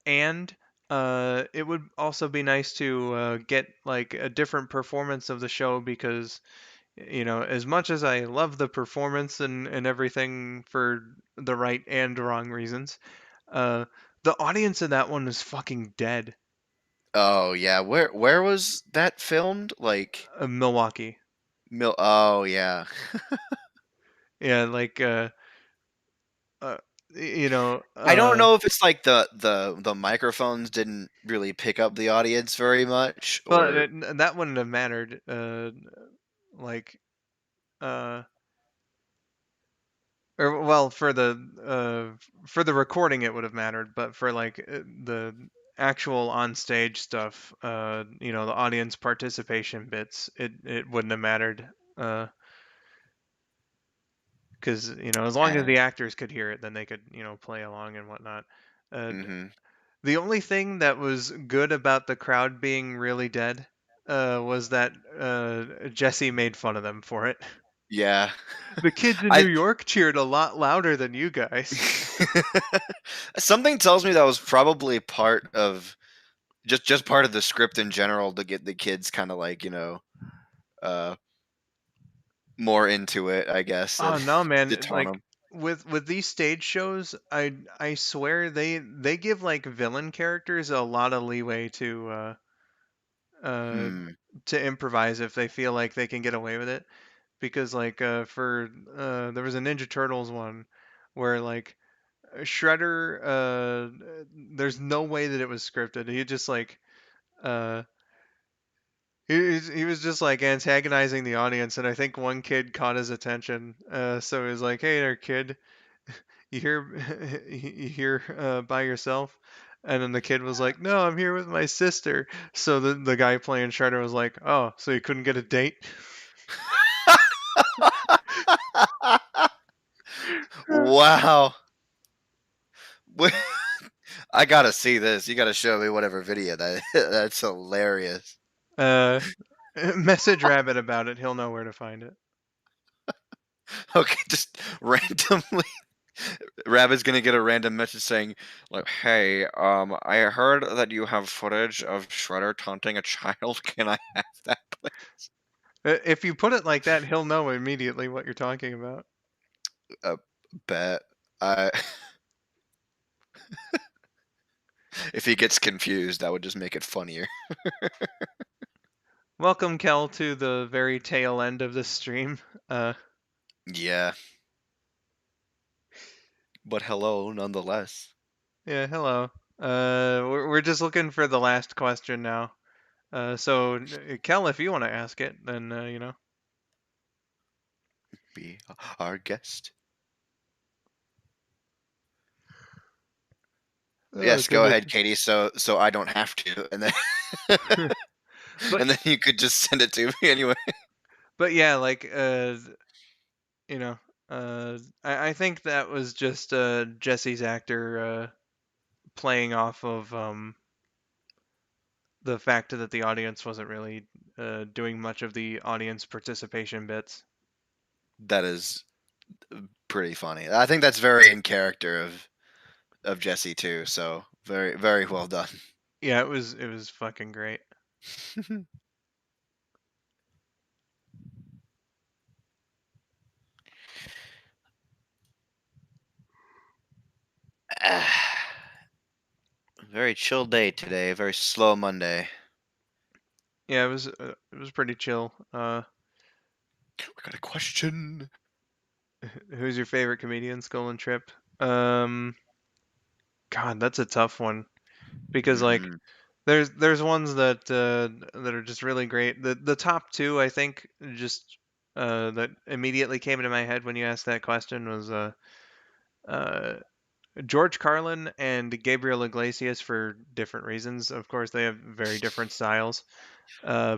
and it would also be nice to get like a different performance of the show because, as much as I love the performance and everything for the right and wrong reasons, uh, the audience in that one is fucking dead. Oh yeah. Where was that filmed? Like Milwaukee. Oh yeah. Yeah, like uh, you know, I don't know if it's like the microphones didn't really pick up the audience very much, but or that wouldn't have mattered. Like, uh, or well, for the recording, it would have mattered, but for like the actual on stage stuff, the audience participation bits, it wouldn't have mattered. Because as long as yeah. the actors could hear it, then they could play along and whatnot. Mm-hmm. The only thing that was good about the crowd being really dead was that Jesse made fun of them for it. Yeah. The kids in New I York cheered a lot louder than you guys. Something tells me that was probably part of just part of the script in general to get the kids kind of like, uh more into it, I guess, Oh and no, to man! tone Like them. with these stage shows, I swear they give like villain characters a lot of leeway uh Hmm. to improvise if they feel like they can get away with it. Because like for there was a Ninja Turtles one where like Shredder, there's no way that it was scripted. He just like uh he was just like antagonizing the audience, and I think one kid caught his attention. So he was like, "Hey there, kid, you here you here by yourself?" And then the kid was like, "No, I'm here with my sister." So the guy playing Shredder was like, "Oh, so you couldn't get a date?" Wow. Wait, I gotta see this. You gotta show me whatever video that that's hilarious. Uh, message Rabbit about it. He'll know where to find it. Okay, just randomly Rabbit's gonna get a random message saying, like, "Hey, I heard that you have footage of Shredder taunting a child. Can I have that, please?" If you put it like that, he'll know immediately what you're talking about. Uh, bet. I If he gets confused, that would just make it funnier. Welcome, Kel, to the very tail end of this stream. Yeah, but hello, nonetheless. Yeah, hello. We're just looking for the last question now. So, Kel, if you want to. It, then Be our guest. Oh Yes, go goodness. ahead, Katie. So I don't have to, and then But and then you could just send it to me anyway. but yeah, like you know, I think that was just Jesse's actor playing off of the fact that the audience wasn't really doing much of the audience participation bits. That is pretty funny. I think that's very in character of Jesse too. So very well done. Yeah, it was fucking great. Very chill day today. Very slow Monday. Yeah, it was pretty chill. We got a question. Who's your favorite comedian, Skull and Trip? Um, God, that's a tough one because like Mm, there's ones that are just really great. The top two, I think, just that immediately came into my head when you asked that question was uh George Carlin and Gabriel Iglesias for different reasons. Of course, they have very different styles.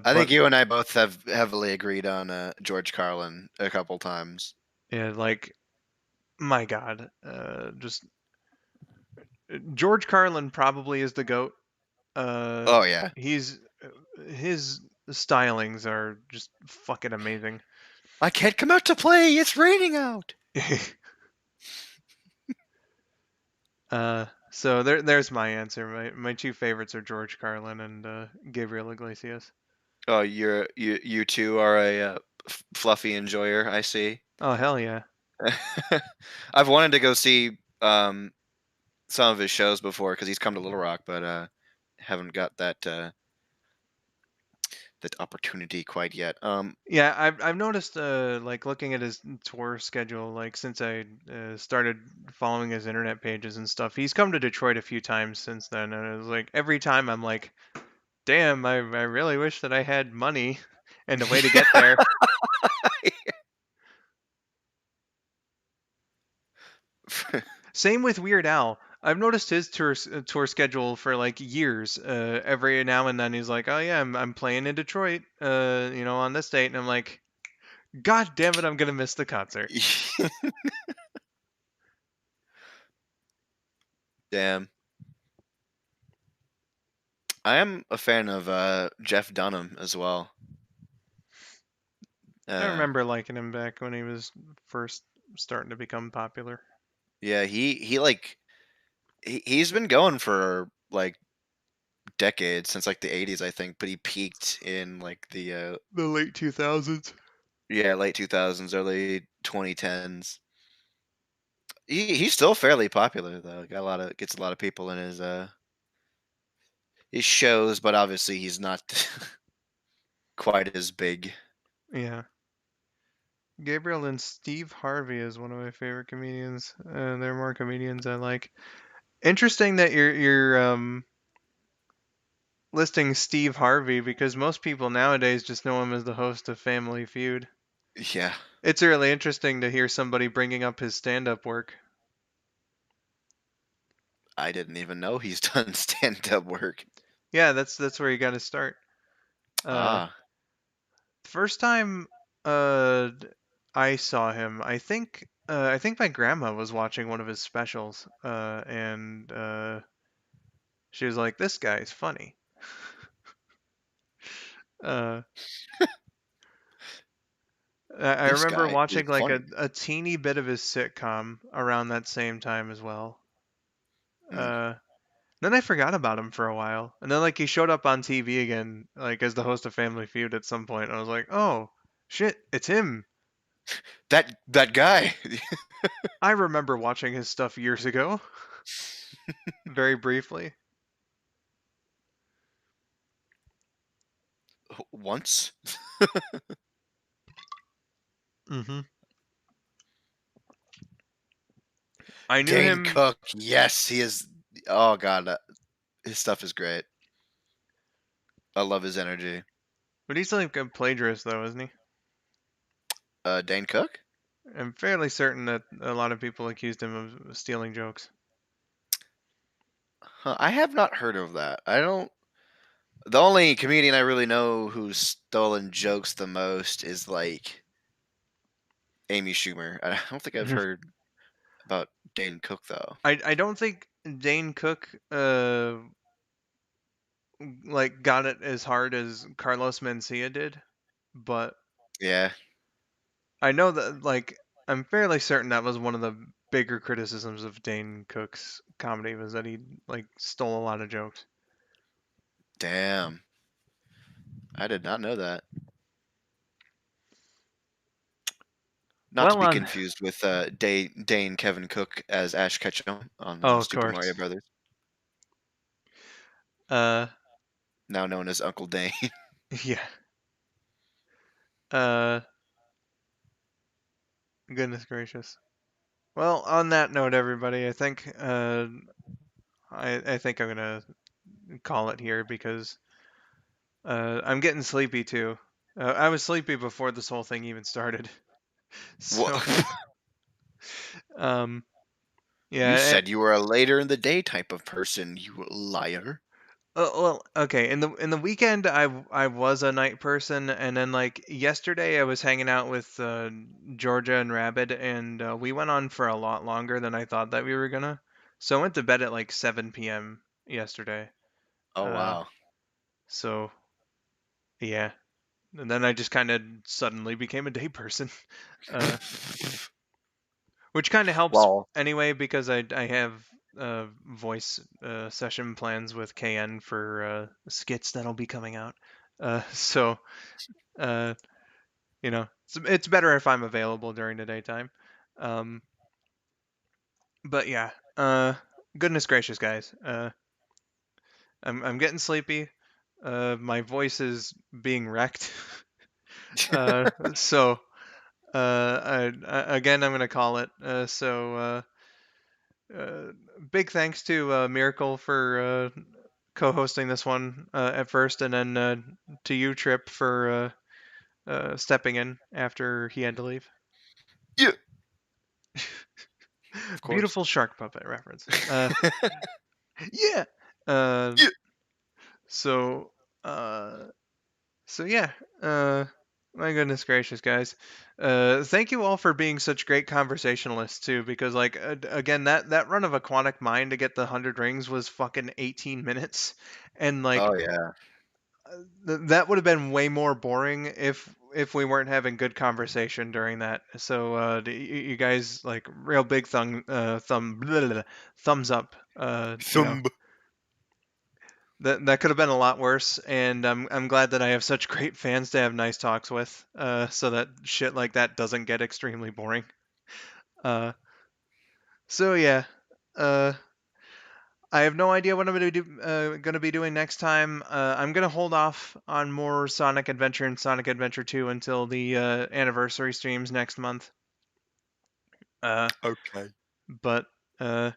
I But think you and I both have heavily agreed on George Carlin a couple times. yeah, like my God, just George Carlin probably is the goat. Uh, Oh yeah. he's his. stylings are just fucking amazing. I can't come out to play. It's raining out. So there's my answer. My two favorites are George Carlin and Gabriel Iglesias. Oh, you two are a fluffy enjoyer. I see. Oh hell yeah. I've wanted to go see some of his shows before because he's come to Little Rock, but haven't got that opportunity quite yet. Yeah, I've noticed like looking at his tour schedule, like since I started following his internet pages and stuff, he's come to Detroit a few times since then, and it was like every time I'm like, damn, I really wish that I had money and a way to get there. Same with Weird Al. I've noticed his tour schedule for like years. Every now and then he's like, "Oh yeah, I'm playing in Detroit, on this date," and I'm like, "God damn it, I'm gonna miss the concert." Damn. I am a fan of Jeff Dunham as well. I remember liking him back when he was first starting to become popular. Yeah, he's been going for like decades, since like the 80s, I think, but he peaked in like the The late 2000s. late 2000s, early 2010s. He's still fairly popular though. Gets a lot of people in his shows, but obviously he's not quite as big. Yeah. Gabriel and Steve Harvey is one of my favorite comedians. There are more comedians I like. Interesting that you're listing Steve Harvey because most people nowadays just know him as the host of Family Feud. Yeah, It's really interesting to hear somebody bringing up his stand-up work. I didn't even know he's done stand-up work. Yeah, that's where you got to start. Ah, First time I saw him, I think my grandma was watching one of his specials, and she was like, "This guy's funny." Uh, I this remember guy is watching like funny. a teeny bit of his sitcom around that same time as well. Hmm. Then I forgot about him for a while, and then like he showed up on TV again, like as the host of Family Feud at some point. And I was like, "Oh, shit, it's him." That guy. I remember watching his stuff years ago, very briefly. Once. Mm-hmm. I knew Dane him, Cook. Yes, he is. Oh god, his stuff is great. I love his energy. but he's like a plagiarist, though, isn't he? Dane Cook? I'm fairly certain that a lot of people accused him of stealing jokes. Huh, I have not heard of that. I don't. The only comedian I really know who's stolen jokes the most is like Amy Schumer. I don't think I've heard about Dane Cook though. I don't think Dane Cook like got it as hard as Carlos Mencia did, but Yeah, I know that like I'm fairly certain that was one of the bigger criticisms of Dane Cook's comedy was that he like stole a lot of jokes. damn. I did not know that. Not to Well, be on confused with Dane Kevin Cook as Ash Ketchum on oh, of Super Mario course. Brothers, Uh, now known as Uncle Dane. yeah. Uh, Goodness gracious. Well, on that note, everybody, I think I'm gonna call it here because I'm getting sleepy too. I was sleepy before this whole thing even started. What? So, um, You yeah. said you were a later in the day type of person, you liar. Well, okay. In the weekend, I was a night person, and then like yesterday, I was hanging out with Georgia and Rabbit, and we went on for a lot longer than I thought that we were gonna. So I went to bed at like 7 p.m. yesterday. Oh Uh, wow. so Yeah. And then I just kind of suddenly became a day person. Which kind of helps Well, anyway because I have voice session plans with KN for skits that'll be coming out. So uh, it's better if I'm available during the daytime. Um, but yeah, goodness gracious, guys, I'm getting sleepy. My voice is being wrecked. So again, I'm gonna call it. Big thanks to Miracle for co-hosting this one at first, and then to you, Trip, for stepping in after he had to leave. Yeah. Of course. Beautiful shark puppet reference. Yeah. Uh, Yeah. so, uh, so yeah. My goodness gracious, guys. Thank you all for being such great conversationalists too, because like again, that run of Aquatic Mind to get the 100 rings was fucking 18 minutes, and like Oh yeah. that would have been way more boring if we weren't having good conversation during that. So you guys like real big thumbs up. Thumb. That could have been a lot worse, and I'm glad that I have such great fans to have nice talks with, so that shit like that doesn't get extremely boring. Uh, so yeah, uh, I have no idea what I'm gonna be doing next time. I'm gonna hold off on more Sonic Adventure and Sonic Adventure 2 until the anniversary streams next month. Okay. But uh,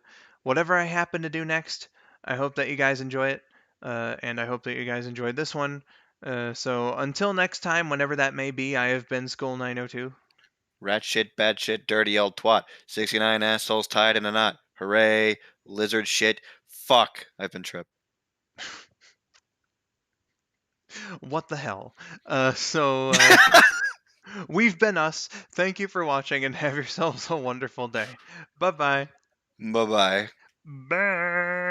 whatever I happen to do next, I hope that you guys enjoy it, and I hope that you guys enjoyed this one. So until next time, whenever that may be, I have been skull902. Rat shit, bad shit, dirty old twat. 69 assholes tied in a knot. Hooray. Lizard shit. Fuck. I've been tripped. What the hell? We've been us. Thank you for watching, and have yourselves a wonderful day. Bye-bye. Bye bye. Bye.